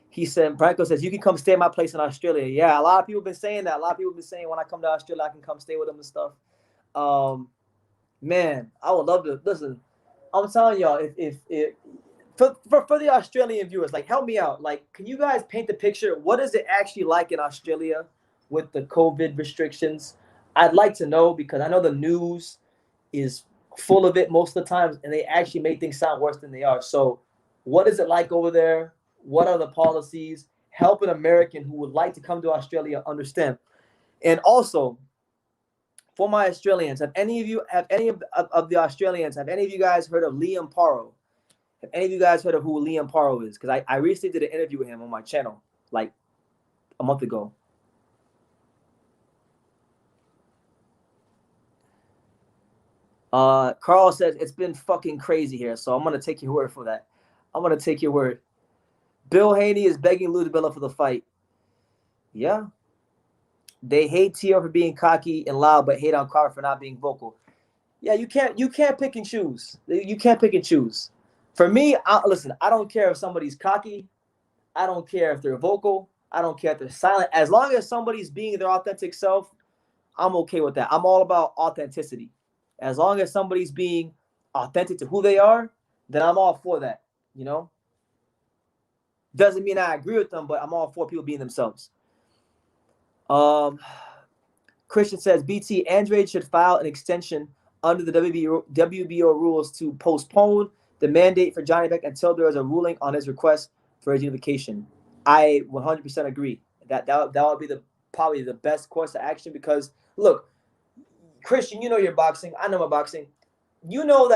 He said, Branko says, you can come stay at my place in Australia. Yeah, a lot of people have been saying that. A lot of people have been saying when I come to Australia, I can come stay with them and stuff. Man, I would love to. Listen, I'm telling y'all, if for the Australian viewers, like, help me out. Like, can you guys paint the picture? What is it actually like in Australia with the COVID restrictions? I'd like to know, because I know the news is full of it most of the times, and they actually make things sound worse than they are. So what is it like over there? What are the policies? Help an American who would like to come to Australia understand. And also, for my Australians, have any of the Australians, have any of you guys heard of Liam Paro? Have any of you guys heard of who Liam Paro is? Because I recently did an interview with him on my channel like a month ago. Carl says it's been fucking crazy here, so I'm gonna take your word for that. I'm gonna take your word. Bill Haney is begging Lou DiBella for the fight. Yeah. They hate Tio for being cocky and loud, but hate on Carter for not being vocal. Yeah, you can't pick and choose. You can't pick and choose. For me, listen, I don't care if somebody's cocky. I don't care if they're vocal. I don't care if they're silent. As long as somebody's being their authentic self, I'm okay with that. I'm all about authenticity. As long as somebody's being authentic to who they are, then I'm all for that, you know? Doesn't mean I agree with them, but I'm all for people being themselves. Christian says, BT, Andrade should file an extension under the WBO rules to postpone the mandate for Johnny Beck until there is a ruling on his request for his unification. I 100% agree. That would be probably the best course of action because, look, Christian, you know your boxing. I know my boxing. You know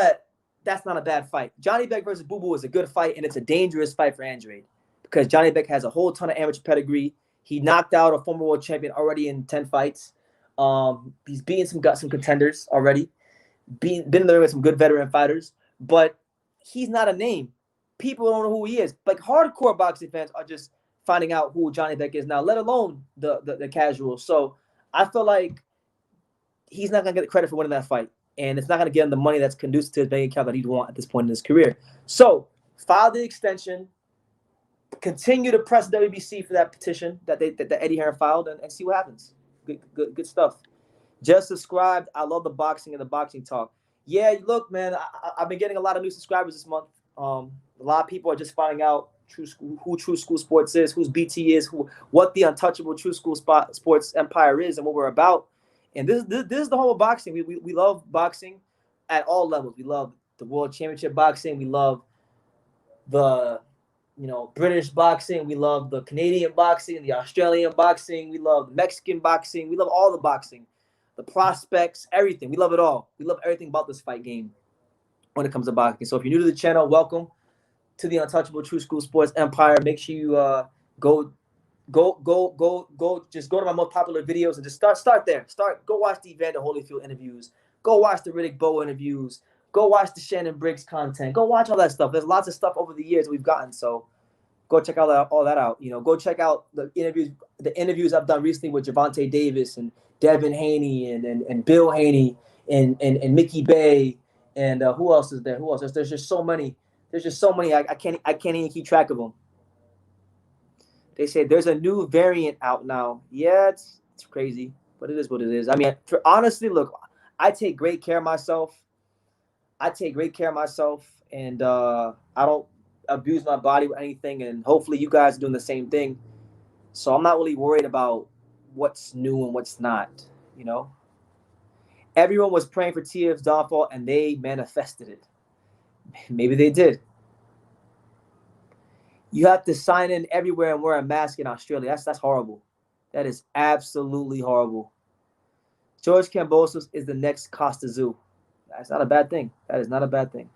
that's not a bad fight. Johnny Beck versus Boo Boo is a good fight, and it's a dangerous fight for Andrade because Johnny Beck has a whole ton of amateur pedigree. He knocked out a former world champion already in 10 fights. He's beaten some contenders already. Been there with some good veteran fighters, but he's not a name. People don't know who he is. Like hardcore boxing fans are just finding out who Johnny Beck is now, let alone the casuals. So I feel like he's not gonna get the credit for winning that fight, and it's not gonna get him the money that's conducive to his bank account that he'd want at this point in his career. So file the extension. Continue to press WBC for that petition that Eddie Hearn filed, and see what happens. Good stuff. Just subscribed. I love the boxing and the boxing talk. Yeah, look, man, I've been getting a lot of new subscribers this month. A lot of people are just finding out who True School Sports is, who's BT is, what the untouchable True School Sports empire is, and what we're about. And this is the whole of boxing. We love boxing at all levels. We love the World Championship boxing. We love the British boxing. We love the Canadian boxing, the Australian boxing. We love Mexican boxing. We love all the boxing, the prospects, everything. We love it all. We love everything about this fight game when it comes to boxing. So if you're new to the channel, welcome to the untouchable True School Sports empire. Make sure you go. Just go to my most popular videos and just start there. Go watch the Evander Holyfield interviews. Go watch the Riddick Bowe interviews. Go watch the Shannon Briggs content. Go watch all that stuff. There's lots of stuff over the years we've gotten. So go check all that out. Go check out the interviews I've done recently with Gervonta Davis and Devin Haney and Bill Haney and Mickey Bay and who else is there? Who else? There's just so many. There's just so many. I can't even keep track of them. They say there's a new variant out now. Yeah, it's crazy, but it is what it is. I mean, honestly, look, I take great care of myself. And I don't abuse my body with anything. And hopefully you guys are doing the same thing. So I'm not really worried about what's new and what's not, Everyone was praying for TF's downfall, and they manifested it. Maybe they did. You have to sign in everywhere and wear a mask in Australia. That's horrible. That is absolutely horrible. George Kambosos is the next Costa Zoo. That's not a bad thing. That is not a bad thing.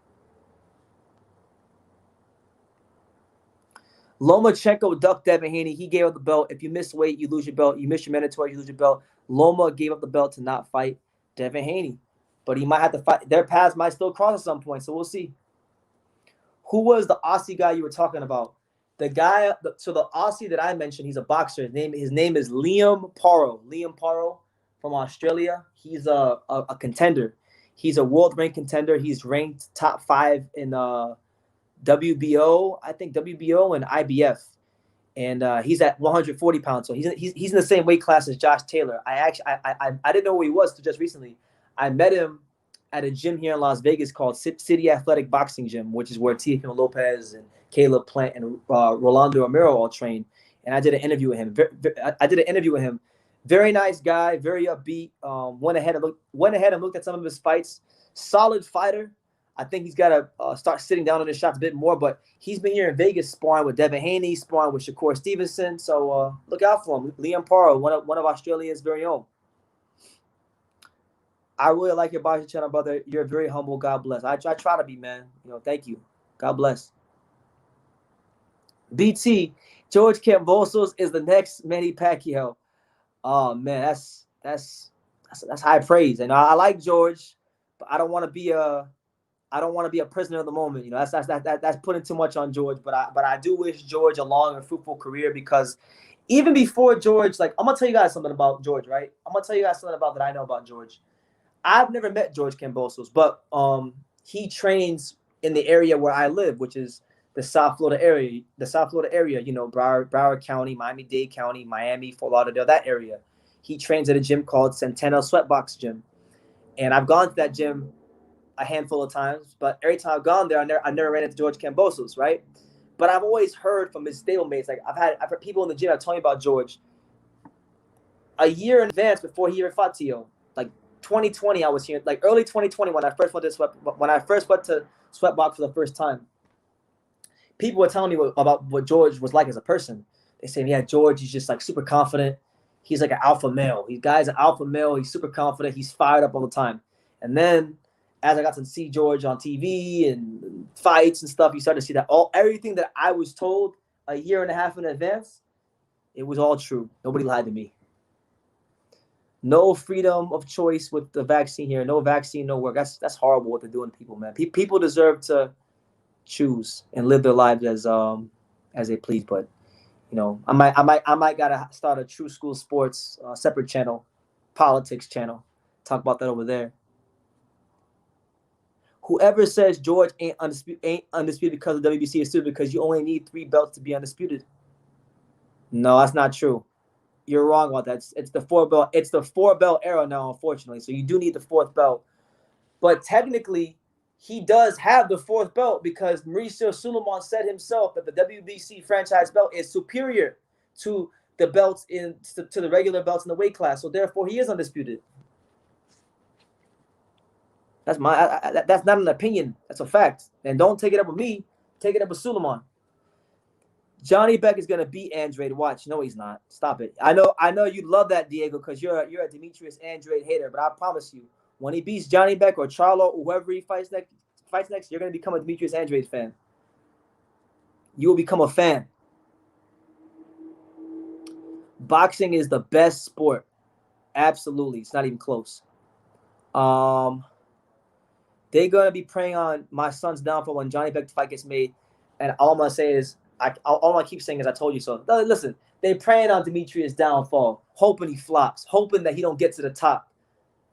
Lomachenko ducked Devin Haney. He gave up the belt. If you miss weight, you lose your belt. You miss your mandatory, you lose your belt. Loma gave up the belt to not fight Devin Haney. But he might have to fight. Their paths might still cross at some point, so we'll see. Who was the Aussie guy you were talking about? The guy, so the Aussie that I mentioned, he's a boxer. His name is Liam Paro. Liam Paro from Australia. He's a contender. He's a world ranked contender. He's ranked top 5 in WBO, I think WBO and IBF. And he's at 140 pounds. So he's in the same weight class as Josh Taylor. I didn't know who he was till just recently. I met him at a gym here in Las Vegas called City Athletic Boxing Gym, which is where Teofimo Lopez and Caleb Plant and Rolando Amir all train. And I did an interview with him. Very nice guy, very upbeat. Went ahead and looked at some of his fights. Solid fighter. I think he's got to start sitting down on his shots a bit more. But he's been here in Vegas sparring with Devin Haney, sparring with Shakur Stevenson. So look out for him. Liam Paro, one of Australia's very own. I really like your boxing channel, brother. You're very humble. God bless. I try to be, man. Thank you. God bless. BT, George Kambosos is the next Manny Pacquiao. Oh man, that's high praise. And I like George, but I don't want to be a prisoner of the moment. That's putting too much on George. But I do wish George a long and fruitful career, because even before George, like, I'm gonna tell you guys something about George, right? I'm gonna tell you guys something about that I know about George. I've never met George Kambosos, but he trains in the area where I live, which is the South Florida area. Broward County, Miami-Dade County, Miami, Fort Lauderdale, that area. He trains at a gym called Centennial Sweatbox Gym. And I've gone to that gym a handful of times, but every time I've gone there, I never ran into George Kambosos, right? But I've always heard from his stablemates, like I've heard people in the gym that told me about George a year in advance before he ever fought Tio. Like 2020, I was here, like early 2020 when I first went to Sweatbox for the first time. People were telling me about what George was like as a person. They said, yeah, George, he's just like super confident. He's like an alpha male. Guy's an alpha male. He's super confident. He's fired up all the time. And then as I got to see George on TV and fights and stuff, you started to see that everything that I was told a year and a half in advance, it was all true. Nobody lied to me. No freedom of choice with the vaccine here. No vaccine, no work. That's horrible what they're doing to people, man. People deserve to choose and live their lives as they please. But I might gotta start a True School Sports separate channel, politics channel. Talk about that over there. Whoever says George ain't undisputed because of WBC is stupid, because you only need 3 belts to be undisputed. No, that's not true. You're wrong about that. It's the 4 belt. It's the 4 belt era now, unfortunately. So you do need the 4th belt. But technically, he does have the 4th belt, because Mauricio Sulaiman said himself that the WBC franchise belt is superior to the belts to the regular belts in the weight class. So therefore, he is undisputed. That's that's not an opinion. That's a fact. And don't take it up with me. Take it up with Sulaiman. Johnny Beck is gonna beat Andrade. Watch. No, he's not. Stop it. I know you love that, Diego, because you're a Demetrius Andrade hater. But I promise you, when he beats Johnny Beck or Charlo, or whoever he fights next, you're gonna become a Demetrius Andrade fan. You will become a fan. Boxing is the best sport. Absolutely. It's not even close. They're going to be preying on my son's downfall when Johnny Beck fight gets made. And all I'm going to say is, all I keep saying is I told you so. Listen, they're preying on Demetrius' downfall, hoping he flops, hoping that he don't get to the top.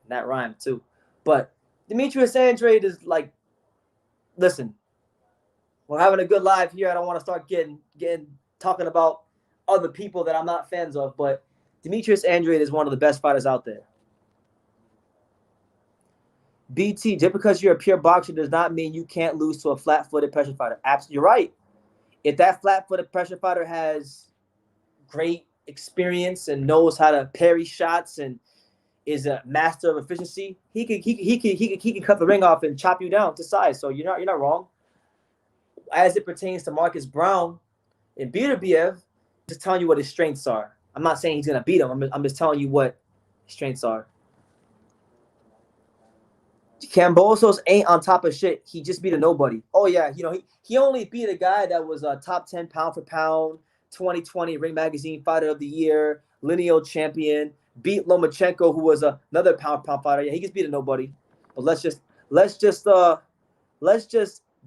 And that rhymed too. But Demetrius Andrade is like, listen, we're having a good live here. I don't want to start talking about other people that I'm not fans of, but Demetrius Andrade is one of the best fighters out there. BT, just because you're a pure boxer does not mean you can't lose to a flat-footed pressure fighter. Absolutely, you're right. If that flat-footed pressure fighter has great experience and knows how to parry shots and is a master of efficiency, he can cut the ring off and chop you down to size. So you're not wrong. As it pertains to Marcus Brown and Beterbiev, just telling you what his strengths are. I'm not saying he's gonna beat him. I'm just telling you what his strengths are. Kambosos ain't on top of shit. He just beat a nobody. Oh yeah, he only beat a guy that was a top 10 pound for pound, 2020 Ring Magazine Fighter of the Year, lineal champion. Beat Lomachenko, who was another pound fighter. Yeah, he just beat a nobody. But let's just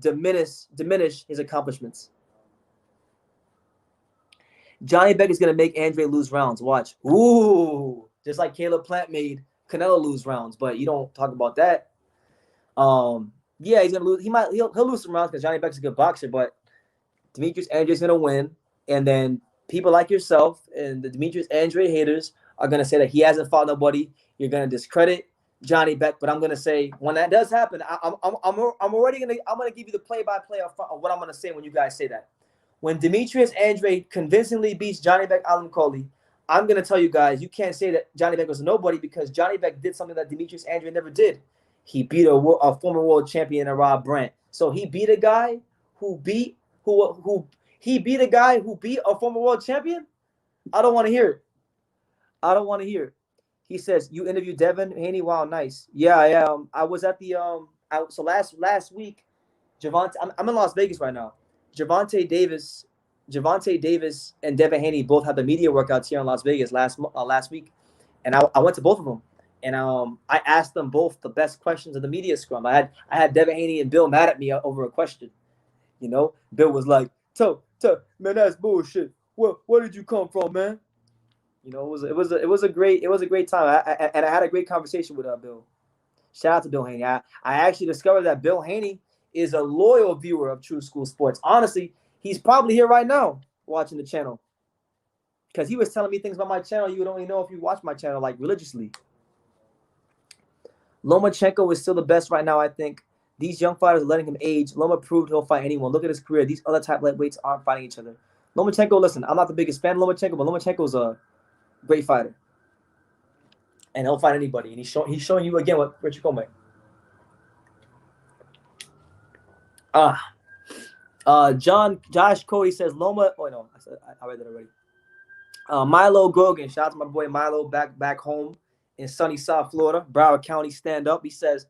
diminish his accomplishments. Johnny Beck is gonna make Andrade lose rounds. Watch. Ooh, just like Caleb Plant made Canelo lose rounds, but you don't talk about that. Yeah, he's gonna lose. He'll lose some rounds because Johnny Beck's a good boxer, but Demetrius Andrade's gonna win, and then people like yourself and the Demetrius Andrade haters are gonna say that he hasn't fought nobody. You're gonna discredit Johnny Beck, but I'm gonna say when that does happen, I'm gonna give you the play-by-play of what I'm gonna say when you guys say that. When Demetrius Andrade convincingly beats Johnny Beck Alimkoli, I'm going to tell you guys, you can't say that Johnny Beck was a nobody because Johnny Beck did something that Demetrius Andrade never did. He beat a former world champion, Rob Brandt. So he beat a guy who beat a former world champion? I don't want to hear it. I don't want to hear it. He says, you interviewed Devin Haney? Wow, nice. Yeah, I was at the so last week, Gervonta, I'm in Las Vegas right now. Gervonta Davis and Devin Haney both had the media workouts here in Las Vegas last week, and I went to both of them, and I asked them both the best questions of the media scrum. I had Devin Haney and Bill mad at me over a question. You know, Bill was like, man, that's bullshit. Where did you come from, man? You know, it was a great time. I had a great conversation with Bill. Shout out to Bill Haney. I actually discovered that Bill Haney is a loyal viewer of True School Sports. Honestly, he's probably here right now watching the channel because he was telling me things about my channel you would only know if you watch my channel like religiously. Lomachenko is still the best right now, I think. These young fighters are letting him age. Loma proved he'll fight anyone. Look at his career. These other type lightweights aren't fighting each other. Lomachenko, listen, I'm not the biggest fan of Lomachenko, but Lomachenko's a great fighter. And he'll fight anybody. And he's showing you again what Richard Comey. Josh Cody says Loma. Oh no, I read that already. Milo Grogan, shout out to my boy Milo back home in sunny South Florida, Broward County. Stand up. He says,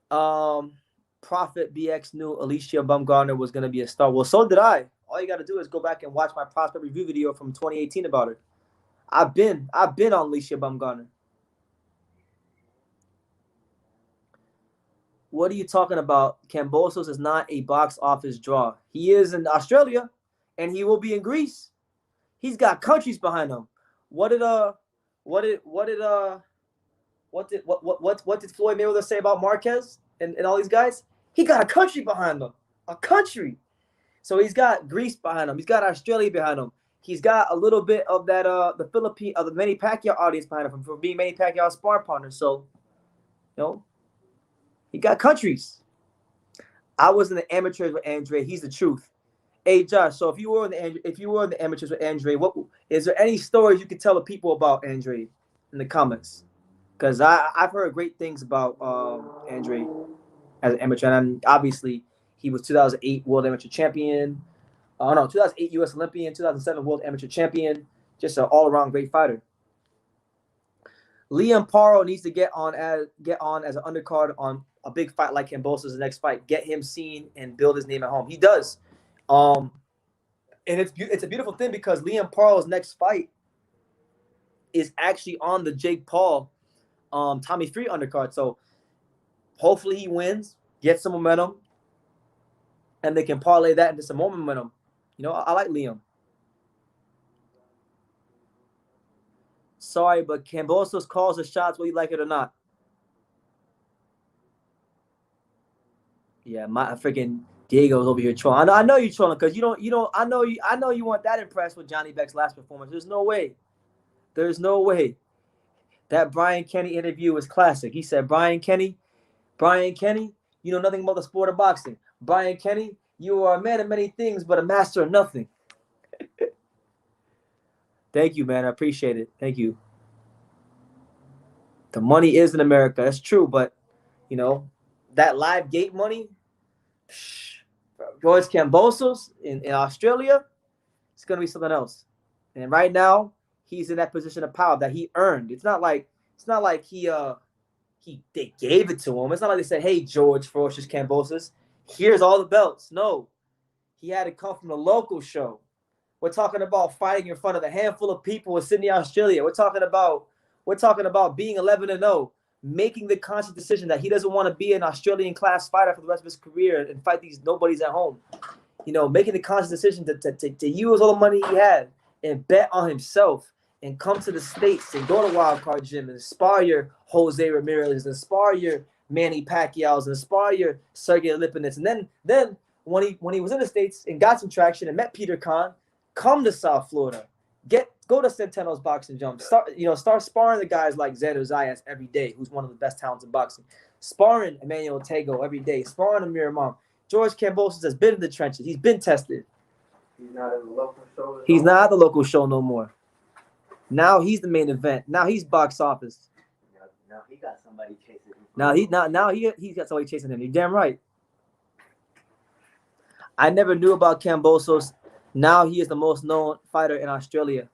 Prophet BX knew Alicia Baumgartner was gonna be a star. Well, so did I. All you got to do is go back and watch my prospect review video from 2018 about her. I've been on Alicia Baumgartner. What are you talking about? Kambosos is not a box office draw. He is in Australia, and he will be in Greece. He's got countries behind him. What did Floyd Mayweather say about Marquez and all these guys? He got a country behind him. A country. So he's got Greece behind him. He's got Australia behind him. He's got a little bit of that the Manny Pacquiao audience behind him for being Manny Pacquiao's sparring partner. So, you know, he got countries. I was in the amateurs with Andrade. He's the truth. Hey Josh, so if you were in the amateurs with Andrade, what is there any stories you could tell the people about Andrade in the comments? Because I've heard great things about Andrade as an amateur, and obviously he was 2008 World Amateur Champion. 2008 U.S. Olympian, 2007 World Amateur Champion. Just an all-around great fighter. Liam Paro needs to get on as an undercard on a big fight like Kambosos' next fight. Get him seen and build his name at home. He does. And it's a beautiful thing because Liam Paro's next fight is actually on the Jake Paul, Tommy Fury undercard. So hopefully he wins, gets some momentum, and they can parlay that into some more momentum. You know, I like Liam. Sorry, but Kambosos calls the shots whether you like it or not. Yeah, my freaking Diego's over here trolling. I know you're trolling because you don't. I know you weren't that impressed with Johnny Beck's last performance. There's no way. That Brian Kenny interview was classic. He said, Brian Kenny, you know nothing about the sport of boxing. Brian Kenny, you are a man of many things, but a master of nothing. Thank you, man. I appreciate it. Thank you. The money is in America. That's true, but, you know, that live gate money, George Kambosos in Australia, it's going to be something else. And right now, he's in that position of power that he earned. It's not like they gave it to him. It's not like they said, hey, George Ferocious Kambosos, here's all the belts. No, he had to come from the local show. We're talking about fighting in front of a handful of people in Sydney, Australia. We're talking about being 11-0, making the conscious decision that he doesn't want to be an Australian class fighter for the rest of his career and fight these nobodies at home. You know, making the conscious decision to use all the money he had and bet on himself and come to the States and go to Wild Card Gym and spar your Jose Ramirez and spar your Manny Pacquiao's and spar your Sergey Lipinets. And then when he was in the States and got some traction and met Peter Khan, come to South Florida, go to Centeno's Boxing Gym, start sparring the guys like Xander Zayas every day, who's one of the best talents in boxing, sparring Emmanuel Tego every day, sparring Amir. George Kambosos has been in the trenches. He's been tested. He's not in the local show. He's not at the local show no more. Now he's the main event. Now he's box office. Now he got somebody chasing him. Now he's got somebody chasing him. You're damn right. I never knew about Kambosos. Now he is the most known fighter in Australia.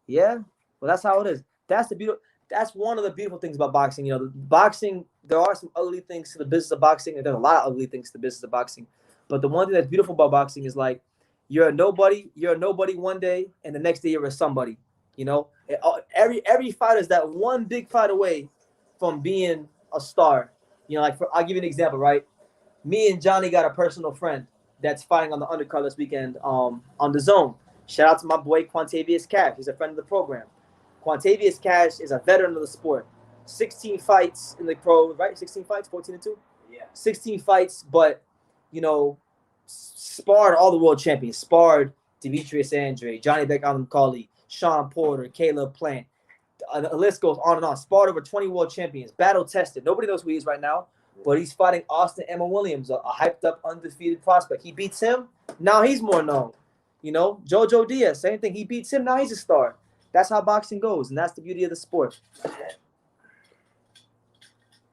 Yeah, well, that's how it is. That's one of the beautiful things about boxing. You know, boxing. There are some ugly things to the business of boxing, and there's a lot of ugly things to the business of boxing. But the one thing that's beautiful about boxing is like you're a nobody one day, and the next day you're a somebody. You know, every fighter is that one big fight away from being a star. You know, I'll give you an example, right? Me and Johnny got a personal friend that's fighting on the undercard this weekend on the zone. Shout out to my boy Quantavious Cash. He's a friend of the program. Quantavious Cash is a veteran of the sport. 16 fights in the pro, right? 16 fights, 14-2? Yeah. 16 fights, but, you know, sparred all the world champions. Sparred Demetrius Andrade, Johnny Beck-Alamkali, Sean Porter, Caleb Plant. The list goes on and on. Sparred over 20 world champions. Battle tested. Nobody knows who he is right now, but he's fighting Austin Emma Williams, a hyped-up, undefeated prospect. He beats him. Now he's more known. You know, Jojo Diaz, same thing. He beats him. Now he's a star. That's how boxing goes, and that's the beauty of the sport.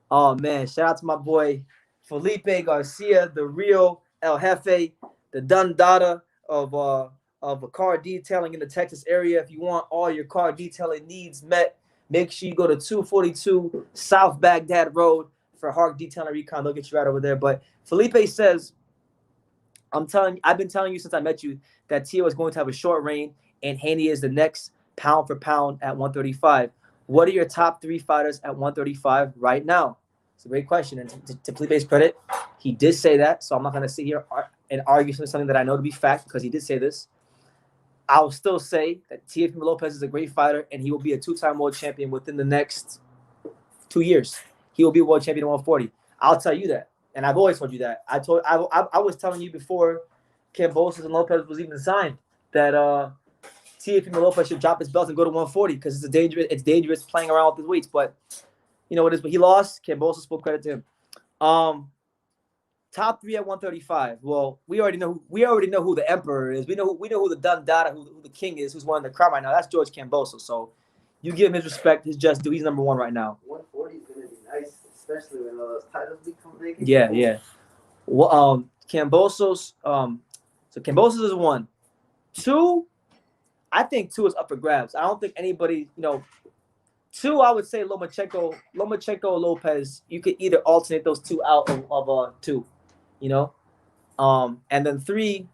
Oh, man. Shout out to my boy Felipe Garcia, the real El Jefe, the Dundada of a car detailing in the Texas area. If you want all your car detailing needs met, make sure you go to 242 South Baghdad Road for Hark Detailing Recon. They'll get you right over there. But Felipe says, I've been telling you since I met you that Tio is going to have a short reign, and Haney is the next pound for pound at 135. What are your top 3 fighters at 135 right now? It's a great question. And to Felipe's credit, he did say that. So I'm not going to sit here and argue something that I know to be fact because he did say this. I'll still say that Teofimo Lopez is a great fighter, and he will be a 2-time world champion within the next 2 years. He will be a world champion at 140. I'll tell you that. And I've always told you that. I was telling you before Kambosos and Lopez was even signed that Teofimo Lopez should drop his belt and go to 140 because it's dangerous playing around with his weights. But you know what it is. But he lost. Kambosos, full credit to him. Top 3 at 135. Well, we already know who the emperor is. We know who the Dundada, who the king is, who's winning the crown right now. That's George Kambosos. So you give him his respect, his just due. He's number 1 right now. 140 is gonna be nice, especially when all those titles become vacant. Yeah. Well, Kambosos. So Kambosos is 1. 2, I think 2 is up for grabs. I don't think anybody, 2, I would say Lomachenko, Lopez. You could either alternate those 2 out of 2, and then 3,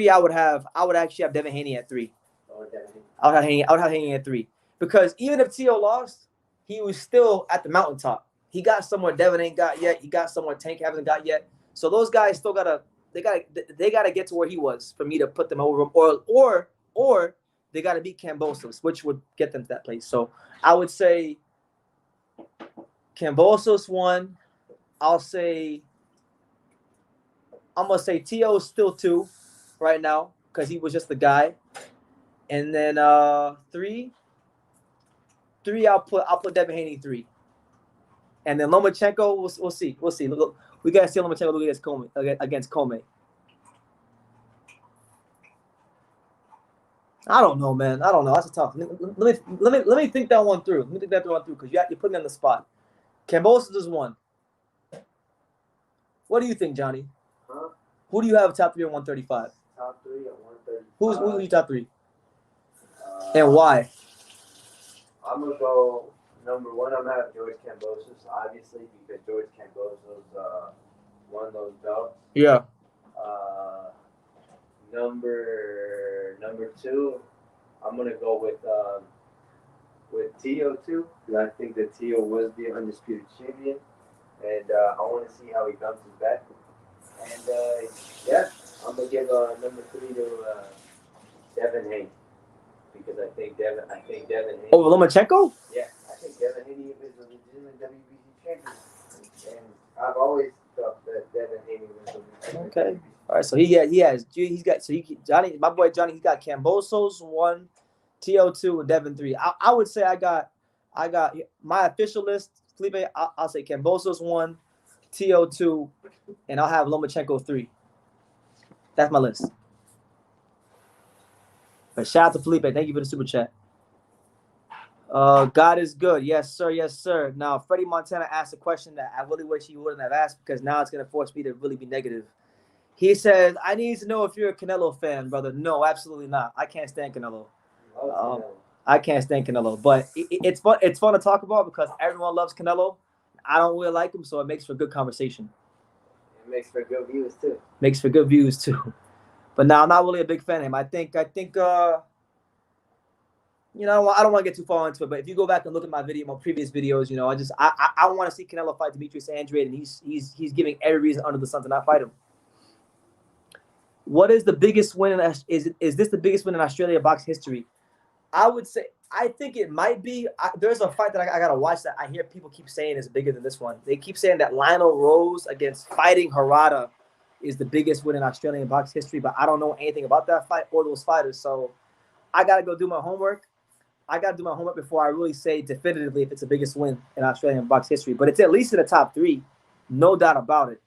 I would actually have Devin Haney at 3. I would have Haney at 3 because even if Tio lost, he was still at the mountaintop. He got somewhere Devin ain't got yet. He got somewhere Tank hasn't got yet. So those guys still gotta get to where he was for me to put them over him, or they gotta beat Kambosos, which would get them to that place. So I would say Kambosos 1. I'm gonna say Tio is still 2 right now because he was just the guy, and then 3, I'll put Devin Haney 3, and then Lomachenko we'll see. Look, we gotta see Lomachenko against Comey. I don't know, man. I don't know. That's a tough. Let me think that one through. Because you're putting me on the spot. Kambosos is 1. What do you think, Johnny? Huh? Who do you have top 3 at 135? Top 3 at 135. Who's your top 3? And why? I'm gonna go number 1. I'm gonna have George Kambosos, obviously, because George Kambosos won those belts. Yeah. Number 2, I'm gonna go with Tio 2, because I think that Tio was the undisputed champion, and I want to see how he bounces back. And I'm gonna give number 3 to Devin Haney, because I think Devin Haney. Over Lomachenko? Yeah, I think Devin Haney is a legitimate WBC champion, and I've always thought that Devin Haney was a legitimate Okay. WBC. All right, so my boy Johnny, he's got Kambosos 1, Tio 2, and Devin 3. I would say I got my official list. Felipe, I'll say Kambosos 1, Tio 2, and I'll have Lomachenko 3. That's my list. But shout out to Felipe. Thank you for the super chat. God is good. Yes, sir. Yes, sir. Now, Freddie Montana asked a question that I really wish he wouldn't have asked because now it's going to force me to really be negative. He says, I need to know if you're a Canelo fan, brother. No, absolutely not. I can't stand Canelo. I can't stand Canelo. But it's fun. It's fun to talk about because everyone loves Canelo. I don't really like him, so it makes for good conversation. It makes for good views, too. Makes for good views, too. But now I'm not really a big fan of him. I think you know, I don't want to get too far into it, but if you go back and look at my previous videos, you know, I want to see Canelo fight Demetrius Andrade, and he's giving every reason under the sun to not fight him. What is the biggest win? Is this the biggest win in Australia box history? I would say I think it might be. There's a fight that I gotta watch that I hear people keep saying is bigger than this one. They keep saying that Lionel Rose against Fighting Harada is the biggest win in Australian box history, but I don't know anything about that fight or those fighters, so I gotta go do my homework. I got to do my homework before I really say definitively if it's the biggest win in Australian box history. But it's at least in the top 3. No doubt about it.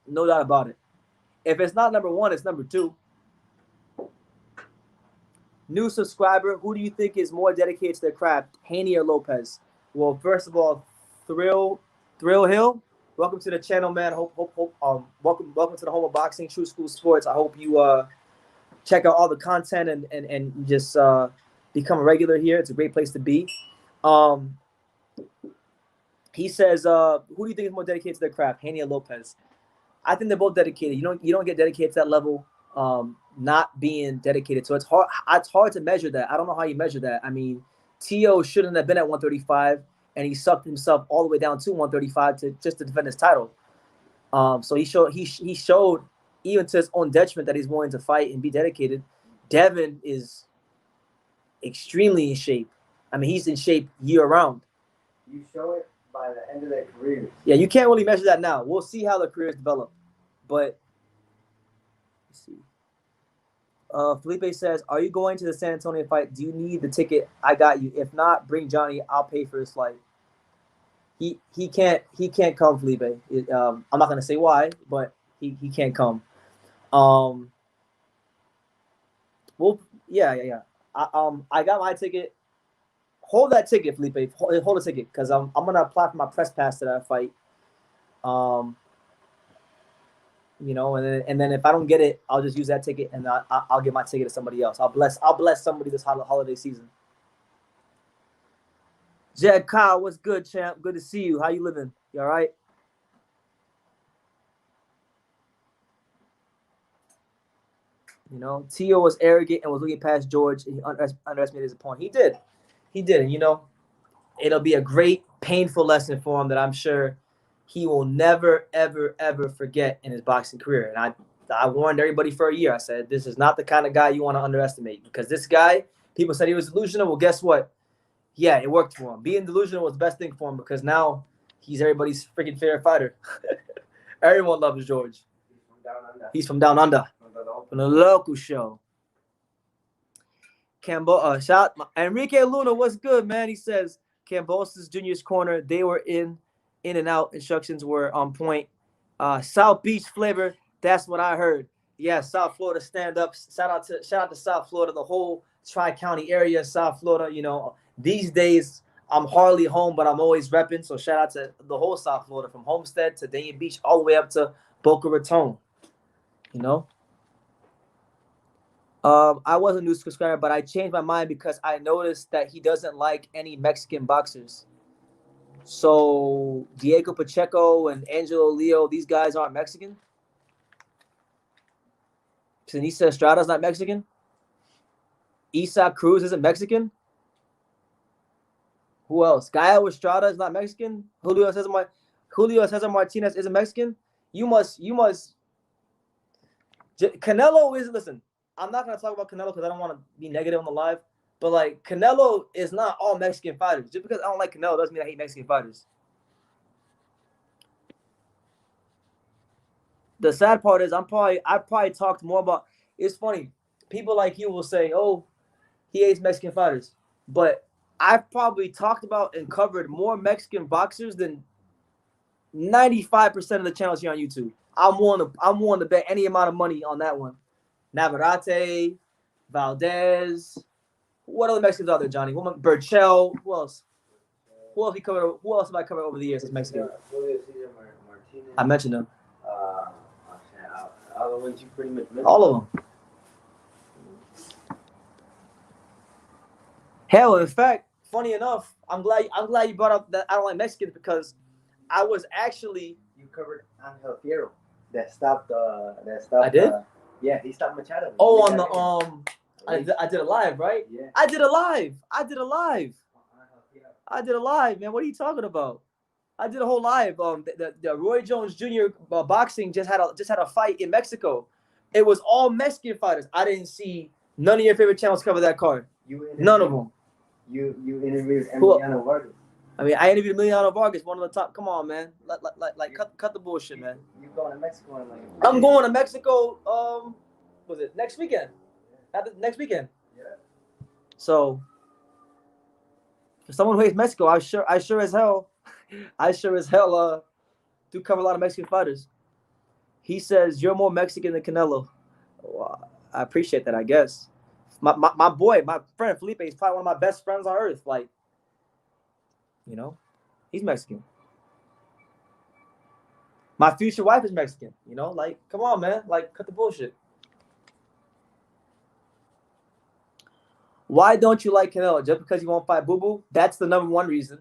No doubt about it. If it's not number 1, it's number 2. New subscriber, who do you think is more dedicated to their craft, Haney or Lopez? Well, first of all, Thrill Hill, welcome to the channel, man. Welcome to the home of boxing, True School Sports. I hope you check out all the content and just become a regular here. It's a great place to be. He says, who do you think is more dedicated to their craft, Haney or Lopez? I think they're both dedicated. You don't get dedicated to that level not being dedicated. So it's hard to measure that. I don't know how you measure that. I mean, T.O. shouldn't have been at 135, and he sucked himself all the way down to 135 to defend his title. So he showed even to his own detriment that he's willing to fight and be dedicated. Devin is extremely in shape. I mean, he's in shape year-round. You show it by the end of their careers. Yeah, you can't really measure that now. We'll see how the careers develop. But let's see. Felipe says, are you going to the San Antonio fight? Do you need the ticket? I got you. If not, bring Johnny. I'll pay for his flight. He can't come, Felipe. I'm not going to say why, but he can't come. Well, yeah. I got my ticket. Hold that ticket, Felipe. Hold the ticket, because I'm gonna apply for my press pass to that fight. You know, and then if I don't get it, I'll just use that ticket and I'll give my ticket to somebody else. I'll bless somebody this holiday season. Jed Kyle, what's good, champ? Good to see you. How you living? You all right? You know, T.O. was arrogant and was looking past George, and he underestimated his opponent. He did. And, you know, it'll be a great, painful lesson for him that I'm sure he will never, ever, ever forget in his boxing career. And I warned everybody for a year. I said, this is not the kind of guy you want to underestimate, because this guy, people said he was delusional. Well, guess what? Yeah, it worked for him. Being delusional was the best thing for him, because now he's everybody's freaking favorite fighter. Everyone loves George. He's from down under. From the local show. Shout Enrique Luna, what's good, man? He says Kambosos Jr.'s corner, they were in and out. Instructions were on point. South Beach flavor, that's what I heard. Yeah, South Florida stand up. Shout out to South Florida, the whole Tri-County area, South Florida. You know, these days I'm hardly home, but I'm always repping. So shout out to the whole South Florida, from Homestead to Dania Beach, all the way up to Boca Raton. You know. I was a new subscriber, but I changed my mind because I noticed that he doesn't like any Mexican boxers. So Diego Pacheco and Angelo Leo, these guys aren't Mexican. Sinisa Estrada's not Mexican. Isaac Cruz isn't Mexican. Who else? Gaio Estrada is not Mexican. Julio Cesar Martinez isn't Mexican. You must. Canelo is, listen, I'm not going to talk about Canelo because I don't want to be negative on the live. But, like, Canelo is not all Mexican fighters. Just because I don't like Canelo doesn't mean I hate Mexican fighters. The sad part is I probably talked more about, it's funny. People like you will say, oh, he hates Mexican fighters. But I've probably talked about and covered more Mexican boxers than 95% of the channels here on YouTube. I'm willing to bet any amount of money on that one. Navarrete, Valdez, What other Mexicans are there, Johnny? Burchell. Who else? Who else have I covered over the years as Mexican? I mentioned them. All the ones you pretty much mentioned. All of them. Hell, in fact, funny enough, I'm glad you brought up that I don't like Mexicans because I was actually you covered Angel Fierro that stopped. I did. Yeah, he stopped Machado. Oh, on the I did a live, right? Yeah. I did a live, man. What are you talking about? I did a whole live. The Roy Jones Jr. Boxing just had a fight in Mexico. It was all Mexican fighters. I didn't see none of your favorite channels cover that card. None of them. You interviewed Emiliano Vargas. I mean, I interviewed Emiliano Vargas, one of the top. Come on, man. Cut the bullshit, man. You going to Mexico? I'm going to Mexico. Was it next weekend? Next weekend. Yeah. So, for someone who hates Mexico, I sure as hell do cover a lot of Mexican fighters. He says you're more Mexican than Canelo. Well, I appreciate that, I guess. My boy, my friend Felipe is probably one of my best friends on earth. Like, you know, he's Mexican. My future wife is Mexican. You know, like, come on, man. Like, cut the bullshit. Why don't you like Canelo? Just because you won't fight Boo Boo? That's the number one reason.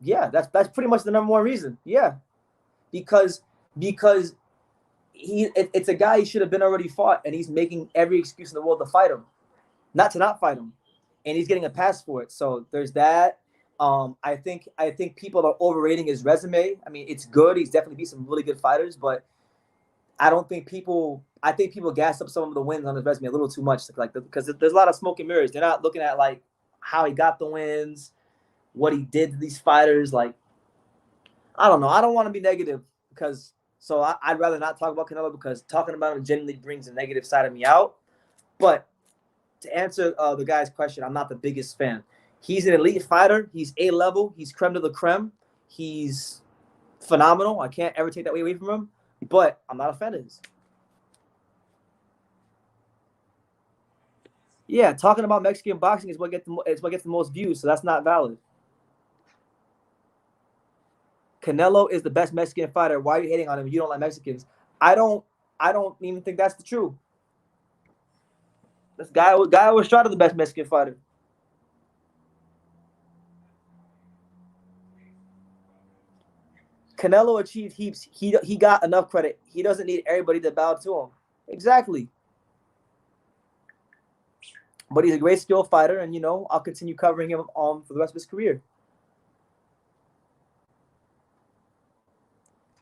Yeah, that's pretty much the number one reason. Yeah, because it's a guy he should have been already fought, and he's making every excuse in the world to fight him, not fight him, and he's getting a pass for it. So there's that. I think people are overrating his resume. I mean, it's good. He's definitely beat some really good fighters, but I think people gas up some of the wins on his resume a little too much, because there's a lot of smoke and mirrors. They're not looking at like how he got the wins, what he did to these fighters. Like, I don't know. I don't want to be negative so I'd rather not talk about Canelo because talking about him genuinely brings the negative side of me out. But to answer the guy's question, I'm not the biggest fan. He's an elite fighter. He's A-level. He's creme de la creme. He's phenomenal. I can't ever take that away from him. But I'm not a fan of his. Yeah, talking about Mexican boxing is what gets the most views, so that's not valid. Canelo is the best Mexican fighter. Why are you hating on him? You don't like Mexicans. I don't even think that's the truth. This guy was Estrada the best Mexican fighter. Canelo achieved heaps. He got enough credit. He doesn't need everybody to bow to him. Exactly. But he's a great skill fighter, and I'll continue covering him for the rest of his career.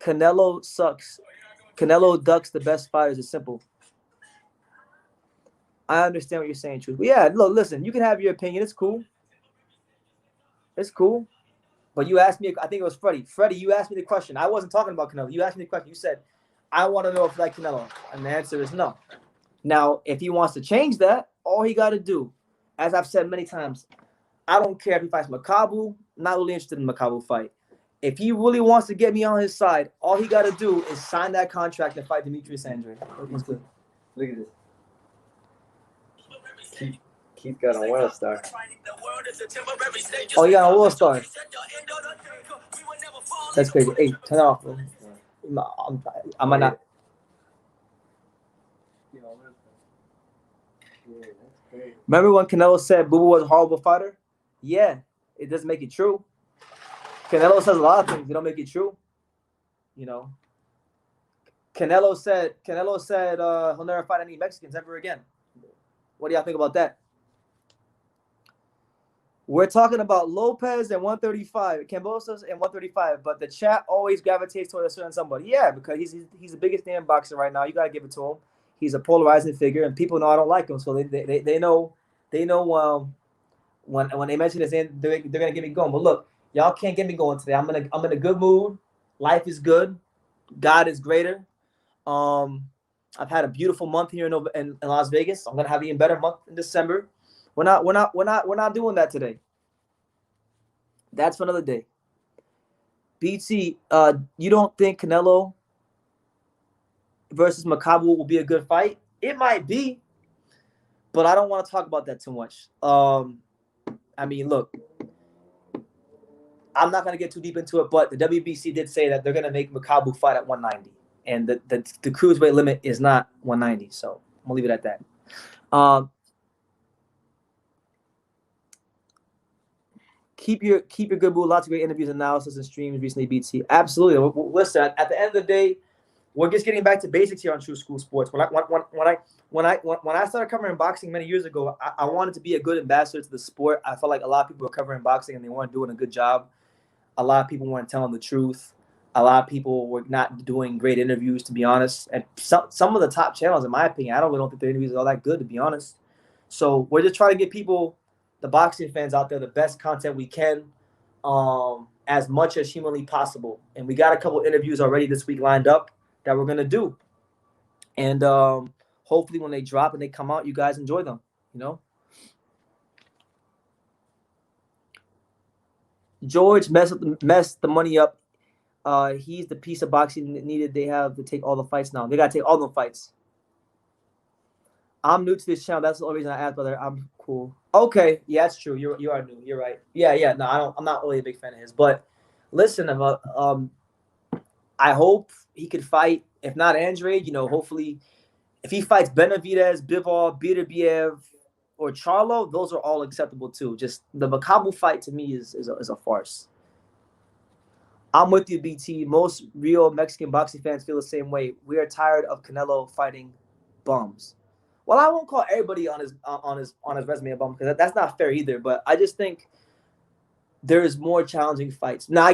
Canelo sucks. Canelo ducks the best fighters. It's simple. I understand what you're saying, Truth. But yeah, look, listen, you can have your opinion. It's cool. It's cool. But you asked me, I think it was Freddie. Freddie, you asked me the question. I wasn't talking about Canelo. You asked me the question. You said, I want to know if you like Canelo. And the answer is no. Now, if he wants to change that, all he got to do, as I've said many times, I don't care if he fights Macabu. Not really interested in the Macabu fight. If he really wants to get me on his side, all he got to do is sign that contract and fight Demetrius Andrade. Look at this. Keith got a World Star. Oh, you got a World Star. That's crazy. Hey, turn it off. I might not. Remember when Canelo said Boo Boo was a horrible fighter? Yeah, it doesn't make it true. Canelo says a lot of things. They don't make it true. Canelo said he'll never fight any Mexicans ever again. What do y'all think about that? We're talking about Lopez and 135, Kambosos and 135, but the chat always gravitates toward a certain somebody. Yeah, because he's the biggest damn boxer right now. You gotta give it to him. He's a polarizing figure, and people know I don't like him, so they know when they mention his name, they're gonna get me going. But look, y'all can't get me going today. I'm in a good mood. Life is good. God is greater. I've had a beautiful month here in Las Vegas. I'm gonna have an even better month in December. We're not doing that today. That's for another day. BT, you don't think Canelo versus Macabu will be a good fight? It might be, but I don't want to talk about that too much. I mean, look, I'm not going to get too deep into it, but the WBC did say that they're going to make Macabu fight at 190, and the cruiserweight limit is not 190. So I'm going to leave it at that. Keep your good mood. Lots of great interviews, analysis, and streams recently. BT, absolutely. Listen, at the end of the day, we're just getting back to basics here on True School Sports. When I started covering boxing many years ago, I wanted to be a good ambassador to the sport. I felt like a lot of people were covering boxing and they weren't doing a good job. A lot of people weren't telling the truth. A lot of people were not doing great interviews, to be honest. And some of the top channels, in my opinion, I don't think their interviews are all that good, to be honest. So we're just trying to get people, the boxing fans out there, the best content we can, as much as humanly possible. And we got a couple interviews already this week lined up that we're going to do. And hopefully when they drop and they come out, you guys enjoy them, you know? George messed the money up. He's the piece of boxing needed. They have to take all the fights now. They got to take all the fights. I'm new to this channel. That's the only reason I asked, brother. I'm cool. Okay, yeah, that's true. You are new. You're right. Yeah. No, I'm not really a big fan of his. But listen, I hope he could fight. If not Andrade, you know, hopefully, if he fights Benavidez, Bivol, Beterbiev, or Charlo, those are all acceptable too. Just the Macabu fight to me is a farce. I'm with you, BT. Most real Mexican boxing fans feel the same way. We are tired of Canelo fighting bums. Well, I won't call everybody on his resume a bum because that's not fair either. But I just think there's more challenging fights. Now, I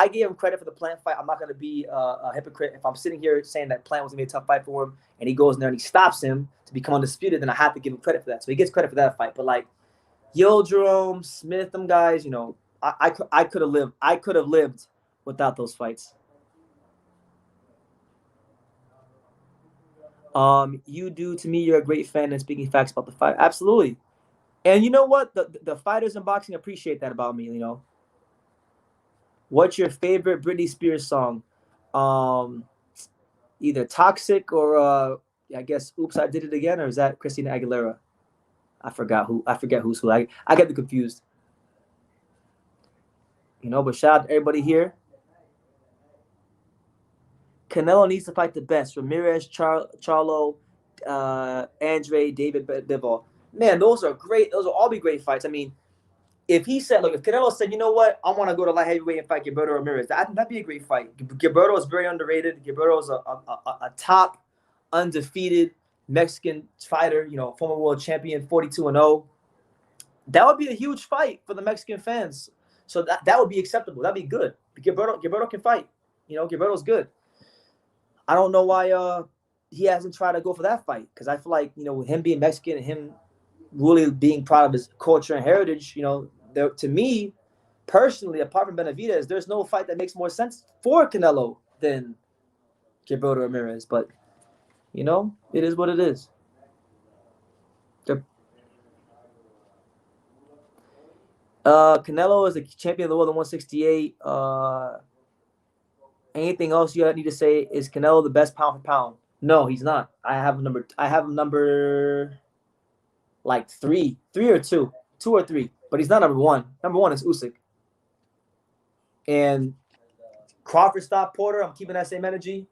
gave him credit for the Plant fight. I'm not going to be a hypocrite. If I'm sitting here saying that Plant was going to be a tough fight for him, and he goes in there and he stops him to become undisputed, then I have to give him credit for that. So he gets credit for that fight. But like Jerome, Smith, them guys, you know, I could have lived without those fights. You do, to me, you're a great fan and speaking facts about the fight. Absolutely. And you know what? The fighters in boxing appreciate that about me, you know. What's your favorite Britney Spears song? Either Toxic or I guess Oops, I Did It Again, or is that Christina Aguilera? I forget who's who. I get them confused. You know, but shout out to everybody here. Canelo needs to fight the best. Ramirez, Charlo, Andrade, David Bivol. Man, those are great. Those will all be great fights. I mean, if Canelo said, you know what, I want to go to light heavyweight and fight Gilberto Ramirez, that'd be a great fight. Gilberto is very underrated. Gilberto is a top, undefeated Mexican fighter, you know, former world champion, 42-0. That would be a huge fight for the Mexican fans. So that would be acceptable. That'd be good. Gilberto can fight. You know, Gilberto's good. I don't know why he hasn't tried to go for that fight, because I feel like, you know, with him being Mexican and him really being proud of his culture and heritage, you know, to me, personally, apart from Benavidez, there's no fight that makes more sense for Canelo than Gilberto Ramirez. But, you know, it is what it is. Canelo is the champion of the world at 168. Anything else you need to say? Is Canelo the best pound for pound? No, he's not. I have him number like three or two or three, but he's not number one. Number one is Usyk. And Crawford stopped Porter. I'm keeping that same energy.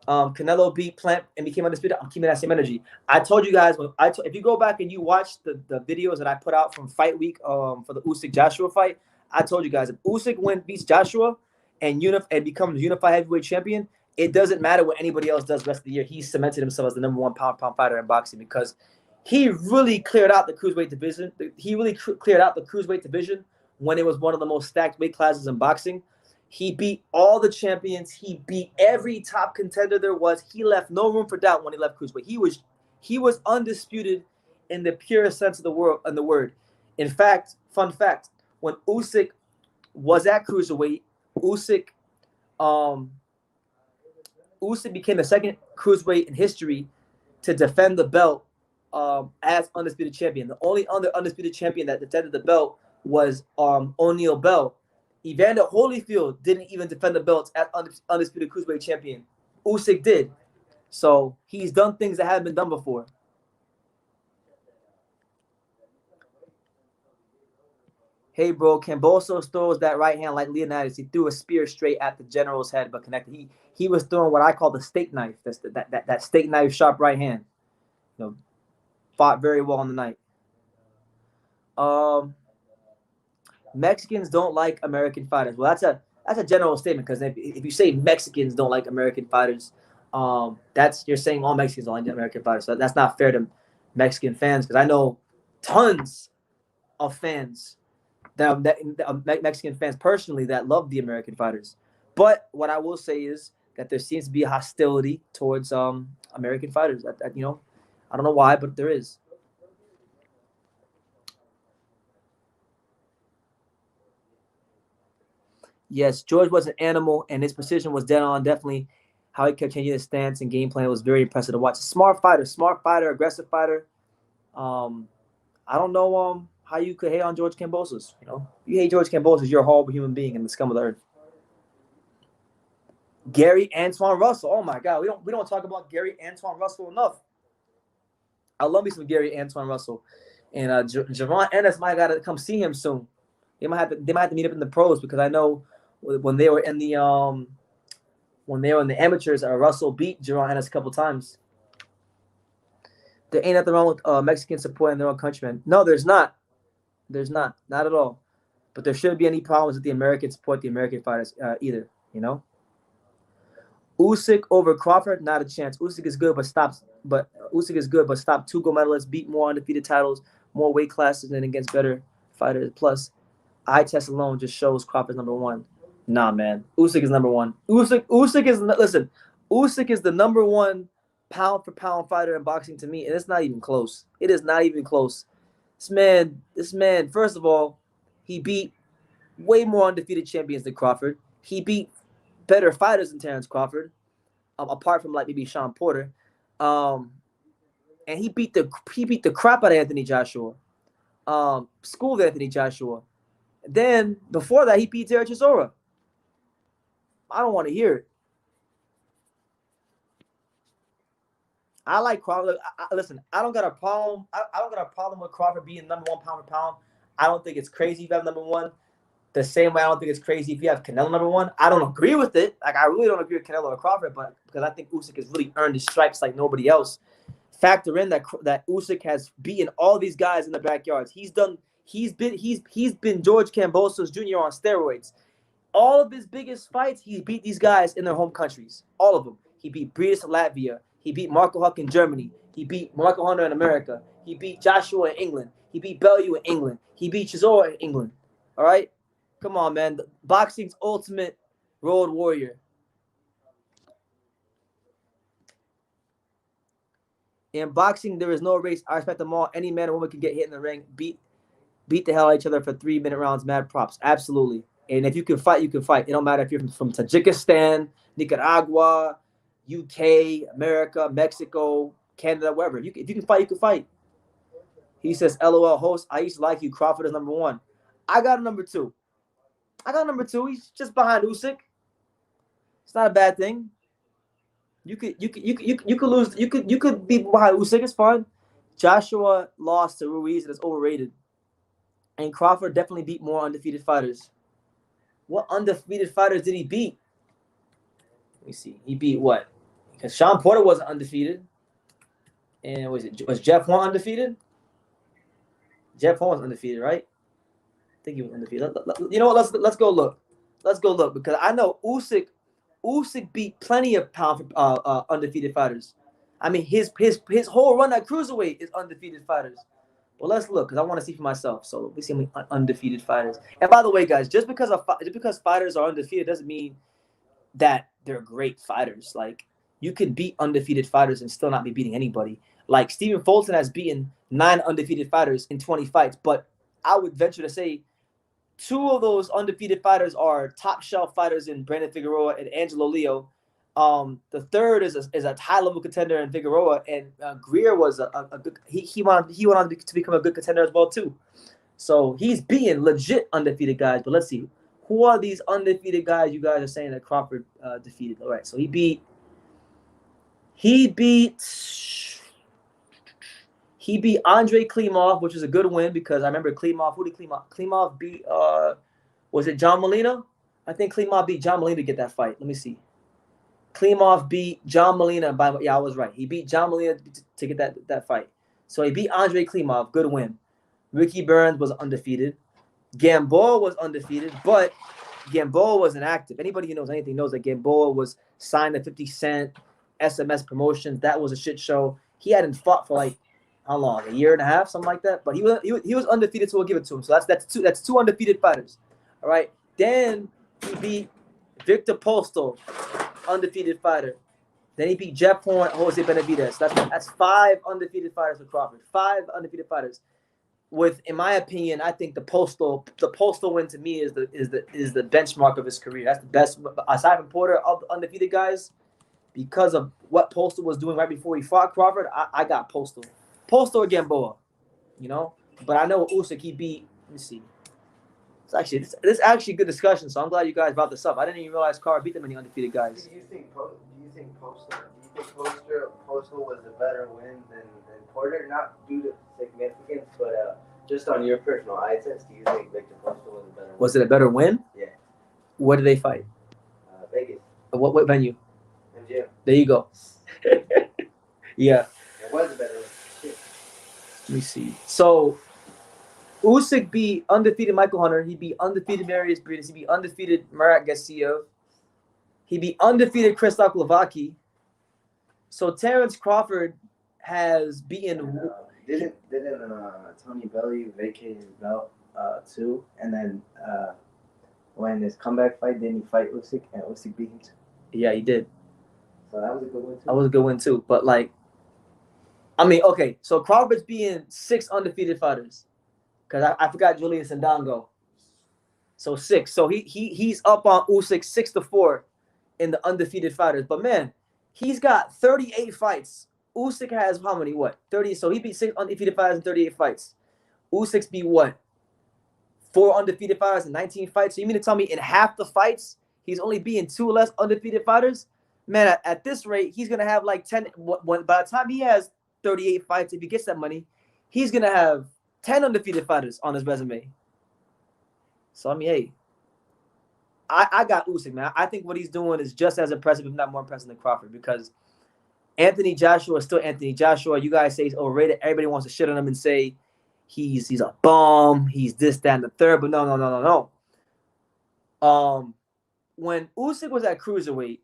Canelo beat Plant and became undisputed. I'm keeping that same energy. I told you guys if you go back and you watch the videos that I put out from Fight Week for the Usyk Joshua fight, I told you guys if Usyk beats Joshua and becomes unified heavyweight champion, it doesn't matter what anybody else does the rest of the year. He's cemented himself as the number one pound fighter in boxing because he really cleared out the cruiserweight division. He really cleared out the cruiserweight division when it was one of the most stacked weight classes in boxing. He beat all the champions. He beat every top contender there was. He left no room for doubt when he left cruiserweight. He was undisputed in the purest sense of the word. In fact, fun fact, when Usyk was at cruiserweight, Usyk became the second cruiserweight in history to defend the belt as undisputed champion. The only other undisputed champion that defended the belt was O'Neal Bell. Evander Holyfield didn't even defend the belts as undisputed cruiserweight champion. Usyk did. So he's done things that haven't been done before. Hey, bro, Kambosos throws that right hand like Leonidas. He threw a spear straight at the general's head, but connected. He was throwing what I call the steak knife. That's that steak knife sharp right hand. You know, fought very well on the night. Mexicans don't like American fighters. Well, that's a general statement because if you say Mexicans don't like American fighters, that's you're saying all Mexicans don't like American fighters. So that's not fair to Mexican fans because I know tons of fans that Mexican fans personally that love the American fighters. But what I will say is that there seems to be a hostility towards American fighters. You know, I don't know why, but there is. Yes, George was an animal, and his precision was dead on. Definitely, how he kept changing his stance and game plan was very impressive to watch. Smart fighter, aggressive fighter. I don't know how you could hate on George Kambosos. You know, if you hate George Kambosos, you're a horrible human being and the scum of the earth. Gary Antoine Russell. Oh my God, we don't talk about Gary Antoine Russell enough. I love me some Gary Antoine Russell, and Javon Ennis might got to come see him soon. They might have to meet up in the pros because I know when they were in the amateurs, Russell beat Javon Ennis a couple times. There ain't nothing wrong with Mexicans supporting their own countrymen. No, there's not. There's not at all. But there shouldn't be any problems with the Americans support the American fighters either. You know. Usyk over Crawford, not a chance. Usyk is good, but stops. But Usyk is good, but stopped 2 gold medalists, beat more undefeated titles, more weight classes, and against better fighters. Plus, eye test alone just shows Crawford's number 1. Nah, man. Usyk is number 1. Usyk is the number 1 pound for pound fighter in boxing to me, and it's not even close. It is not even close. This man, first of all, he beat way more undefeated champions than Crawford. He beat better fighters than Terrence Crawford, apart from like maybe Sean Porter. And he beat the crap out of Anthony Joshua. Schooled Anthony Joshua. Then before that, he beat Derek Chisora. I don't want to hear it. I like Crawford. Listen, I don't got a problem. I don't got a problem with Crawford being number 1 pound for pound. I don't think it's crazy if you have number 1. The same way I don't think it's crazy if you have Canelo number 1. I don't agree with it. Like I really don't agree with Canelo or Crawford, but because I think Usyk has really earned his stripes like nobody else. Factor in that Usyk has beaten all these guys in the backyards. He's been George Kambosos Jr. on steroids. All of his biggest fights, he beat these guys in their home countries. All of them. He beat Breedis in Latvia. He beat Marco Huck in Germany. He beat Marco Hunter in America. He beat Joshua in England. He beat Bellew in England. He beat Chisora in England. All right? Come on, man. Boxing's ultimate road warrior. In boxing, there is no race. I respect them all. Any man or woman can get hit in the ring, beat the hell out of each other for 3-minute rounds. Mad props. Absolutely. And if you can fight, you can fight. It don't matter if you're from Tajikistan, Nicaragua, UK, America, Mexico, Canada, wherever. If you can fight, you can fight. He says, LOL, host, I used to like you. Crawford is number 1. I got a number 2. He's just behind Usyk. It's not a bad thing. You could lose. You could be behind Usyk. It's fine. Joshua lost to Ruiz and it's overrated. And Crawford definitely beat more undefeated fighters. What undefeated fighters did he beat? Let me see. He beat what? Because Sean Porter wasn't undefeated. And was Jeff Horn undefeated? Jeff Horn was undefeated, right? I think he was undefeated. You know what? Let's go look. Let's go look because I know Usyk beat plenty of undefeated fighters. I mean, his whole run at cruiserweight is undefeated fighters. Well, let's look because I want to see for myself. So we see how many undefeated fighters. And by the way, guys, just because fighters are undefeated doesn't mean that they're great fighters. Like you could beat undefeated fighters and still not be beating anybody. Like Stephen Fulton has beaten 9 undefeated fighters in 20 fights, but I would venture to say 2 of those undefeated fighters are top shelf fighters in Brandon Figueroa and Angelo Leo. The third is a high level contender in Figueroa, and Greer was a good. He went on to become a good contender as well too. So he's beating legit undefeated guys. But let's see, who are these undefeated guys you guys are saying that Crawford defeated? All right, so he beat He beat Andre Klimov, which is a good win because I remember Klimov. Who did Klimov? Klimov beat, was it John Molina? I think Klimov beat John Molina to get that fight. Let me see. Klimov beat John Molina by, yeah, I was right. He beat John Molina to get that fight. So he beat Andre Klimov, good win. Ricky Burns was undefeated. Gamboa was undefeated, but Gamboa was inactive. Anybody who knows anything knows that Gamboa was signed to 50 Cent, SMS Promotions. That was a shit show. He hadn't fought for like, how long? A year and a half, something like that. But he was undefeated, so we'll give it to him. So that's two undefeated fighters. All right. Then he beat Victor Postal, undefeated fighter. Then he beat Jeff Horn, Jose Benavidez. That's 5 undefeated fighters for Crawford. 5 undefeated fighters. With, in my opinion, I think the Postal win to me is the benchmark of his career. That's the best, aside from Porter, of the undefeated guys. Because of what Postal was doing right before he fought Crawford, I got Postal or Gamboa, you know. But I know Usyk, he beat. Let me see. This is actually a good discussion. So I'm glad you guys brought this up. I didn't even realize Carr beat that many undefeated guys. Do you think Postal was a better win than Porter? Not due to significance, but just on your personal eye test, do you think Victor Postal was a better win? Was it a better win? Yeah. Where did they fight? Vegas. What venue? MGM. There you go. Yeah. It was a better win. Shit. Let me see. So Usyk beat undefeated Michael Hunter. He beat undefeated Marius Briedis. He beat undefeated Murat Garcia. He beat undefeated Krzysztof Glowacki. So Terrence Crawford has beaten. Didn't Tony Bellew vacate his belt too? And then when his comeback fight, didn't he fight Usyk and Usyk beat him too? Yeah, he did. So that was a good win too. That was a good win too. But like, I mean, okay, so Crawford's beating 6 undefeated fighters. Because I forgot Julius Ndongo. So 6. So he's up on Usyk 6-4 in the undefeated fighters. But man, he's got 38 fights. Usyk has how many? What? 30. So he beat 6 undefeated fighters in 38 fights. Usyk's beat what? 4 undefeated fighters in 19 fights. So you mean to tell me in half the fights he's only beating 2 less undefeated fighters? Man, at this rate, he's gonna have like 10. By the time he has 38 fights, if he gets that money, he's gonna have 10 undefeated fighters on his resume. So, I mean, hey, I got Usyk, man. I think what he's doing is just as impressive, if not more impressive than Crawford, because Anthony Joshua is still Anthony Joshua. You guys say he's overrated. Everybody wants to shit on him and say he's a bum, he's this, that, and the third. But no. When Usyk was at cruiserweight,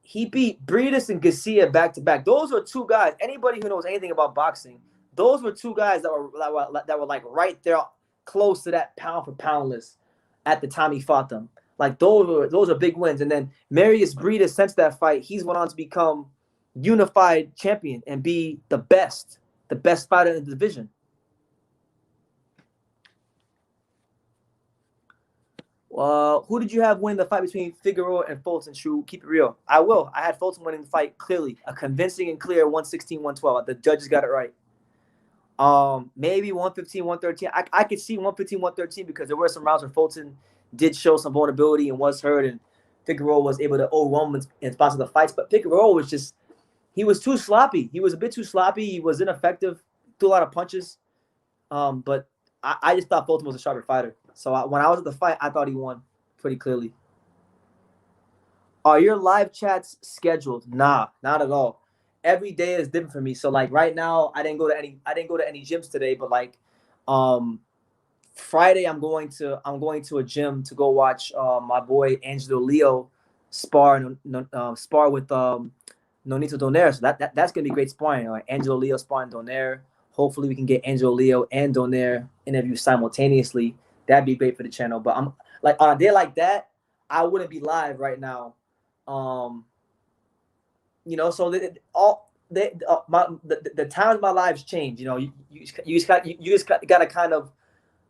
he beat Briedis and Garcia back-to-back. Those were 2 guys. Anybody who knows anything about boxing, those were 2 guys that were like right there, close to that pound for pound list at the time he fought them. Like those are big wins. And then Marius Briedis, since that fight, he's went on to become unified champion and be the best fighter in the division. Who did you have win the fight between Figueroa and Fulton? True, keep it real. I had Fulton winning the fight clearly, a convincing and clear 116-112. The judges got it right. Maybe 115, 113. I could see 115, 113 because there were some rounds where Fulton did show some vulnerability and was hurt, and Figueroa was able to overwhelm him in spots of the fights. But Figueroa was he was too sloppy. He was a bit too sloppy. He was ineffective, threw a lot of punches. But I just thought Fulton was a sharper fighter. So when I was at the fight, I thought he won pretty clearly. Are your live chats scheduled? Nah, not at all. Every day is different for me. So like right now, I didn't go to any gyms today, but like Friday I'm going to a gym to go watch my boy Angelo Leo spar with Nonito Donaire. So that's gonna be great sparring. Angelo Leo sparring Donaire. Hopefully we can get Angelo Leo and Donaire interviews simultaneously. That'd be great for the channel. But I'm like on a day like that, I wouldn't be live right now. So the times my lives change. You just got to kind of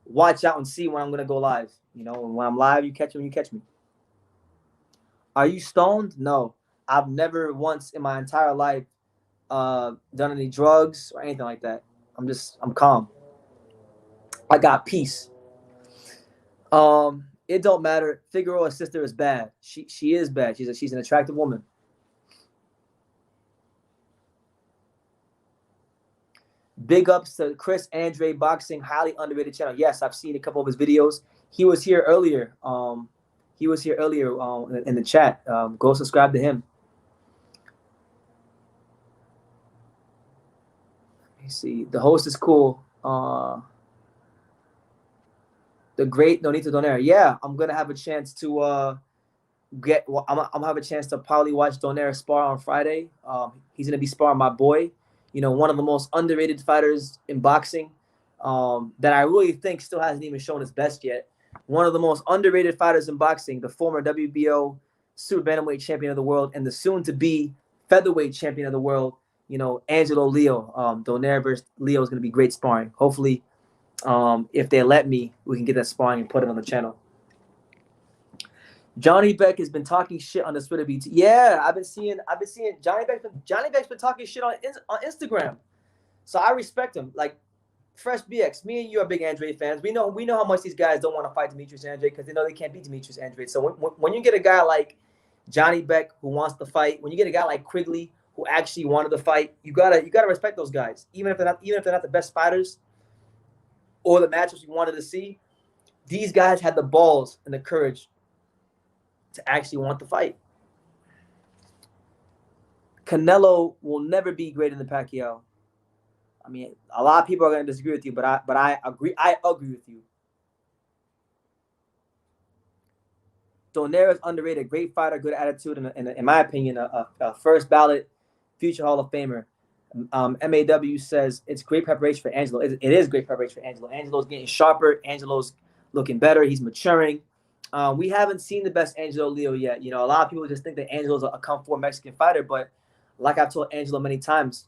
watch out and see when I'm gonna go live. And when I'm live, you catch me when you catch me. Are you stoned? No, I've never once in my entire life done any drugs or anything like that. I'm calm. I got peace. It don't matter. Figueroa's sister is bad. She is bad. She's an attractive woman. Big ups to Chris Andrade Boxing, highly underrated channel. Yes, I've seen a couple of his videos. He was here earlier. In the chat. Go subscribe to him. Let me see. The host is cool. The great Nonito Donaire. Yeah, I'm gonna have a chance to I'm gonna have a chance to probably watch Donaire spar on Friday. He's gonna be sparring my boy, one of the most underrated fighters in boxing, that I really think still hasn't even shown his best yet. One of the most underrated fighters in boxing, the former WBO super bantamweight champion of the world and the soon-to-be featherweight champion of the world, Angelo Leo. Donaire versus Leo is gonna be great sparring. Hopefully, if they let me, we can get that sparring and put it on the channel. Johnny Beck has been talking shit on the Twitter beat. Yeah, I've been seeing Johnny Beck's been talking shit on Instagram. So I respect him. Like Fresh BX, me and you are big Andrade fans. We know how much these guys don't want to fight Demetrius Andrade because they know they can't beat Demetrius Andrade. So when you get a guy like Johnny Beck who wants to fight, when you get a guy like Quigley who actually wanted to fight, you gotta respect those guys, even if they're not the best fighters or the matchups you wanted to see. These guys had the balls and the courage to actually want to fight. Canelo will never be greater than Pacquiao. I mean, a lot of people are going to disagree with you, but I agree. I agree with you. Donaire is underrated, great fighter, good attitude, and in my opinion, a first ballot future Hall of Famer. MAW says it's great preparation for Angelo. It is great preparation for Angelo. Angelo's getting sharper. Angelo's looking better. He's maturing. We haven't seen the best Angelo Leo yet. A lot of people just think that Angelo's a come-forward Mexican fighter, but like I've told Angelo many times,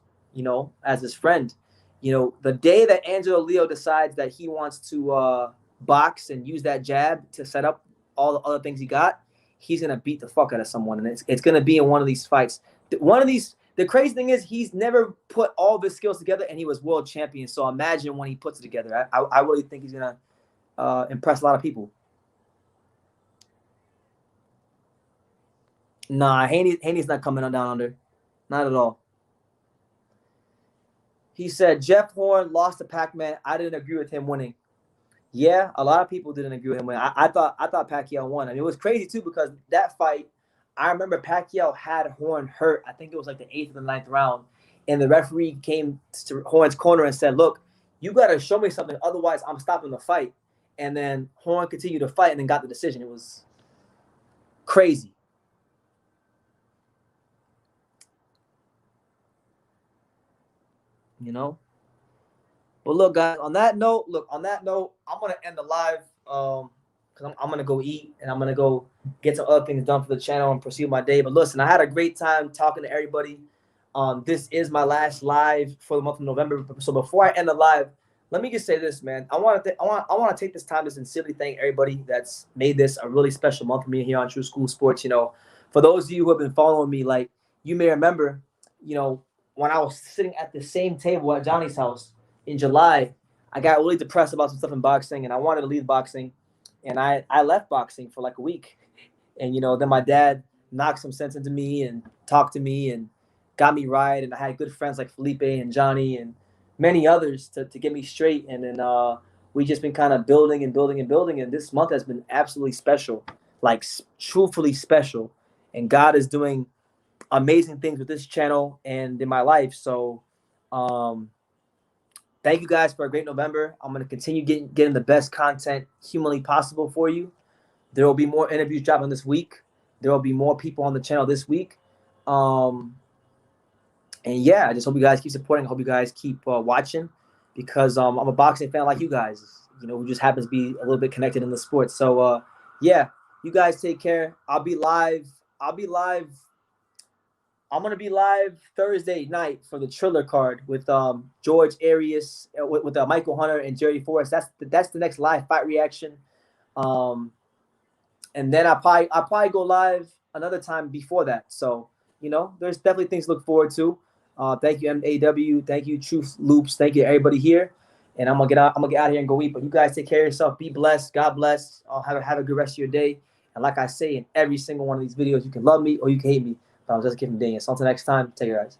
as his friend, the day that Angelo Leo decides that he wants to box and use that jab to set up all the other things he got, he's going to beat the fuck out of someone, and it's going to be in one of these fights. The crazy thing is he's never put all of his skills together, and he was world champion, so imagine when he puts it together. I really think he's going to impress a lot of people. Nah, Haney's not coming on down under. Not at all. He said, Jeff Horn lost to Pac-Man. I didn't agree with him winning. Yeah, a lot of people didn't agree with him winning. I thought Pacquiao won. I mean, it was crazy, too, because that fight, I remember Pacquiao had Horn hurt. I think it was like the 8th or the 9th round. And the referee came to Horn's corner and said, look, you got to show me something. Otherwise, I'm stopping the fight. And then Horn continued to fight and then got the decision. It was crazy. But look, guys, on that note, I'm gonna end the live because I'm gonna go eat and I'm gonna go get some other things done for the channel and pursue my day. But listen, I had a great time talking to everybody. This is my last live for the month of November. So before I end the live, let me just say this, man. I want to take this time to sincerely thank everybody that's made this a really special month for me here on True School Sports. For those of you who have been following me, like you may remember, when I was sitting at the same table at Johnny's house in July, I got really depressed about some stuff in boxing, and I wanted to leave boxing, and I left boxing for like a week. And, then my dad knocked some sense into me and talked to me and got me right, and I had good friends like Felipe and Johnny and many others to get me straight. And then we just been kind of building, and this month has been absolutely special, like truthfully special, and God is doing amazing things with this channel and in my life. So thank you guys for a great November. I'm going to continue getting the best content humanly possible for you. There will be more interviews dropping this week. There will be more people on the channel this week. And yeah, I just hope you guys keep supporting. I hope you guys keep watching, because I'm a boxing fan like you guys, who just happens to be a little bit connected in the sport. So yeah, you guys take care. I'm going to be live Thursday night for the Triller card with George Arias, with Michael Hunter and Jerry Forrest. That's the next live fight reaction. And then I'll probably go live another time before that. So, there's definitely things to look forward to. Thank you, MAW. Thank you, Truth Loops. Thank you, everybody here. And I'm gonna get out here and go eat. But you guys take care of yourself. Be blessed. God bless. Have a good rest of your day. And like I say in every single one of these videos, you can love me or you can hate me. I was just giving Diaz. Until next time, take care, guys.